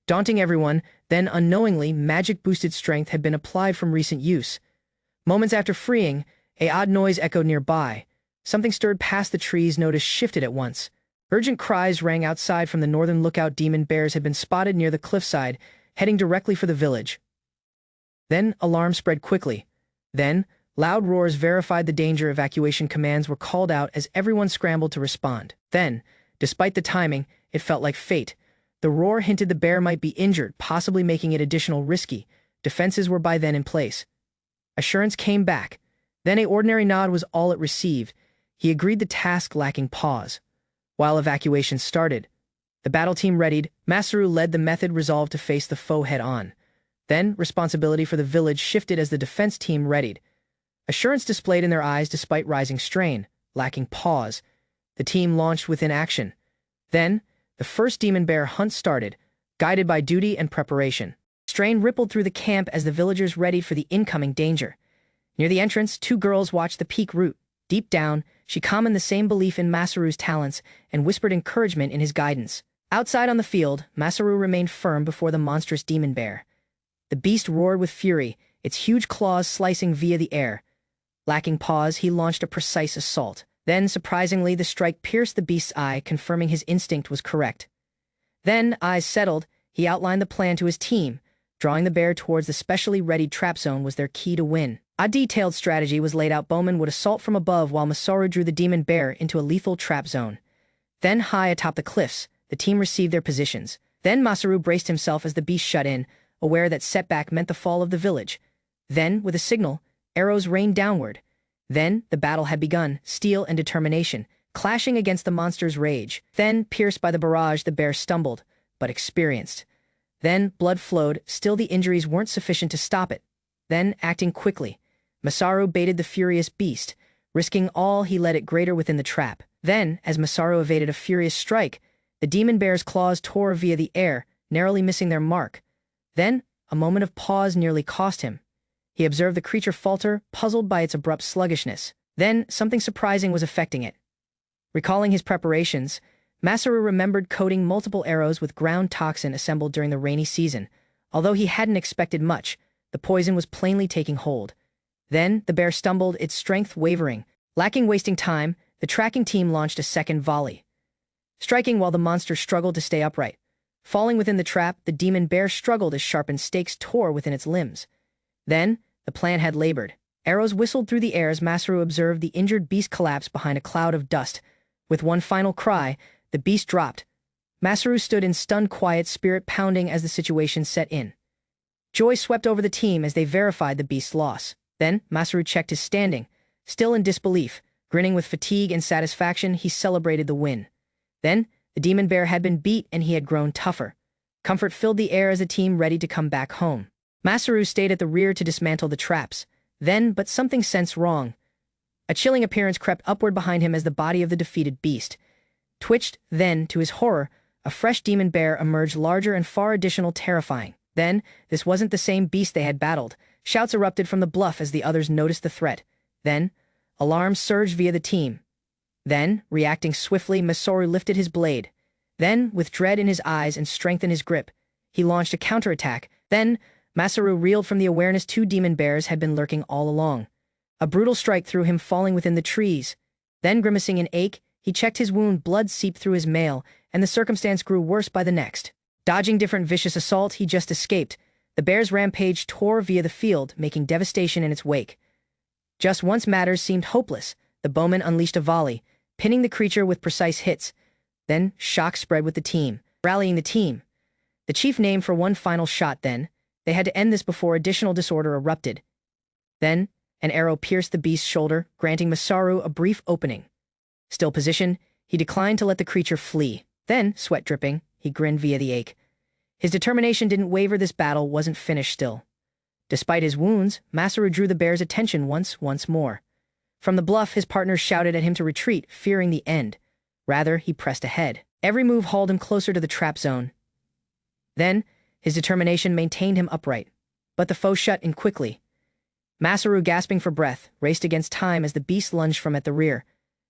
Daunting everyone, then unknowingly, magic-boosted strength had been applied from recent use. Moments after freeing, an odd noise echoed nearby. Something stirred past the trees. Notice shifted at once. Urgent cries rang outside from the northern lookout. Demon bears had been spotted near the cliffside, heading directly for the village. Then, alarm spread quickly. Then, loud roars verified the danger. Evacuation commands were called out as everyone scrambled to respond. Then, despite the timing, it felt like fate. The roar hinted the bear might be injured, possibly making it additional risky. Defenses were by then in place. Assurance came back. Then an ordinary nod was all it received. He agreed the task, lacking pause. While evacuation started, the battle team readied. Masaru led the method, resolved to face the foe head-on. Then, responsibility for the village shifted as the defense team readied. Assurance displayed in their eyes despite rising strain, lacking pause. The team launched within action. Then, the first demon bear hunt started, guided by duty and preparation. Strain rippled through the camp as the villagers readied for the incoming danger. Near the entrance, two girls watched the peak route. Deep down, she commented the same belief in Masaru's talents and whispered encouragement in his guidance. Outside on the field, Masaru remained firm before the monstrous demon bear. The beast roared with fury, its huge claws slicing via the air. Lacking pause, he launched a precise assault. Then, surprisingly, the strike pierced the beast's eye, confirming his instinct was correct. Then, eyes settled, he outlined the plan to his team. Drawing the bear towards the specially readied trap zone was their key to win. A detailed strategy was laid out. Bowman would assault from above while Masaru drew the demon bear into a lethal trap zone. Then, high atop the cliffs, the team received their positions. Then Masaru braced himself as the beast shut in, aware that setback meant the fall of the village. Then, with a signal, arrows rained downward. Then, the battle had begun, steel and determination, clashing against the monster's rage. Then, pierced by the barrage, the bear stumbled, but experienced. Then, blood flowed, still the injuries weren't sufficient to stop it. Then, acting quickly, Masaru baited the furious beast. Risking all, he led it greater within the trap. Then, as Masaru evaded a furious strike, the demon bear's claws tore via the air, narrowly missing their mark. Then, a moment of pause nearly cost him. He observed the creature falter, puzzled by its abrupt sluggishness. Then, something surprising was affecting it. Recalling his preparations, Masaru remembered coating multiple arrows with ground toxin assembled during the rainy season. Although he hadn't expected much, the poison was plainly taking hold. Then, the bear stumbled, its strength wavering. Lacking wasting time, the tracking team launched a second volley, striking while the monster struggled to stay upright. Falling within the trap, the demon bear struggled as sharpened stakes tore within its limbs. Then, the plan had labored. Arrows whistled through the air as Masaru observed the injured beast collapse behind a cloud of dust. With one final cry, the beast dropped. Masaru stood in stunned quiet, spirit pounding as the situation set in. Joy swept over the team as they verified the beast's loss. Then, Masaru checked his standing. Still in disbelief, grinning with fatigue and satisfaction, he celebrated the win. Then, the demon bear had been beat and he had grown tougher. Comfort filled the air as the team readied to come back home. Masaru stayed at the rear to dismantle the traps. Then, but something sensed wrong. A chilling appearance crept upward behind him as the body of the defeated beast twitched. Then, to his horror, a fresh demon bear emerged, larger and far additional terrifying. Then, this wasn't the same beast they had battled. Shouts erupted from the bluff as the others noticed the threat. Then, alarms surged via the team. Then, reacting swiftly, Masaru lifted his blade. Then, with dread in his eyes and strength in his grip, he launched a counterattack. Then, Masaru reeled from the awareness two demon bears had been lurking all along. A brutal strike threw him falling within the trees. Then, grimacing in ache, he checked his wound. Blood seeped through his mail, and the circumstance grew worse by the next. Dodging different vicious assault, he just escaped. The bear's rampage tore via the field, making devastation in its wake. Just once matters seemed hopeless, the bowman unleashed a volley, pinning the creature with precise hits. Then, shock spread with the team, rallying the team. The chief named for one final shot. Then, they had to end this before additional disorder erupted. Then, an arrow pierced the beast's shoulder, granting Masaru a brief opening. Still positioned, he declined to let the creature flee. Then, sweat dripping, he grinned via the ache. His determination didn't waver. This battle wasn't finished still. Despite his wounds, Masaru drew the bear's attention once more. From the bluff, his partners shouted at him to retreat, fearing the end. Rather, he pressed ahead. Every move hauled him closer to the trap zone. Then, his determination maintained him upright. But the foe shut in quickly. Masaru, gasping for breath, raced against time as the beast lunged from at the rear.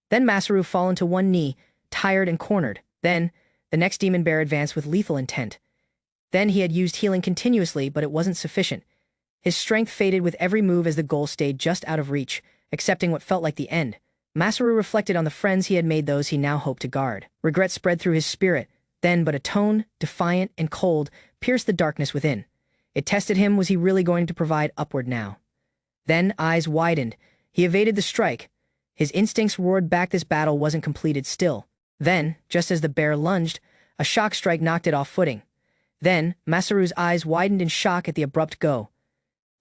Then Masaru fallen to one knee, tired and cornered. Then, the next demon bear advanced with lethal intent. Then he had used healing continuously, but it wasn't sufficient. His strength faded with every move as the goal stayed just out of reach, accepting what felt like the end. Masaru reflected on the friends he had made, those he now hoped to guard. Regret spread through his spirit. Then, but a tone, defiant and cold, pierced the darkness within. It tested him. Was he really going to provide upward now? Then, eyes widened. He evaded the strike. His instincts roared back. This battle wasn't completed still. Then, just as the bear lunged, a shock strike knocked it off footing. Then, Masaru's eyes widened in shock at the abrupt go.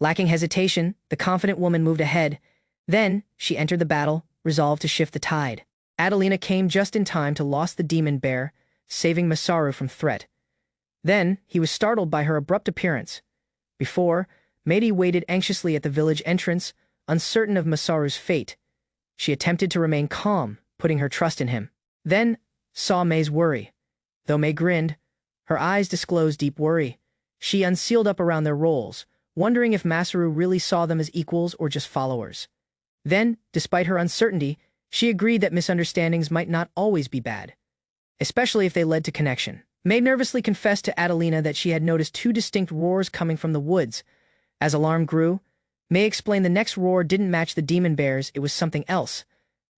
Lacking hesitation, the confident woman moved ahead. Then, she entered the battle, resolved to shift the tide. Adelina came just in time to lost the demon bear, saving Masaru from threat. Then, he was startled by her abrupt appearance. Before, Meiri waited anxiously at the village entrance, uncertain of Masaru's fate. She attempted to remain calm, putting her trust in him. then saw May's worry. Though May grinned, her eyes disclosed deep worry. She unsealed up around their roles, wondering if Masaru really saw them as equals or just followers. Then, despite her uncertainty, she agreed that misunderstandings might not always be bad, especially if they led to connection. May nervously confessed to Adelina that she had noticed two distinct roars coming from the woods. As alarm grew, May explained the next roar didn't match the demon bears, it was something else.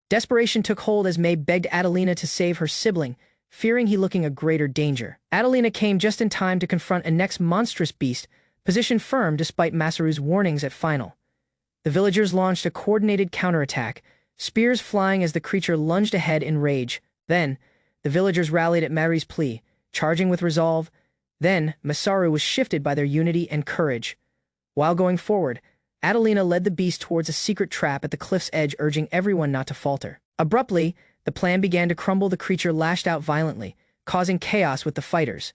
Desperation took hold as May begged Adelina to save her sibling, fearing he looking a greater danger. Adelina came just in time to confront a next monstrous beast, positioned firm despite Masaru's warnings at final. The villagers launched a coordinated counterattack, spears flying as the creature lunged ahead in rage. Then, the villagers rallied at Mari's plea, charging with resolve. Then, Masaru was shifted by their unity and courage. While going forward, Adelina led the beast towards a secret trap at the cliff's edge, urging everyone not to falter. Abruptly, the plan began to crumble. The creature lashed out violently, causing chaos with the fighters.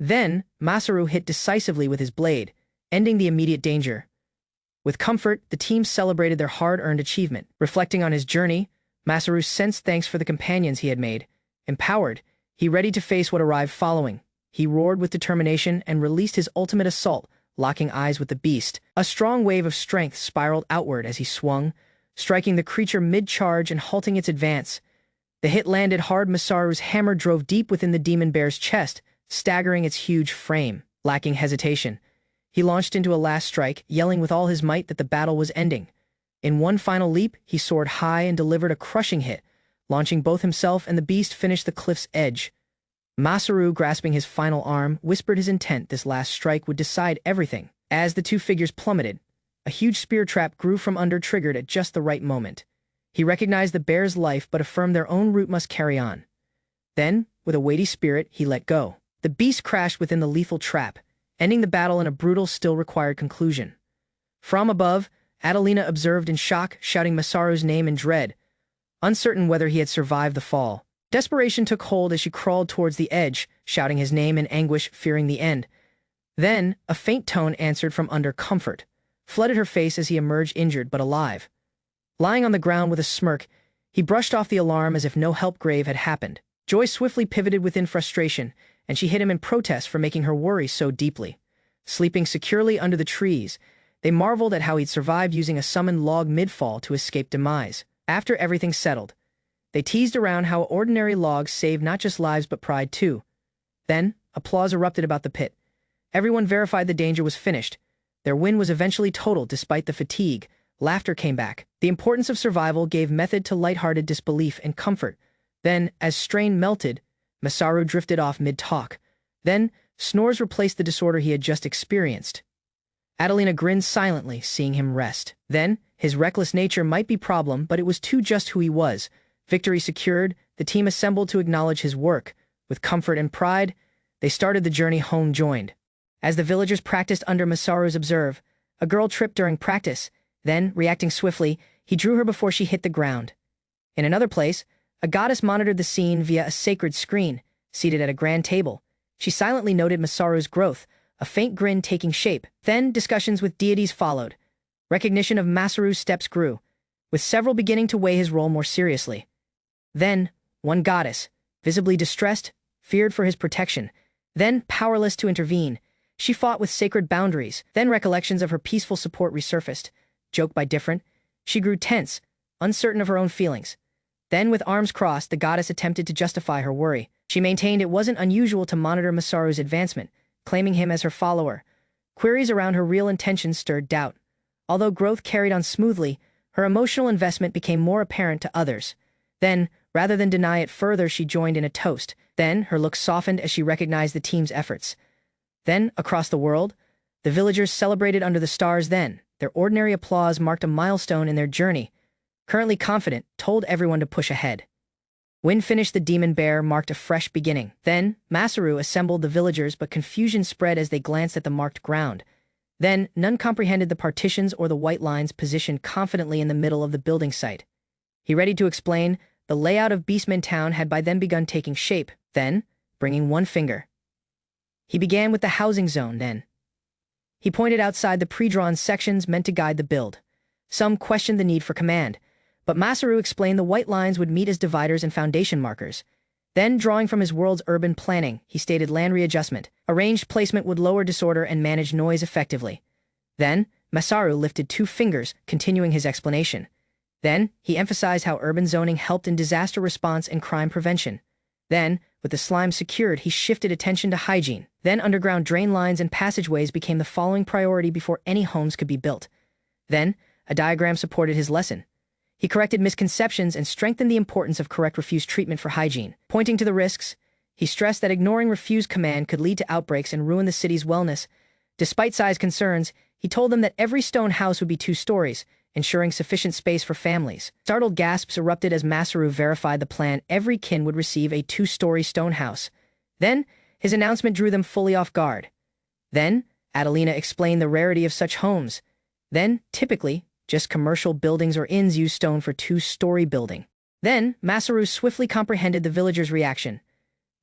Then, Masaru hit decisively with his blade, ending the immediate danger. With comfort, the team celebrated their hard-earned achievement. Reflecting on his journey, Masaru sensed thanks for the companions he had made. Empowered, he ready to face what arrived following. He roared with determination and released his ultimate assault, locking eyes with the beast. A strong wave of strength spiraled outward as he swung, striking the creature mid-charge and halting its advance. The hit landed hard. Masaru's hammer drove deep within the demon bear's chest, staggering its huge frame. Lacking hesitation, he launched into a last strike, yelling with all his might that the battle was ending. In one final leap, he soared high and delivered a crushing hit, launching both himself and the beast finished the cliff's edge. Masaru, grasping his final arm, whispered his intent this last strike would decide everything. As the two figures plummeted, a huge spear trap grew from under, triggered at just the right moment. He recognized the bear's life but affirmed their own route must carry on. Then, with a weighty spirit, he let go. The beast crashed within the lethal trap, ending the battle in a brutal, still-required conclusion. From above, Adelina observed in shock, shouting Masaru's name in dread, uncertain whether he had survived the fall. Desperation took hold as she crawled towards the edge, shouting his name in anguish, fearing the end. Then, a faint tone answered from under. Comfort flooded her face as he emerged injured but alive. Lying on the ground with a smirk, he brushed off the alarm as if no help grave had happened. Joy swiftly pivoted within frustration, and she hit him in protest for making her worry so deeply. Sleeping securely under the trees, they marveled at how he'd survived using a summoned log mid-fall to escape demise. After everything settled, they teased around how ordinary logs saved not just lives but pride too. Then, applause erupted about the pit. Everyone verified the danger was finished. Their win was eventually total despite the fatigue. Laughter came back. The importance of survival gave method to lighthearted disbelief and comfort. Then, as strain melted, Masaru drifted off mid-talk. Then, snores replaced the disorder he had just experienced. Adelina grinned silently, seeing him rest. Then, his reckless nature might be problem, but it was too just who he was. Victory secured, the team assembled to acknowledge his work. With comfort and pride, they started the journey home joined. As the villagers practiced under Masaru's observe, a girl tripped during practice. Then, reacting swiftly, he drew her before she hit the ground. In another place, a goddess monitored the scene via a sacred screen, seated at a grand table. She silently noted Masaru's growth, a faint grin taking shape. Then, discussions with deities followed. Recognition of Masaru's steps grew, with several beginning to weigh his role more seriously. Then, one goddess, visibly distressed, feared for his protection. Then, powerless to intervene, she fought with sacred boundaries. Then recollections of her peaceful support resurfaced. Joke by different, she grew tense, uncertain of her own feelings. Then, with arms crossed, the goddess attempted to justify her worry. She maintained it wasn't unusual to monitor Masaru's advancement, claiming him as her follower. Queries around her real intentions stirred doubt. Although growth carried on smoothly, her emotional investment became more apparent to others. Then, rather than deny it further, she joined in a toast. Then, her look softened as she recognized the team's efforts. Then, across the world, the villagers celebrated under the stars. Then, their ordinary applause marked a milestone in their journey. Currently confident, told everyone to push ahead. When finished, the demon bear marked a fresh beginning. Then, Masaru assembled the villagers, but confusion spread as they glanced at the marked ground. Then, none comprehended the partitions or the white lines positioned confidently in the middle of the building site. He readied to explain, the layout of Beastman Town had by then begun taking shape. Then, bringing one finger, he began with the housing zone. Then, he pointed outside the pre-drawn sections meant to guide the build. Some questioned the need for command, But Masaru explained the white lines would meet as dividers and foundation markers. Then, drawing from his world's urban planning, he stated land readjustment. Arranged placement would lower disorder and manage noise effectively. Then, Masaru lifted 2 fingers, continuing his explanation. Then, he emphasized how urban zoning helped in disaster response and crime prevention. Then, with the slime secured, he shifted attention to hygiene. Then, underground drain lines and passageways became the following priority before any homes could be built. Then, a diagram supported his lesson. He corrected misconceptions and strengthened the importance of correct refuse treatment for hygiene. Pointing to the risks, he stressed that ignoring refuse command could lead to outbreaks and ruin the city's wellness. Despite size concerns, he told them that every stone house would be 2 stories, ensuring sufficient space for families. Startled gasps erupted as Masaru verified the plan. Every kin would receive a 2-story stone house. Then, his announcement drew them fully off guard. Then, Adelina explained the rarity of such homes. Then, typically, just commercial buildings or inns use stone for 2-story building. Then, Masaru swiftly comprehended the villagers' reaction.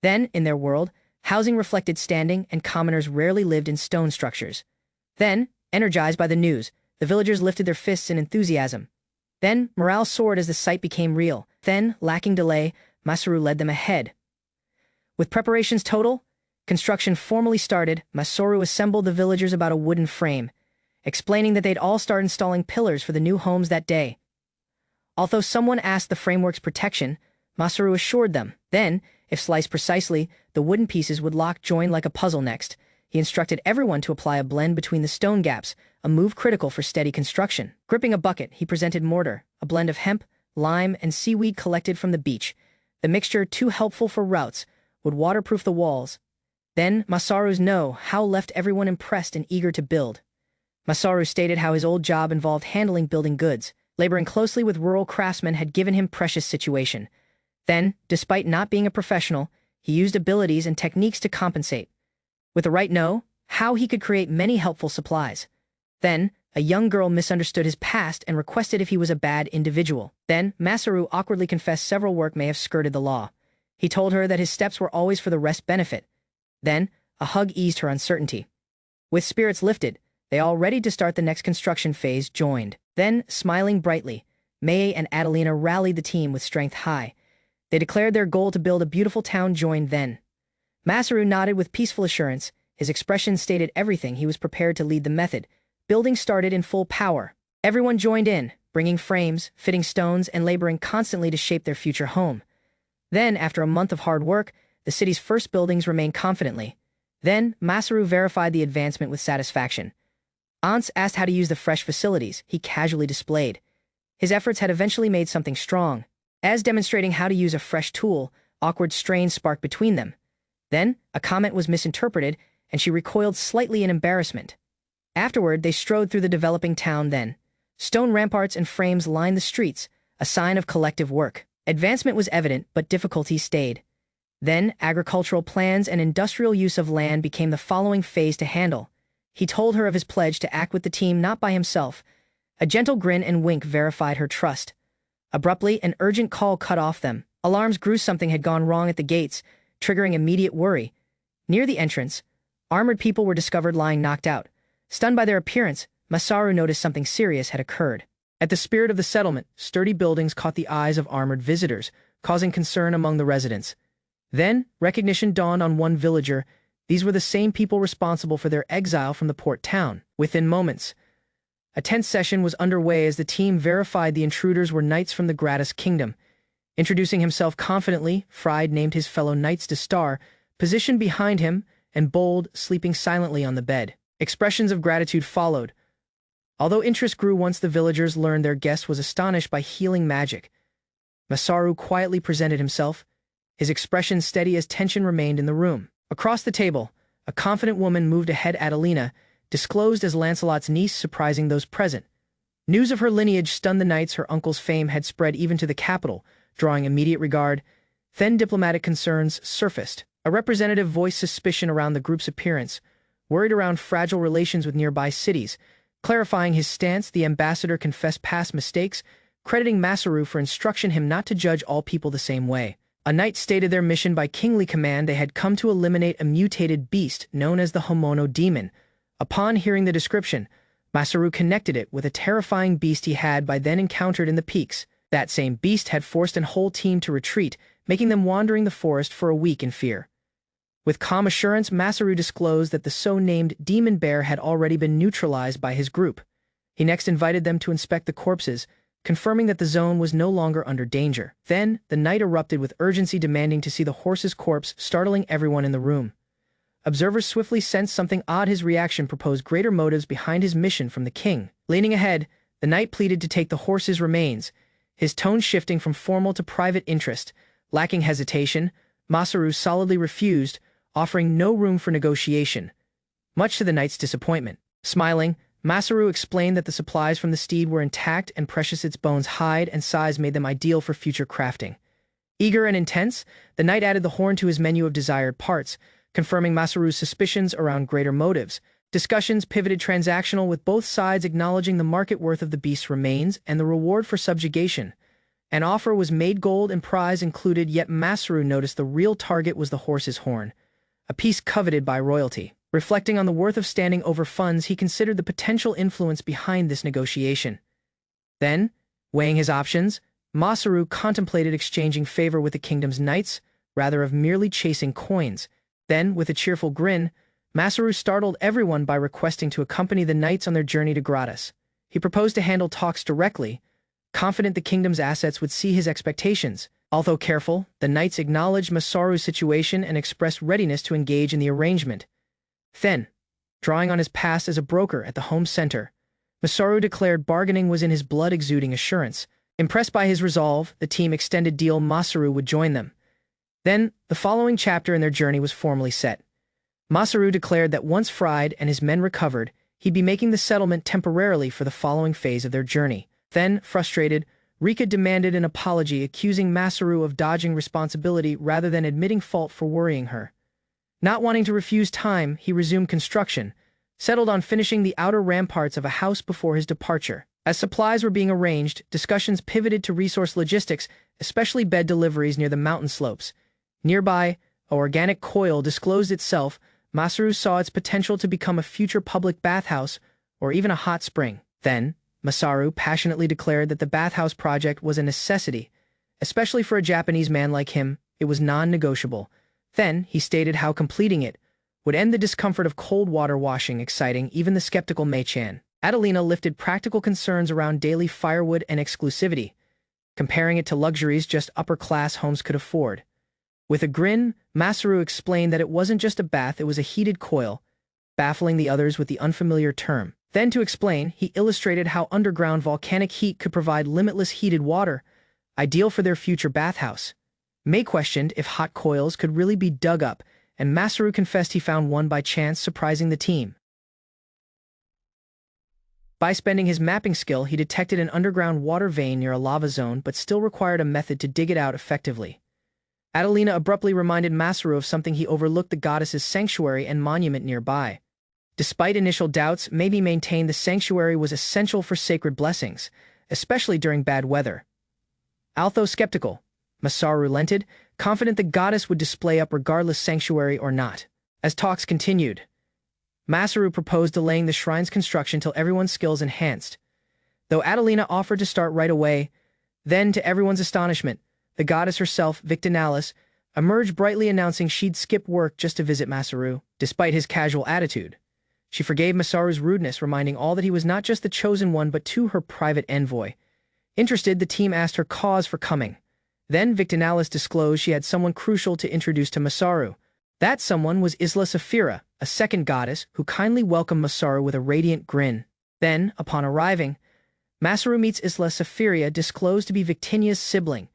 Then, in their world, housing reflected standing and commoners rarely lived in stone structures. Then, energized by the news, the villagers lifted their fists in enthusiasm. Then, morale soared as the sight became real. Then, lacking delay, Masaru led them ahead. With preparations total, construction formally started. Masaru assembled the villagers about a wooden frame, explaining that they'd all start installing pillars for the new homes that day. Although someone asked the framework's protection, Masaru assured them. Then, if sliced precisely, the wooden pieces would lock join like a puzzle. Next, he instructed everyone to apply a blend between the stone gaps, a move critical for steady construction. Gripping a bucket, he presented mortar, a blend of hemp, lime, and seaweed collected from the beach. The mixture, too helpful for routes, would waterproof the walls. Then, Masaru's know-how left everyone impressed and eager to build. Masaru stated how his old job involved handling building goods. Laboring closely with rural craftsmen had given him precious situation. Then, despite not being a professional, he used abilities and techniques to compensate. With the right know-how, he could create many helpful supplies. Then, a young girl misunderstood his past and requested if he was a bad individual. Then, Masaru awkwardly confessed several work may have skirted the law. He told her that his steps were always for the rest's benefit. Then, a hug eased her uncertainty. With spirits lifted, they all ready to start the next construction phase joined. Then, smiling brightly, May and Adelina rallied the team with strength high. They declared their goal to build a beautiful town joined then. Masaru nodded with peaceful assurance. His expression stated everything. He was prepared to lead the method. Building started in full power. Everyone joined in, bringing frames, fitting stones, and laboring constantly to shape their future home. Then, after a month of hard work, the city's first buildings remained confidently. Then, Masaru verified the advancement with satisfaction. Aunts asked how to use the fresh facilities he casually displayed. His efforts had eventually made something strong. As demonstrating how to use a fresh tool, awkward strains sparked between them. Then, a comment was misinterpreted, and she recoiled slightly in embarrassment. Afterward, they strode through the developing town then. Stone ramparts and frames lined the streets, a sign of collective work. Advancement was evident, but difficulties stayed. Then, agricultural plans and industrial use of land became the following phase to handle. He told her of his pledge to act with the team, not by himself. A gentle grin and wink verified her trust. Abruptly, an urgent call cut off them. Alarms grew. Something had gone wrong at the gates, triggering immediate worry. Near the entrance, armored people were discovered lying knocked out. Stunned by their appearance, Masaru noticed something serious had occurred. At the spirit of the settlement, sturdy buildings caught the eyes of armored visitors, causing concern among the residents. Then, recognition dawned on one villager. These were the same people responsible for their exile from the port town. Within moments, a tense session was underway as the team verified the intruders were knights from the Gratis Kingdom. Introducing himself confidently, Fried named his fellow knights to Star, positioned behind him, and Bold, sleeping silently on the bed. Expressions of gratitude followed. Although interest grew once the villagers learned their guest was astonished by healing magic, Masaru quietly presented himself, his expression steady as tension remained in the room. Across the table, a confident woman moved ahead. Adelina, disclosed as Lancelot's niece, surprising those present. News of her lineage stunned the knights. Her uncle's fame had spread even to the capital, drawing immediate regard. Then diplomatic concerns surfaced. A representative voiced suspicion around the group's appearance, worried around fragile relations with nearby cities. Clarifying his stance, the ambassador confessed past mistakes, crediting Masaru for instructing him not to judge all people the same way. A knight stated their mission by kingly command. They had come to eliminate a mutated beast known as the Homono demon. Upon hearing the description, Masaru connected it with a terrifying beast he had by then encountered in the peaks. That same beast had forced an whole team to retreat, making them wandering the forest for a week in fear. With calm assurance, Masaru disclosed that the so-named demon bear had already been neutralized by his group. He next invited them to inspect the corpses, confirming that the zone was no longer under danger. Then, the knight erupted with urgency, demanding to see the horse's corpse, startling everyone in the room. Observers swiftly sensed something odd. His reaction proposed greater motives behind his mission from the king. Leaning ahead, the knight pleaded to take the horse's remains, his tone shifting from formal to private interest. Lacking hesitation, Masaru solidly refused, offering no room for negotiation, much to the knight's disappointment. Smiling, Masaru explained that the supplies from the steed were intact and precious. Its bones, hide, and size made them ideal for future crafting. Eager and intense, the knight added the horn to his menu of desired parts, confirming Masaru's suspicions around greater motives. Discussions pivoted transactional, with both sides acknowledging the market worth of the beast's remains and the reward for subjugation. An offer was made, gold and prize included, yet Masaru noticed the real target was the horse's horn, a piece coveted by royalty. Reflecting on the worth of standing over funds, he considered the potential influence behind this negotiation. Then, weighing his options, Masaru contemplated exchanging favor with the kingdom's knights, rather of merely chasing coins. Then, with a cheerful grin, Masaru startled everyone by requesting to accompany the knights on their journey to Gratis. He proposed to handle talks directly, confident the kingdom's assets would see his expectations. Although careful, the knights acknowledged Masaru's situation and expressed readiness to engage in the arrangement. Then, drawing on his past as a broker at the home center, Masaru declared bargaining was in his blood, exuding assurance. Impressed by his resolve, the team extended deal Masaru would join them. Then, the following chapter in their journey was formally set. Masaru declared that once Fried and his men recovered, he'd be making the settlement temporarily for the following phase of their journey. Then, frustrated, Rika demanded an apology, accusing Masaru of dodging responsibility rather than admitting fault for worrying her. Not wanting to refuse time, he resumed construction, settled on finishing the outer ramparts of a house before his departure. As supplies were being arranged, discussions pivoted to resource logistics, especially bed deliveries near the mountain slopes. Nearby, a organic coil disclosed itself. Masaru saw its potential to become a future public bathhouse or even a hot spring. Then, Masaru passionately declared that the bathhouse project was a necessity, especially for a Japanese man like him. It was non-negotiable. Then, he stated how completing it would end the discomfort of cold water washing, exciting even the skeptical Mei-chan. Adelina lifted practical concerns around daily firewood and exclusivity, comparing it to luxuries just upper-class homes could afford. With a grin, Masaru explained that it wasn't just a bath, it was a heated coil, baffling the others with the unfamiliar term. Then, to explain, he illustrated how underground volcanic heat could provide limitless heated water, ideal for their future bathhouse. Mei questioned if hot coils could really be dug up, and Masaru confessed he found one by chance, surprising the team. By spending his mapping skill, he detected an underground water vein near a lava zone, but still required a method to dig it out effectively. Adelina abruptly reminded Masaru of something he overlooked: the goddess's sanctuary and monument nearby. Despite initial doubts, Mei maintained the sanctuary was essential for sacred blessings, especially during bad weather. Although skeptical, Masaru relented, confident the goddess would display up regardless sanctuary or not. As talks continued, Masaru proposed delaying the shrine's construction till everyone's skills enhanced, though Adelina offered to start right away. Then, to everyone's astonishment, the goddess herself, Victinalis, emerged brightly, announcing she'd skip work just to visit Masaru. Despite his casual attitude, she forgave Masaru's rudeness, reminding all that he was not just the chosen one but too her private envoy. Interested, the team asked her cause for coming. Then Victinalis disclosed she had someone crucial to introduce to Masaru. That someone was Isla Saphira, a second goddess, who kindly welcomed Masaru with a radiant grin. Then, upon arriving, Masaru meets Isla Saphira, disclosed to be Victinia's sibling.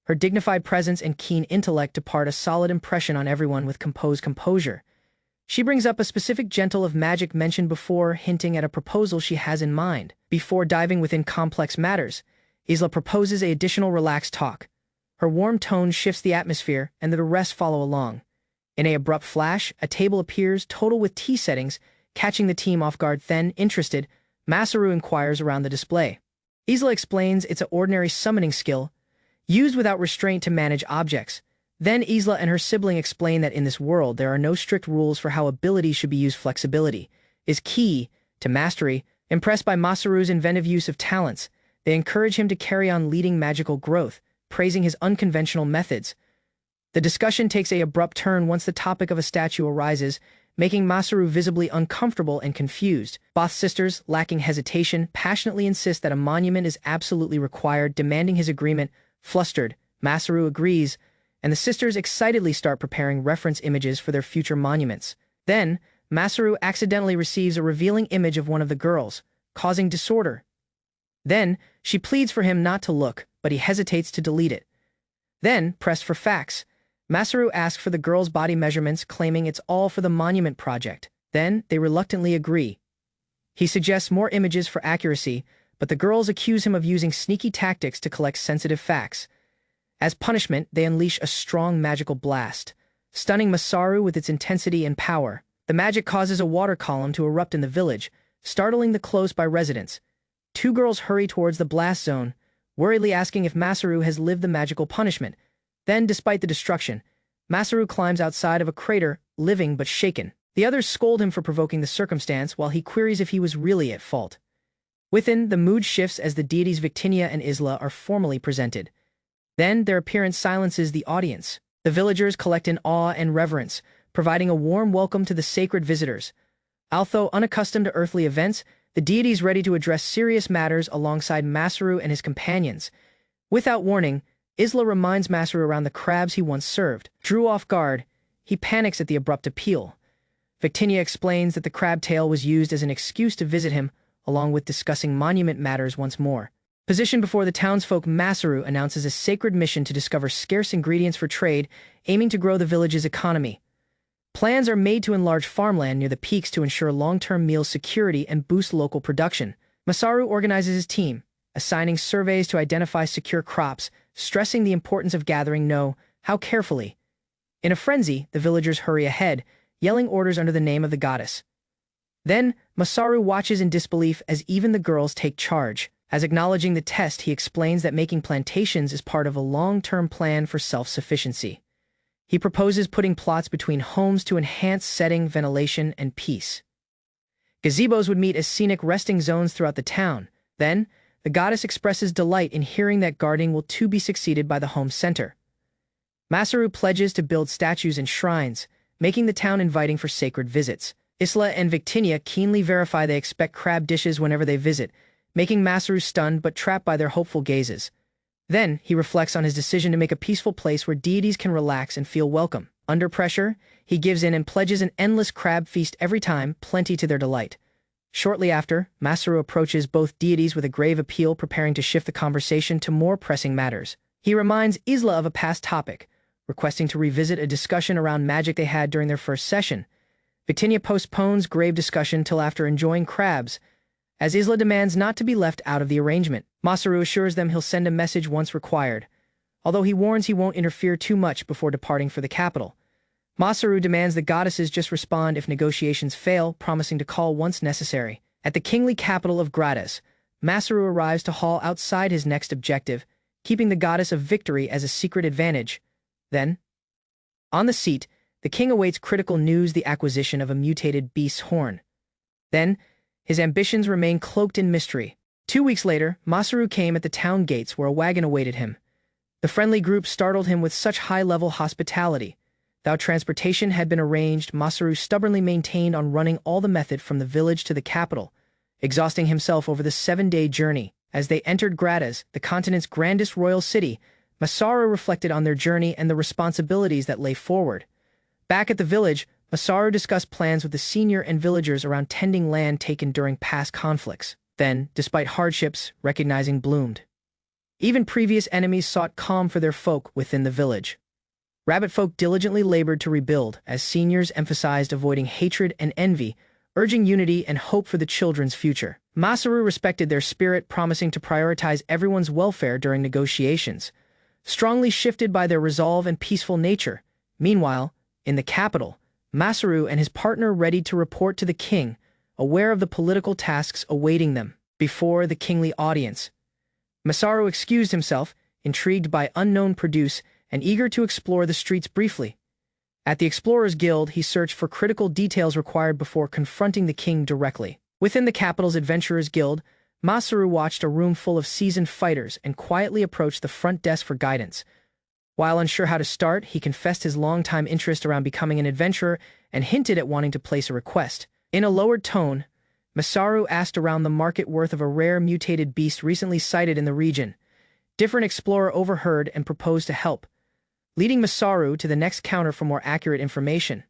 Her dignified presence and keen intellect depart a solid impression on everyone. With composed composure, she brings up a specific gentle of magic mentioned before, hinting at a proposal she has in mind. Before diving within complex matters, Isla proposes a additional relaxed talk. Her warm tone shifts the atmosphere, and the rest follow along. In a abrupt flash, a table appears, total with tea settings, catching the team off guard. Then, interested, Masaru inquires around the display. Isla explains it's an ordinary summoning skill, used without restraint to manage objects. Then Isla and her sibling explain that in this world there are no strict rules for how abilities should be used. Flexibility is key to mastery. Impressed by Masaru's inventive use of talents, They encourage him to carry on leading magical growth, praising his unconventional methods. The discussion takes an abrupt turn once the topic of a statue arises, making Masaru visibly uncomfortable and confused. Both sisters, lacking hesitation, passionately insist that a monument is absolutely required, demanding his agreement. Flustered, Masaru agrees, and the sisters excitedly start preparing reference images for their future monuments. Then, Masaru accidentally receives a revealing image of one of the girls, causing disorder. Then, she pleads for him not to look, but he hesitates to delete it. Then, pressed for facts, Masaru asks for the girl's body measurements, claiming it's all for the monument project. Then, they reluctantly agree. He suggests more images for accuracy, but the girls accuse him of using sneaky tactics to collect sensitive facts. As punishment, they unleash a strong magical blast, stunning Masaru with its intensity and power. The magic causes a water column to erupt in the village, startling the close-by residents. Two girls hurry towards the blast zone, worriedly asking if Masaru has lived the magical punishment. Then, despite the destruction, Masaru climbs outside of a crater, living but shaken. The others scold him for provoking the circumstance while he queries if he was really at fault. Within, the mood shifts as the deities Victinia and Isla are formally presented. Then, their appearance silences the audience. The villagers collect in awe and reverence, providing a warm welcome to the sacred visitors. Although unaccustomed to earthly events, the deities ready to address serious matters alongside Masaru and his companions. Without warning, Isla reminds Masaru around the crabs he once served. Drew off guard, he panics at the abrupt appeal. Victinia explains that the crab tail was used as an excuse to visit him, along with discussing monument matters once more. Positioned before the townsfolk, Masaru announces a sacred mission to discover scarce ingredients for trade, aiming to grow the village's economy. Plans are made to enlarge farmland near the peaks to ensure long-term meal security and boost local production. Masaru organizes his team, assigning surveys to identify secure crops, stressing the importance of gathering know-how carefully. In a frenzy, the villagers hurry ahead, yelling orders under the name of the goddess. Then, Masaru watches in disbelief as even the girls take charge. As acknowledging the test, he explains that making plantations is part of a long-term plan for self-sufficiency. He proposes putting plots between homes to enhance setting, ventilation, and peace. Gazebos would meet as scenic resting zones throughout the town. Then, the goddess expresses delight in hearing that guarding will too be succeeded by the home center. Masaru pledges to build statues and shrines, making the town inviting for sacred visits. Isla and Victinia keenly verify they expect crab dishes whenever they visit, making Masaru stunned but trapped by their hopeful gazes. Then, he reflects on his decision to make a peaceful place where deities can relax and feel welcome. Under pressure, he gives in and pledges an endless crab feast every time, plenty to their delight. Shortly after, Masaru approaches both deities with a grave appeal, preparing to shift the conversation to more pressing matters. He reminds Isla of a past topic, requesting to revisit a discussion around magic they had during their first session. Victinia postpones grave discussion till after enjoying crabs, as Isla demands not to be left out of the arrangement. Masaru assures them he'll send a message once required, although he warns he won't interfere too much before departing for the capital. Masaru demands the goddesses just respond if negotiations fail, promising to call once necessary. At the kingly capital of Gradas, Masaru arrives to haul outside his next objective, keeping the goddess of victory as a secret advantage. Then, on the seat, the king awaits critical news: the acquisition of a mutated beast's horn. Then, his ambitions remain cloaked in mystery. 2 weeks later, Masaru came at the town gates where a wagon awaited him. The friendly group startled him with such high-level hospitality. Though transportation had been arranged, Masaru stubbornly maintained on running all the method from the village to the capital, exhausting himself over the 7-day journey. As they entered Gradas, the continent's grandest royal city, Masaru reflected on their journey and the responsibilities that lay forward. Back at the village, Masaru discussed plans with the senior and villagers around tending land taken during past conflicts. Then, despite hardships, recognizing bloomed. Even previous enemies sought calm for their folk within the village. Rabbit folk diligently labored to rebuild, as seniors emphasized avoiding hatred and envy, urging unity and hope for the children's future. Masaru respected their spirit, promising to prioritize everyone's welfare during negotiations, strongly shifted by their resolve and peaceful nature. Meanwhile, in the capital, Masaru and his partner readied to report to the king, aware of the political tasks awaiting them. Before the kingly audience, Masaru excused himself, intrigued by unknown produce and eager to explore the streets briefly. At the Explorers Guild, he searched for critical details required before confronting the king directly. Within the capital's Adventurers Guild, Masaru watched a room full of seasoned fighters and quietly approached the front desk for guidance. While unsure how to start, he confessed his long-time interest around becoming an adventurer and hinted at wanting to place a request. In a lowered tone, Masaru asked around the market worth of a rare mutated beast recently sighted in the region. Different explorer overheard and proposed to help, leading Masaru to the next counter for more accurate information.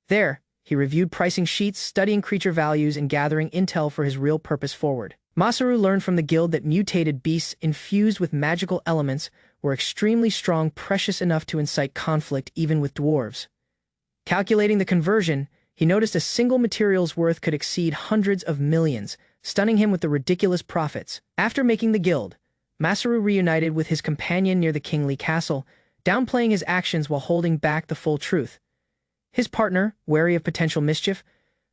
There, he reviewed pricing sheets, studying creature values, and gathering intel for his real purpose forward. Masaru learned from the guild that mutated beasts infused with magical elements were extremely strong, precious enough to incite conflict even with dwarves. Calculating the conversion, he noticed a single material's worth could exceed hundreds of millions, stunning him with the ridiculous profits. After making the guild, Masaru reunited with his companion near the kingly castle, downplaying his actions while holding back the full truth. His partner, wary of potential mischief,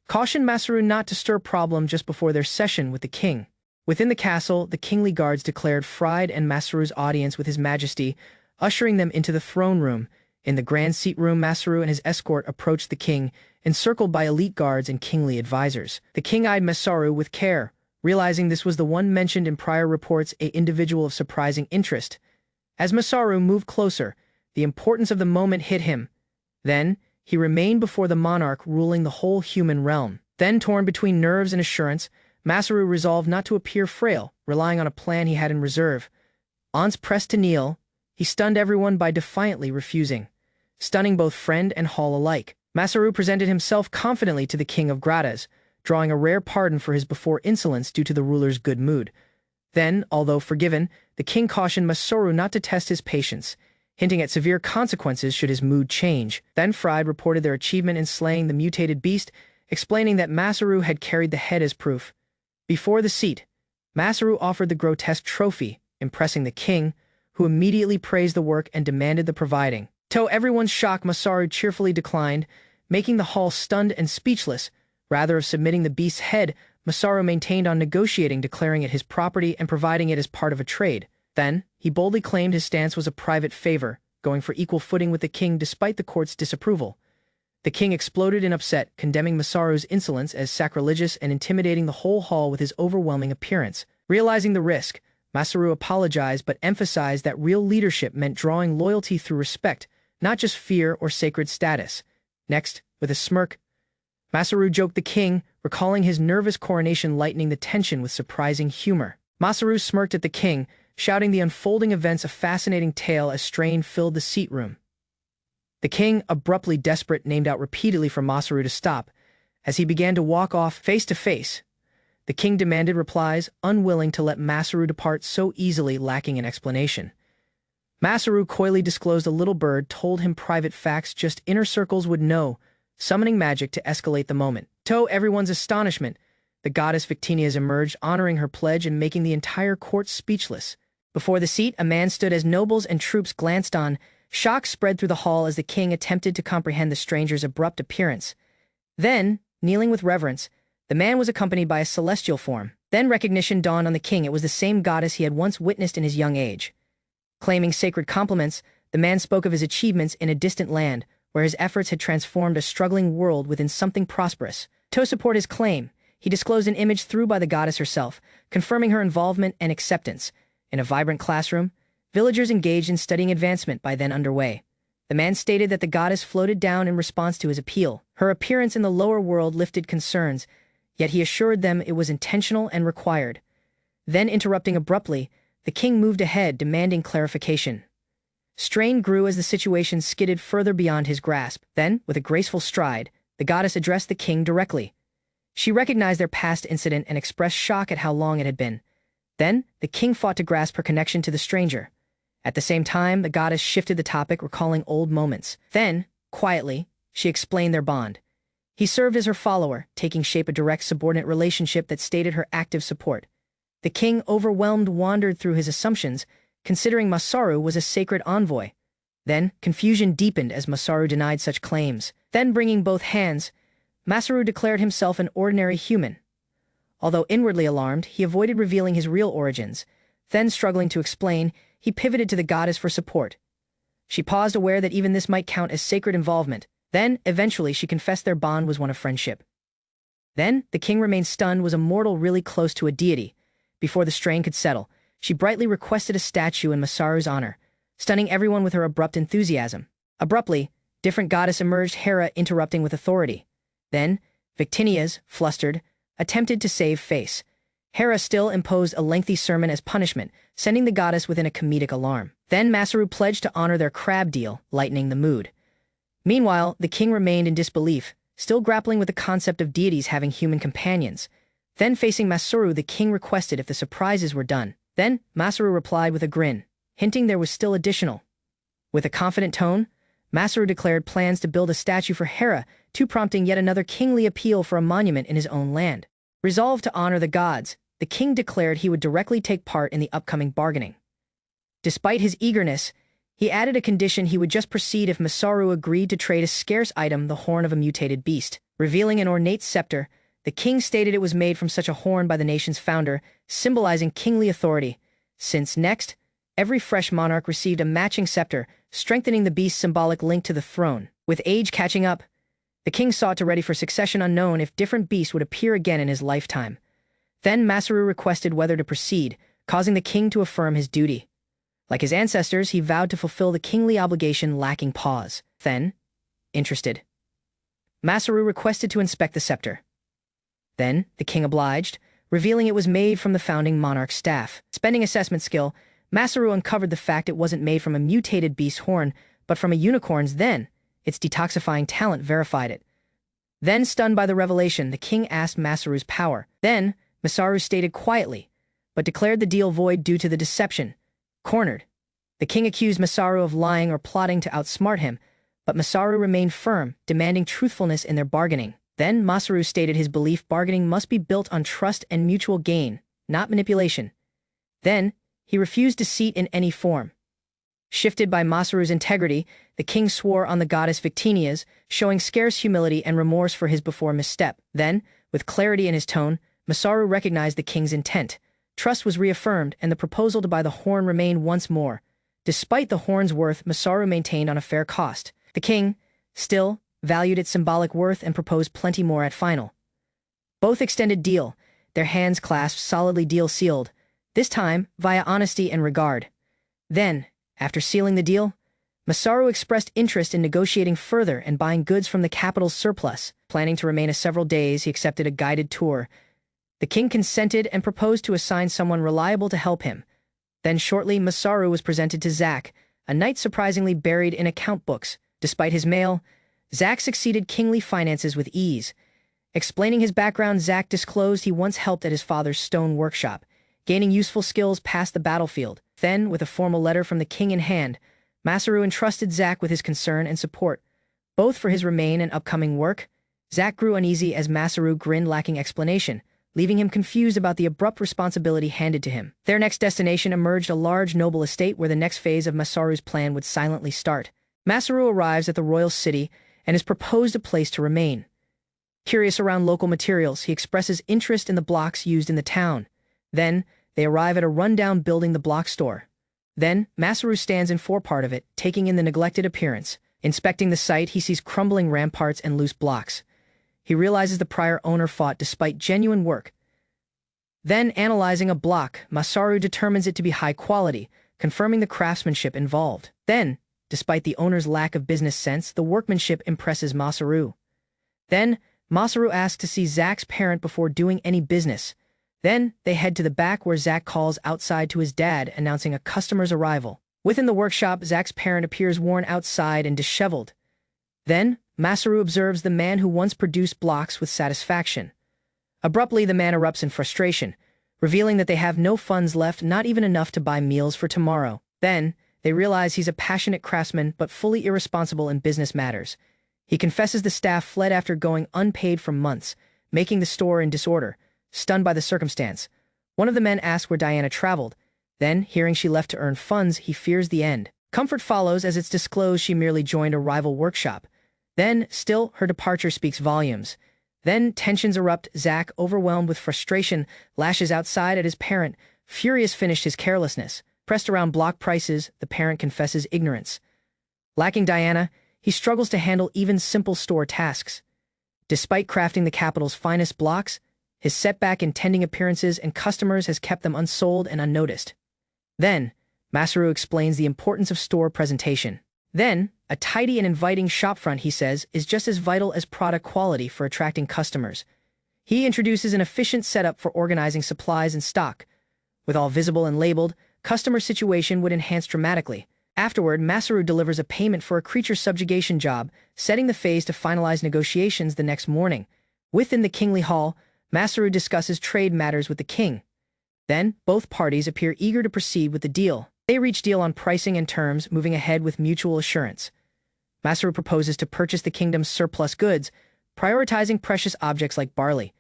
cautioned Masaru not to stir problem just before their session with the king. Within the castle, the kingly guards declared Fried and Masaru's audience with his majesty, ushering them into the throne room. In the grand seat room, Masaru and his escort approached the king, encircled by elite guards and kingly advisors. The king eyed Masaru with care, realizing this was the one mentioned in prior reports, an individual of surprising interest. As Masaru moved closer, the importance of the moment hit him. Then, he remained before the monarch ruling the whole human realm. Then, torn between nerves and assurance, Masaru resolved not to appear frail, relying on a plan he had in reserve. Once pressed to kneel, he stunned everyone by defiantly refusing, stunning both friend and hall alike. Masaru presented himself confidently to the king of Gratas, drawing a rare pardon for his before insolence due to the ruler's good mood. Then, although forgiven, the king cautioned Masaru not to test his patience, hinting at severe consequences should his mood change. Then Fried reported their achievement in slaying the mutated beast, explaining that Masaru had carried the head as proof. Before the seat, Masaru offered the grotesque trophy, impressing the king, who immediately praised the work and demanded the providing. To everyone's shock, Masaru cheerfully declined, making the hall stunned and speechless. Rather of submitting the beast's head, Masaru maintained on negotiating, declaring it his property and providing it as part of a trade. Then, he boldly claimed his stance was a private favor, going for equal footing with the king despite the court's disapproval. The king exploded in upset, condemning Masaru's insolence as sacrilegious and intimidating the whole hall with his overwhelming appearance. Realizing the risk, Masaru apologized but emphasized that real leadership meant drawing loyalty through respect, not just fear or sacred status. Next, with a smirk, Masaru joked the king, recalling his nervous coronation, lightening the tension with surprising humor. Masaru smirked at the king, shouting the unfolding events a fascinating tale as strain filled the seat room. The king, abruptly desperate, named out repeatedly for Masaru to stop. As he began to walk off face to face, the king demanded replies, unwilling to let Masaru depart so easily, lacking an explanation. Masaru coyly disclosed a little bird told him private facts just inner circles would know, summoning magic to escalate the moment. To everyone's astonishment, the goddess Victinias emerged, honoring her pledge and making the entire court speechless. Before the seat, a man stood as nobles and troops glanced on. Shock spread through the hall as the king attempted to comprehend the stranger's abrupt appearance. Then, kneeling with reverence, the man was accompanied by a celestial form. Then recognition dawned on the king. It was the same goddess he had once witnessed in his young age. Claiming sacred compliments, the man spoke of his achievements in a distant land, where his efforts had transformed a struggling world within something prosperous. To support his claim, he disclosed an image through by the goddess herself, confirming her involvement and acceptance. In a vibrant classroom, villagers engaged in studying advancement by then underway. The man stated that the goddess floated down in response to his appeal. Her appearance in the lower world lifted concerns, yet he assured them it was intentional and required. Then, interrupting abruptly, the king moved ahead, demanding clarification. Strain grew as the situation skidded further beyond his grasp. Then, with a graceful stride, the goddess addressed the king directly. She recognized their past incident and expressed shock at how long it had been. Then, the king fought to grasp her connection to the stranger. At the same time, the goddess shifted the topic, recalling old moments. Then, quietly, she explained their bond. He served as her follower, taking shape a direct subordinate relationship that stated her active support. The king, overwhelmed, wandered through his assumptions, considering Masaru was a sacred envoy. Then, confusion deepened as Masaru denied such claims. Then, bringing both hands, Masaru declared himself an ordinary human. Although inwardly alarmed, he avoided revealing his real origins. Then, struggling to explain, he pivoted to the goddess for support. She paused, aware that even this might count as sacred involvement. Then, eventually, she confessed their bond was one of friendship. Then, the king remained stunned. Was a mortal really close to a deity? before the strain could settle, she brightly requested a statue in Masaru's honor, stunning everyone with her abrupt enthusiasm. Abruptly, different goddess emerged, Hera interrupting with authority. Then, Victinias, flustered, attempted to save face. Hera still imposed a lengthy sermon as punishment, sending the goddess within a comedic alarm. Then Masaru pledged to honor their crab deal, lightening the mood. Meanwhile, the king remained in disbelief, still grappling with the concept of deities having human companions. Then facing Masaru, the king requested if the surprises were done. Then, Masaru replied with a grin, hinting there was still additional. With a confident tone, Masaru declared plans to build a statue for Hera, prompting yet another kingly appeal for a monument in his own land. Resolved to honor the gods, the king declared he would directly take part in the upcoming bargaining. Despite his eagerness, he added a condition: he would just proceed if Masaru agreed to trade a scarce item, the horn of a mutated beast. Revealing an ornate scepter, the king stated it was made from such a horn by the nation's founder, symbolizing kingly authority. Since next, every fresh monarch received a matching scepter, strengthening the beast's symbolic link to the throne. With age catching up, the king sought to ready for succession unknown if different beasts would appear again in his lifetime. Then Masaru requested whether to proceed, causing the king to affirm his duty. Like his ancestors, he vowed to fulfill the kingly obligation, lacking pause. Then, interested, Masaru requested to inspect the scepter. Then, the king obliged, revealing it was made from the founding monarch's staff. Spending assessment skill, Masaru uncovered the fact it wasn't made from a mutated beast's horn, but from a unicorn's. Then, its detoxifying talent verified it. Then, stunned by the revelation, the king asked Masaru's power. Then, Masaru stated quietly, but declared the deal void due to the deception. Cornered, the king accused Masaru of lying or plotting to outsmart him, but Masaru remained firm, demanding truthfulness in their bargaining. Then Masaru stated his belief bargaining must be built on trust and mutual gain, not manipulation. Then, he refused deceit in any form. Shifted by Masaru's integrity, the king swore on the goddess Victinias, showing scarce humility and remorse for his before misstep. Then, with clarity in his tone, Masaru recognized the king's intent. Trust was reaffirmed, and the proposal to buy the horn remained once more. Despite the horn's worth, Masaru maintained on a fair cost. The king, still, valued its symbolic worth and proposed plenty more at final. Both extended deal, their hands clasped solidly, deal sealed, this time via honesty and regard. Then, after sealing the deal, Masaru expressed interest in negotiating further and buying goods from the capital's surplus. Planning to remain several days, he accepted a guided tour. The king consented and proposed to assign someone reliable to help him. Then shortly, Masaru was presented to Zack, a knight surprisingly buried in account books. Despite his mail, Zack succeeded kingly finances with ease. Explaining his background, Zack disclosed he once helped at his father's stone workshop, gaining useful skills past the battlefield. Then, with a formal letter from the king in hand, Masaru entrusted Zack with his concern and support, both for his remain and upcoming work. Zack grew uneasy as Masaru grinned, lacking explanation, leaving him confused about the abrupt responsibility handed to him. Their next destination emerged, a large noble estate where the next phase of Masaru's plan would silently start. Masaru arrives at the royal city and is proposed a place to remain. Curious around local materials, he expresses interest in the blocks used in the town. Then, they arrive at a rundown building, the block store. Then, Masaru stands in forepart of it, taking in the neglected appearance. Inspecting the site, he sees crumbling ramparts and loose blocks. He realizes the prior owner fought despite genuine work. Then, analyzing a block, Masaru determines it to be high quality, confirming the craftsmanship involved. Then, despite the owner's lack of business sense, the workmanship impresses Masaru. Then, Masaru asks to see Zack's parent before doing any business. Then, they head to the back where Zack calls outside to his dad, announcing a customer's arrival. Within the workshop, Zack's parent appears worn outside and disheveled. Then, Masaru observes the man who once produced blocks with satisfaction. Abruptly, the man erupts in frustration, revealing that they have no funds left, not even enough to buy meals for tomorrow. Then, they realize he's a passionate craftsman but fully irresponsible in business matters. He confesses the staff fled after going unpaid for months, making the store in disorder. Stunned by the circumstance, one of the men asks where Diana traveled. Then, hearing she left to earn funds, he fears the end. Comfort follows as it's disclosed she merely joined a rival workshop. Then, still, her departure speaks volumes. Then, tensions erupt. Zack, overwhelmed with frustration, lashes outside at his parent. Furious, finished his carelessness. Pressed around block prices, the parent confesses ignorance. Lacking Diana, he struggles to handle even simple store tasks. Despite crafting the capital's finest blocks, His setback in tending appearances and customers has kept them unsold and unnoticed. Then, Masaru explains the importance of store presentation. Then, a tidy and inviting shopfront, he says, is just as vital as product quality for attracting customers. He introduces an efficient setup for organizing supplies and stock. With all visible and labeled, customer situation would enhance dramatically. Afterward, Masaru delivers a payment for a creature subjugation job, setting the phase to finalize negotiations the next morning. Within the kingly hall, Masaru discusses trade matters with the king. Then, both parties appear eager to proceed with the deal. They reach deal on pricing and terms, moving ahead with mutual assurance. Masaru proposes to purchase the kingdom's surplus goods, prioritizing precious objects like barley.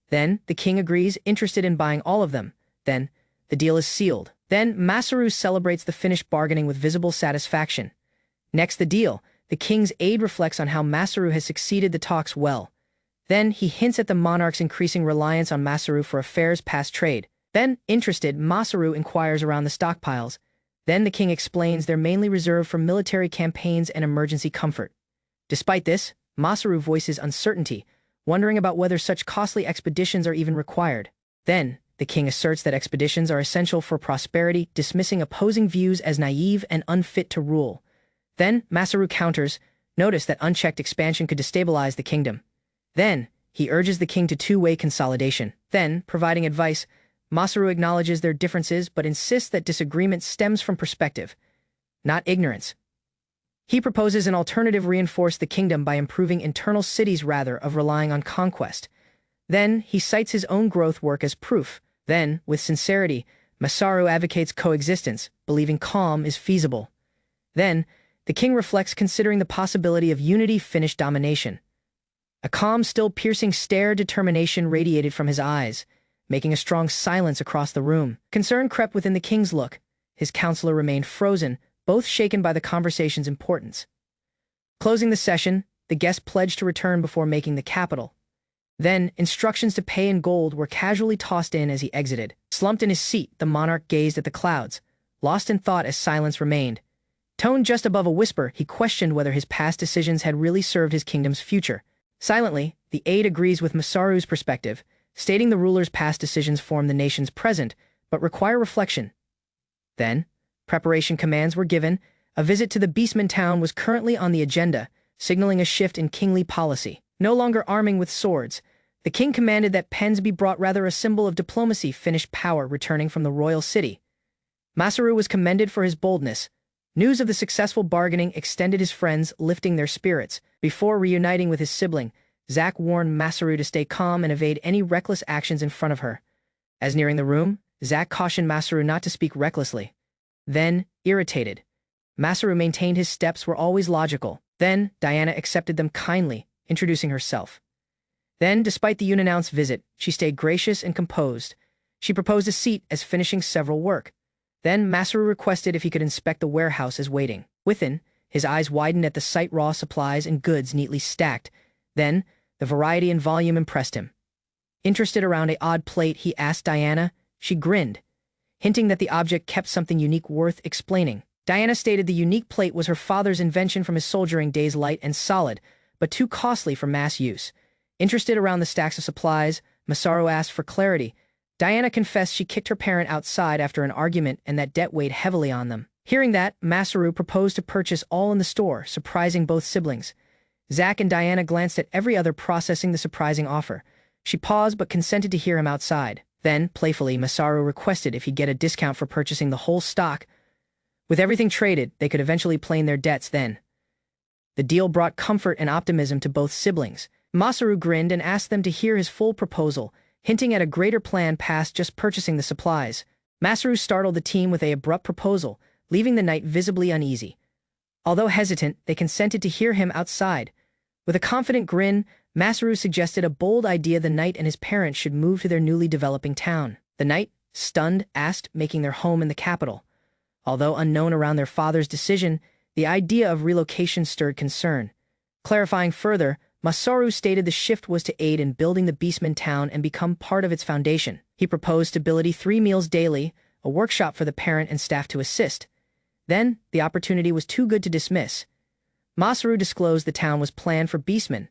Then, the king agrees, interested in buying all of them. Then, the deal is sealed. Then, Masaru celebrates the finished bargaining with visible satisfaction. Next, the deal. The king's aide reflects on how Masaru has succeeded the talks well. Then, he hints at the monarch's increasing reliance on Masaru for affairs past trade. Then, interested, Masaru inquires around the stockpiles. Then the king explains they're mainly reserved for military campaigns and emergency comfort. Despite this, Masaru voices uncertainty, wondering about whether such costly expeditions are even required. Then, the king asserts that expeditions are essential for prosperity, dismissing opposing views as naive and unfit to rule. Then, Masaru counters, notice that unchecked expansion could destabilize the kingdom. Then, he urges the king to two-way consolidation. Then, providing advice, Masaru acknowledges their differences but insists that disagreement stems from perspective, not ignorance. He proposes an alternative: reinforce the kingdom by improving internal cities rather of relying on conquest. Then, he cites his own growth work as proof. Then, with sincerity, Masaru advocates coexistence, believing calm is feasible. Then, the king reflects, considering the possibility of unity finished domination. A calm, still piercing stare, determination radiated from his eyes, making a strong silence across the room. Concern crept within the king's look. His counselor remained frozen, both shaken by the conversation's importance. Closing the session, the guest pledged to return before making the capital. Then, instructions to pay in gold were casually tossed in as he exited. Slumped in his seat, the monarch gazed at the clouds, lost in thought as silence remained. Toned just above a whisper, he questioned whether his past decisions had really served his kingdom's future. Silently, the aide agrees with Masaru's perspective, stating the ruler's past decisions form the nation's present, but require reflection. Then, preparation commands were given. A visit to the Beastman town was currently on the agenda, signaling a shift in kingly policy. No longer arming with swords, the king commanded that pens be brought, rather a symbol of diplomacy, finished power returning from the royal city. Masaru was commended for his boldness. News of the successful bargaining extended his friends, lifting their spirits. Before reuniting with his sibling, Zack warned Masaru to stay calm and evade any reckless actions in front of her. As nearing the room, Zack cautioned Masaru not to speak recklessly. Then, irritated, Masaru maintained his steps were always logical. Then, Diana accepted them kindly, introducing herself. Then, despite the unannounced visit, she stayed gracious and composed. She proposed a seat as finishing several work. Then, Masaru requested if he could inspect the warehouse as waiting. Within, his eyes widened at the sight: raw supplies and goods neatly stacked. Then, the variety and volume impressed him. Interested around an odd plate, he asked Diana. She grinned, hinting that the object kept something unique worth explaining. Diana stated the unique plate was her father's invention from his soldiering days, light and solid, but too costly for mass use. Interested around the stacks of supplies, Masaru asked for clarity. Diana confessed she kicked her parent outside after an argument and that debt weighed heavily on them. Hearing that, Masaru proposed to purchase all in the store, surprising both siblings. Zack and Diana glanced at every other, processing the surprising offer. She paused but consented to hear him outside. Then, playfully, Masaru requested if he'd get a discount for purchasing the whole stock. With everything traded, they could eventually plane their debts then. The deal brought comfort and optimism to both siblings. Masaru grinned and asked them to hear his full proposal, hinting at a greater plan past just purchasing the supplies. Masaru startled the team with an abrupt proposal, leaving the knight visibly uneasy. Although hesitant, they consented to hear him outside. With a confident grin, Masaru suggested a bold idea: the knight and his parents should move to their newly developing town. The knight, stunned, asked, making their home in the capital. Although unknown around their father's decision, the idea of relocation stirred concern. Clarifying further, Masaru stated the shift was to aid in building the Beastman town and become part of its foundation. He proposed stability: 3 meals daily, a workshop for the parent and staff to assist. Then, the opportunity was too good to dismiss. Masaru disclosed the town was planned for Beastmen.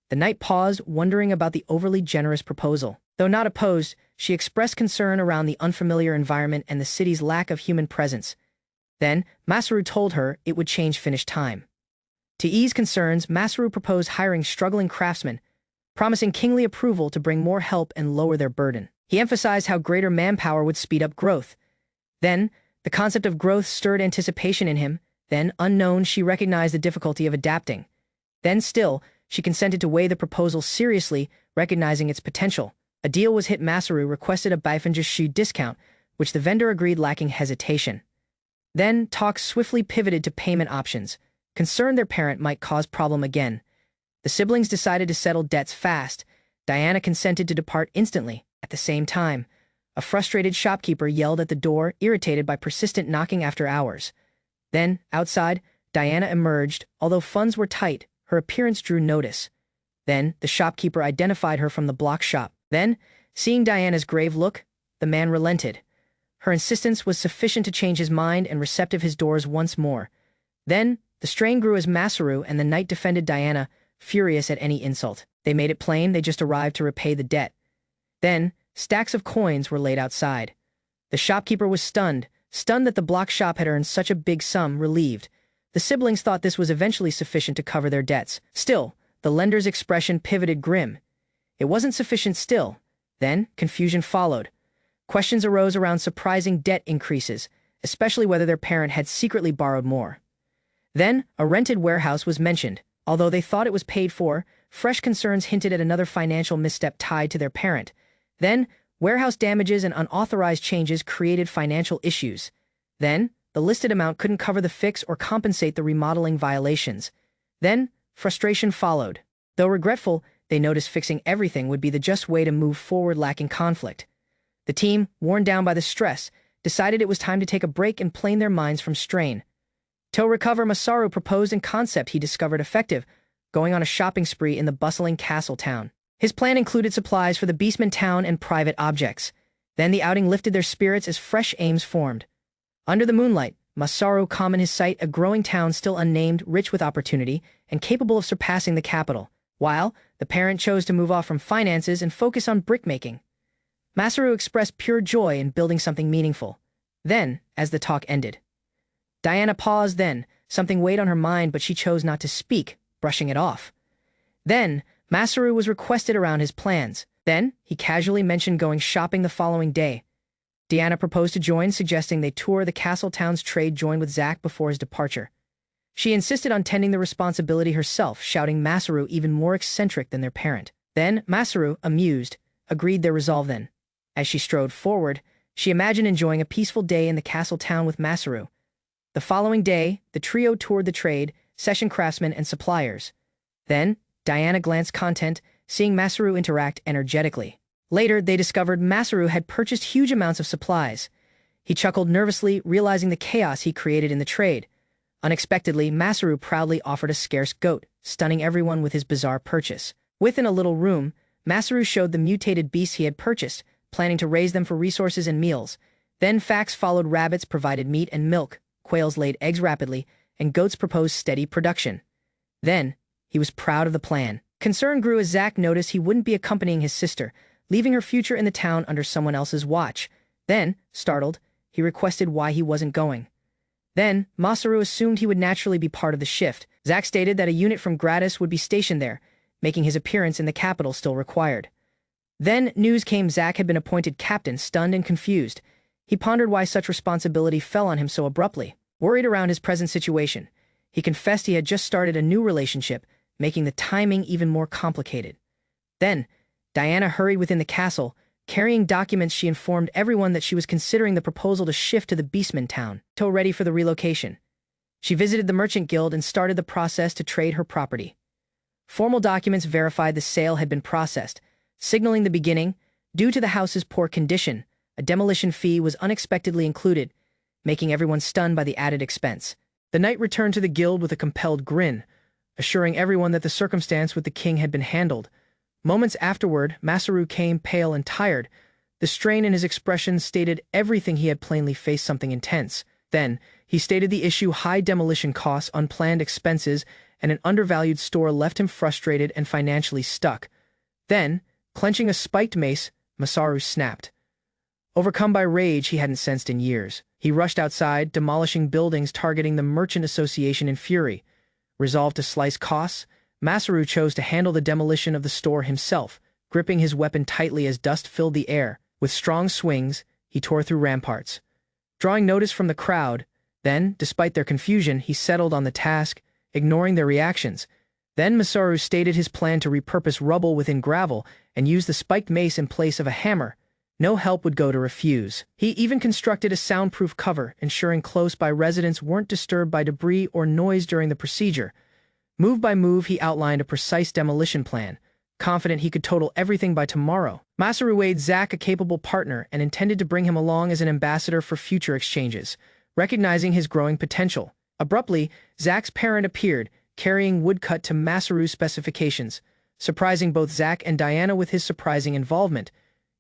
The knight paused, wondering about the overly generous proposal. Though not opposed, she expressed concern around the unfamiliar environment and the city's lack of human presence. Then, Masaru told her it would change finish time. To ease concerns, Masaru proposed hiring struggling craftsmen, promising kingly approval to bring more help and lower their burden. He emphasized how greater manpower would speed up growth. Then, the concept of growth stirred anticipation in him. Then, unknown, she recognized the difficulty of adapting. Then still, she consented to weigh the proposal seriously, recognizing its potential. A deal was hit. Masaru requested a bifanjishu discount, which the vendor agreed, lacking hesitation. Then, talks swiftly pivoted to payment options. Concerned their parent might cause problem again, the siblings decided to settle debts fast. Diana consented to depart instantly. At the same time, a frustrated shopkeeper yelled at the door, irritated by persistent knocking after hours. Then, outside, Diana emerged. Although funds were tight, her appearance drew notice. Then, the shopkeeper identified her from the block shop. Then, seeing Diana's grave look, the man relented. Her insistence was sufficient to change his mind and receptive his doors once more. Then, the strain grew as Masaru and the knight defended Diana, furious at any insult. They made it plain they just arrived to repay the debt. Then, stacks of coins were laid outside. The shopkeeper was stunned that the block shop had earned such a big sum, relieved. The siblings thought this was eventually sufficient to cover their debts. Still, the lender's expression pivoted grim. It wasn't sufficient still. Then, confusion followed. Questions arose around surprising debt increases, especially whether their parent had secretly borrowed more. Then, a rented warehouse was mentioned. Although they thought it was paid for, fresh concerns hinted at another financial misstep tied to their parent. Then, warehouse damages and unauthorized changes created financial issues. Then, the listed amount couldn't cover the fix or compensate the remodeling violations. Then, frustration followed. Though regretful, they noticed fixing everything would be the just way to move forward, lacking conflict. The team, worn down by the stress, decided it was time to take a break and plane their minds from strain. To recover, Masaru proposed a concept he discovered effective, going on a shopping spree in the bustling castle town. His plan included supplies for the beastman town and private objects. Then the outing lifted their spirits as fresh aims formed. Under the moonlight, Masaru calm in his sight, a growing town still unnamed, rich with opportunity, and capable of surpassing the capital, while the parent chose to move off from finances and focus on brickmaking. Masaru expressed pure joy in building something meaningful. Then, as the talk ended, Diana paused. Then, something weighed on her mind, but she chose not to speak, brushing it off. Then, Masaru was requested around his plans. Then, he casually mentioned going shopping the following day. Diana proposed to join, suggesting they tour the castle town's trade join with Zack before his departure. She insisted on tending the responsibility herself, shouting Masaru even more eccentric than their parent. Then, Masaru, amused, agreed their resolve. Then, as she strode forward, she imagined enjoying a peaceful day in the castle town with Masaru. The following day, the trio toured the trade, session craftsmen, and suppliers. Then, Diana glanced content, seeing Masaru interact energetically. Later, they discovered Masaru had purchased huge amounts of supplies. He chuckled nervously, realizing the chaos he created in the trade. Unexpectedly, Masaru proudly offered a scarce goat, stunning everyone with his bizarre purchase. Within a little room, Masaru showed the mutated beasts he had purchased, planning to raise them for resources and meals. Then facts followed. Rabbits provided meat and milk, quails laid eggs rapidly, and goats proposed steady production. Then, he was proud of the plan. Concern grew as Zack noticed he wouldn't be accompanying his sister, leaving her future in the town under someone else's watch. Then, startled, he requested why he wasn't going. Then, Masaru assumed he would naturally be part of the shift. Zack stated that a unit from Gratis would be stationed there, making his appearance in the capital still required. Then, news came Zack had been appointed captain. Stunned and confused, he pondered why such responsibility fell on him so abruptly. Worried around his present situation, he confessed he had just started a new relationship, making the timing even more complicated. Then, Diana hurried within the castle. Carrying documents, she informed everyone that she was considering the proposal to shift to the beastman town, till ready for the relocation. She visited the merchant guild and started the process to trade her property. Formal documents verified the sale had been processed, signaling the beginning. Due to the house's poor condition, a demolition fee was unexpectedly included, making everyone stunned by the added expense. The knight returned to the guild with a compelled grin, assuring everyone that the circumstance with the king had been handled. Moments afterward, Masaru came pale and tired. The strain in his expression stated everything. He had plainly faced something intense. Then, he stated the issue: high demolition costs, unplanned expenses, and an undervalued store left him frustrated and financially stuck. Then, clenching a spiked mace, Masaru snapped. Overcome by rage he hadn't sensed in years, he rushed outside, demolishing buildings targeting the Merchant Association in fury. Resolved to slice costs, Masaru chose to handle the demolition of the store himself, gripping his weapon tightly as dust filled the air. With strong swings, he tore through ramparts, drawing notice from the crowd. Then, despite their confusion, he settled on the task, ignoring their reactions. Then Masaru stated his plan to repurpose rubble within gravel and use the spiked mace in place of a hammer. No help would go to refuse. He even constructed a soundproof cover, ensuring close-by residents weren't disturbed by debris or noise during the procedure. Move by move, he outlined a precise demolition plan, confident he could total everything by tomorrow. Masaru weighed Zack a capable partner and intended to bring him along as an ambassador for future exchanges, recognizing his growing potential. Abruptly, Zack's parent appeared, carrying woodcut to Masaru's specifications, surprising both Zack and Diana with his surprising involvement.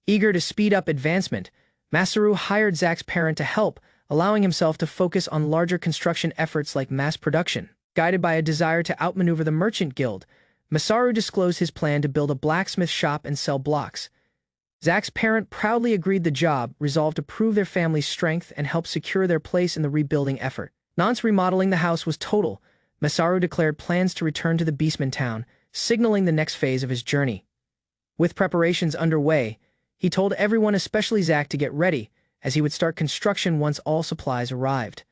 Eager to speed up advancement, Masaru hired Zack's parent to help, allowing himself to focus on larger construction efforts like mass production. Guided by a desire to outmaneuver the Merchant Guild, Masaru disclosed his plan to build a blacksmith shop and sell blocks. Zack's parent proudly agreed the job, resolved to prove their family's strength and help secure their place in the rebuilding effort. Once remodeling the house was total, Masaru declared plans to return to the Beastman town, signaling the next phase of his journey. With preparations underway, he told everyone, especially Zack, to get ready, as he would start construction once all supplies arrived.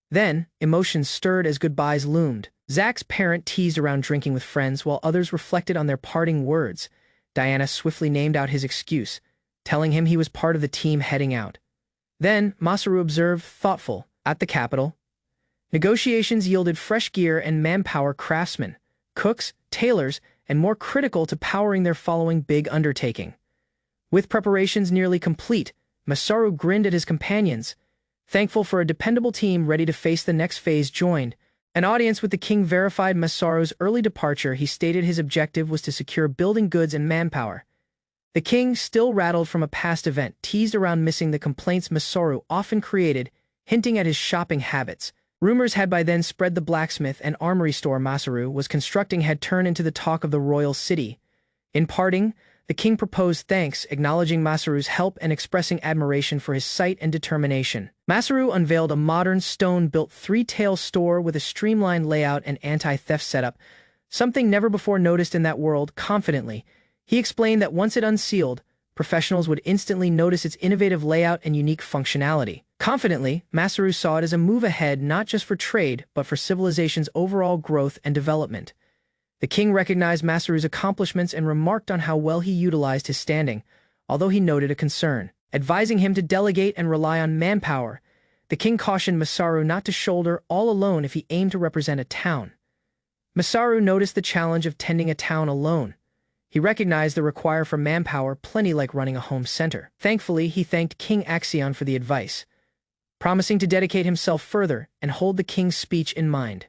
Then, emotions stirred as goodbyes loomed. Zack's parent teased around drinking with friends while others reflected on their parting words. Diana swiftly named out his excuse, telling him he was part of the team heading out. Then, Masaru observed, thoughtful, at the capital. Negotiations yielded fresh gear and manpower craftsmen, cooks, tailors, and more critical to powering their following big undertaking. With preparations nearly complete, Masaru grinned at his companions, thankful for a dependable team ready to face the next phase. Joined. An audience with the king verified Masaru's early departure. He stated his objective was to secure building goods and manpower. The king, still rattled from a past event, teased around missing the complaints Masaru often created, hinting at his shopping habits. Rumors had by then spread the blacksmith and armory store Masaru was constructing had turned into the talk of the royal city. In parting, the king proposed thanks, acknowledging Masaru's help and expressing admiration for his sight and determination. Masaru unveiled a modern stone-built three-tail store with a streamlined layout and anti-theft setup, something never before noticed in that world. Confidently, he explained that once it unsealed, professionals would instantly notice its innovative layout and unique functionality. Confidently, Masaru saw it as a move ahead not just for trade, but for civilization's overall growth and development. The king recognized Masaru's accomplishments and remarked on how well he utilized his standing, although he noted a concern, advising him to delegate and rely on manpower. The king cautioned Masaru not to shoulder all alone if he aimed to represent a town. Masaru noticed the challenge of tending a town alone. He recognized the require for manpower plenty like running a home center. Thankfully, he thanked King Axion for the advice, promising to dedicate himself further and hold the king's speech in mind.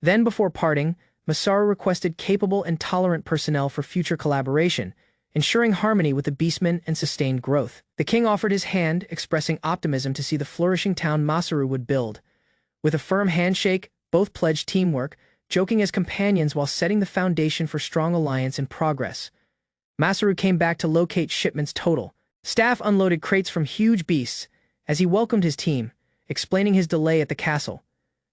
Then, before parting, Masaru requested capable and tolerant personnel for future collaboration, ensuring harmony with the Beastmen and sustained growth. The king offered his hand, expressing optimism to see the flourishing town Masaru would build. With a firm handshake, both pledged teamwork, joking as companions while setting the foundation for strong alliance and progress. Masaru came back to locate shipments total. Staff unloaded crates from huge beasts as he welcomed his team, explaining his delay at the castle.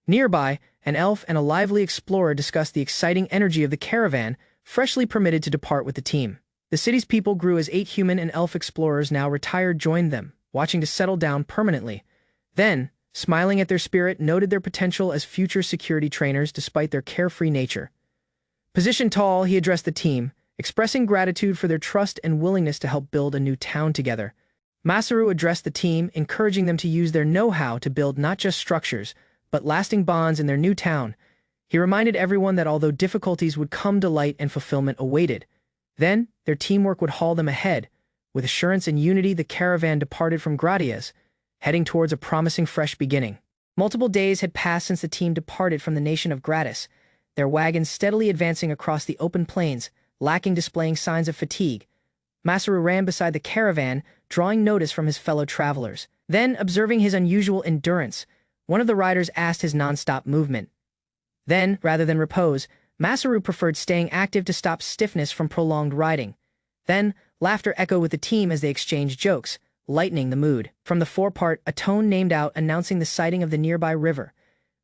Nearby, an elf and a lively explorer discussed the exciting energy of the caravan, freshly permitted to depart with the team. The city's people grew as 8 human and elf explorers, now retired, joined them, watching to settle down permanently. Then, smiling at their spirit, noted their potential as future security trainers despite their carefree nature. Positioned tall, he addressed the team, expressing gratitude for their trust and willingness to help build a new town together. Masaru addressed the team, encouraging them to use their know-how to build not just structures, but lasting bonds in their new town. He reminded everyone that although difficulties would come, delight and fulfillment awaited. Then, their teamwork would haul them ahead. With assurance and unity, the caravan departed from Gradius, heading towards a promising fresh beginning. Multiple days had passed since the team departed from the nation of Gratis, their wagons steadily advancing across the open plains, lacking displaying signs of fatigue. Masaru ran beside the caravan, drawing notice from his fellow travelers. Then, observing his unusual endurance, one of the riders asked his non-stop movement. Then, rather than repose, Masaru preferred staying active to stop stiffness from prolonged riding. Then, Laughter echoed with the team as they exchanged jokes, lightening the mood. From the forepart, a tone named out announcing the sighting of the nearby river.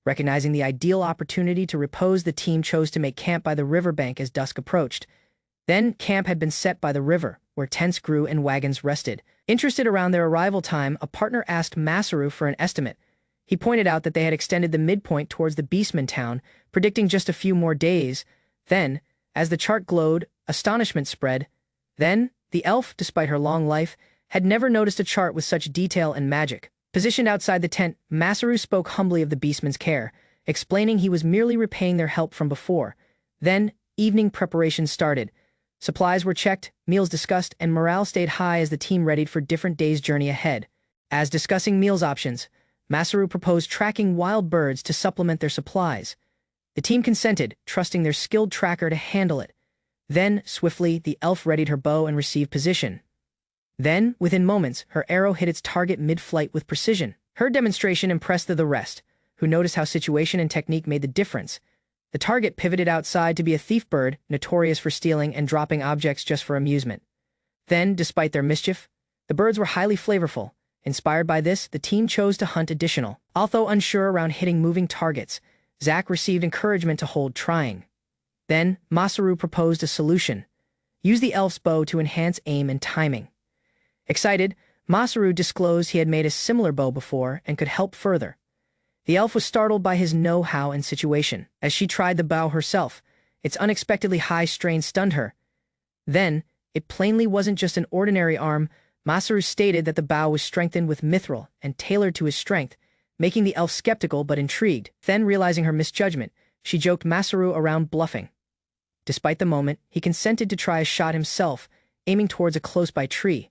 Recognizing the ideal opportunity to repose, the team chose to make camp by the riverbank as dusk approached. Then, camp had been set by the river, where tents grew and wagons rested. Interested around their arrival time, a partner asked Masaru for an estimate. He pointed out that they had extended the midpoint towards the Beastman town, predicting just a few more days. Then, as the chart glowed, astonishment spread. Then, the elf, despite her long life, had never noticed a chart with such detail and magic. Positioned outside the tent, Masaru spoke humbly of the Beastman's care, explaining he was merely repaying their help from before. Then, evening preparations started. Supplies were checked, meals discussed, and morale stayed high as the team readied for different days' journey ahead. As discussing meals options, Masaru proposed tracking wild birds to supplement their supplies. The team consented, trusting their skilled tracker to handle it. Then, swiftly, the elf readied her bow and received position. Then, within moments, her arrow hit its target mid-flight with precision. Her demonstration impressed the rest, who noticed how situation and technique made the difference. The target pivoted outside to be a thief bird, notorious for stealing and dropping objects just for amusement. Then, despite their mischief, the birds were highly flavorful. Inspired by this, the team chose to hunt additional. Although unsure around hitting moving targets, Zack received encouragement to hold trying. Then, Masaru proposed a solution. Use the elf's bow to enhance aim and timing. Excited, Masaru disclosed he had made a similar bow before and could help further. The elf was startled by his know-how and situation. As she tried the bow herself, its unexpectedly high strain stunned her. Then, it plainly wasn't just an ordinary arm. Masaru stated that the bow was strengthened with mithril and tailored to his strength, making the elf skeptical but intrigued. Then, realizing her misjudgment, she joked Masaru around bluffing. Despite the moment, he consented to try a shot himself, aiming towards a close-by tree.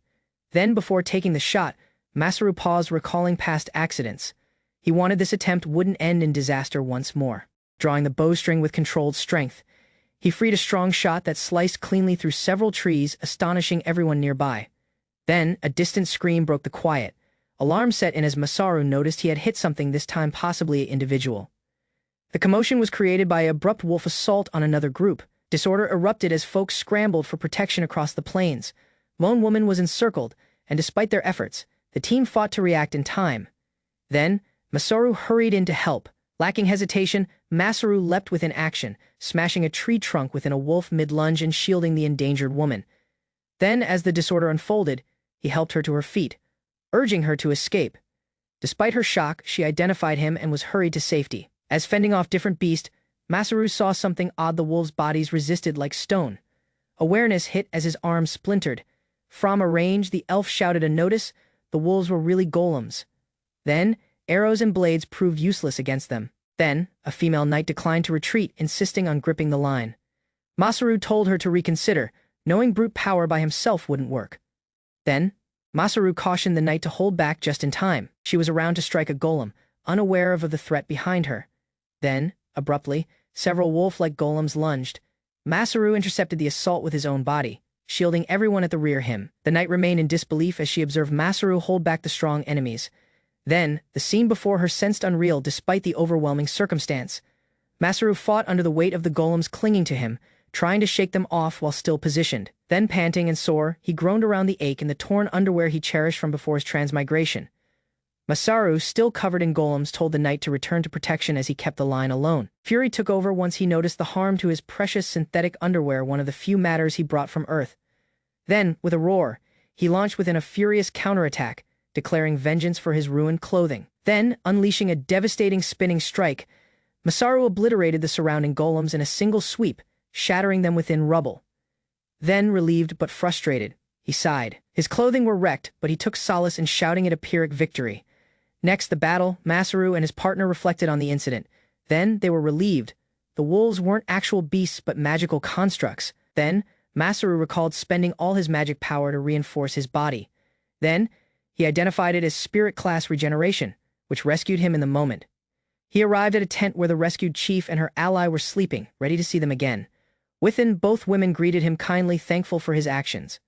Then, before taking the shot, Masaru paused, recalling past accidents. He wanted this attempt wouldn't end in disaster once more. Drawing the bowstring with controlled strength, he freed a strong shot that sliced cleanly through several trees, astonishing everyone nearby. Then, a distant scream broke the quiet. Alarm set in as Masaru noticed he had hit something, this time possibly an individual. The commotion was created by an abrupt wolf assault on another group. Disorder erupted as folks scrambled for protection across the plains. Lone Woman was encircled, and despite their efforts, the team fought to react in time. Then, Masaru hurried in to help. Lacking hesitation, Masaru leapt within action, smashing a tree trunk within a wolf mid-lunge and shielding the endangered woman. Then, as the disorder unfolded, he helped her to her feet, urging her to escape. Despite her shock, she identified him and was hurried to safety. As fending off different beasts, Masaru saw something odd. The wolves' bodies resisted like stone. Awareness hit as his arm splintered. From a range, the elf shouted a notice. The wolves were really golems. Then, arrows and blades proved useless against them. Then, a female knight declined to retreat, insisting on gripping the line. Masaru told her to reconsider, knowing brute power by himself wouldn't work. Then, Masaru cautioned the knight to hold back just in time. She was around to strike a golem, unaware of the threat behind her. Then, abruptly, several wolf-like golems lunged. Masaru intercepted the assault with his own body, shielding everyone at the rear him. The knight remained in disbelief as she observed Masaru hold back the strong enemies. Then, the scene before her sensed unreal despite the overwhelming circumstance. Masaru fought under the weight of the golems clinging to him, trying to shake them off while still positioned. Then, panting and sore, he groaned around the ache in the torn underwear he cherished from before his transmigration. Masaru, still covered in golems, told the knight to return to protection as he kept the line alone. Fury took over once he noticed the harm to his precious synthetic underwear, one of the few matters he brought from Earth. Then, with a roar, he launched within a furious counterattack, declaring vengeance for his ruined clothing. Then, unleashing a devastating spinning strike, Masaru obliterated the surrounding golems in a single sweep, shattering them within rubble. Then, relieved but frustrated, he sighed. His clothing were wrecked, but he took solace in shouting it a Pyrrhic victory. Next, the battle. Masaru and his partner reflected on the incident. Then, they were relieved. The wolves weren't actual beasts but magical constructs. Then, Masaru recalled spending all his magic power to reinforce his body. Then, he identified it as spirit-class regeneration, which rescued him in the moment. He arrived at a tent where the rescued chief and her ally were sleeping, ready to see them again. Within, both women greeted him kindly, thankful for his actions.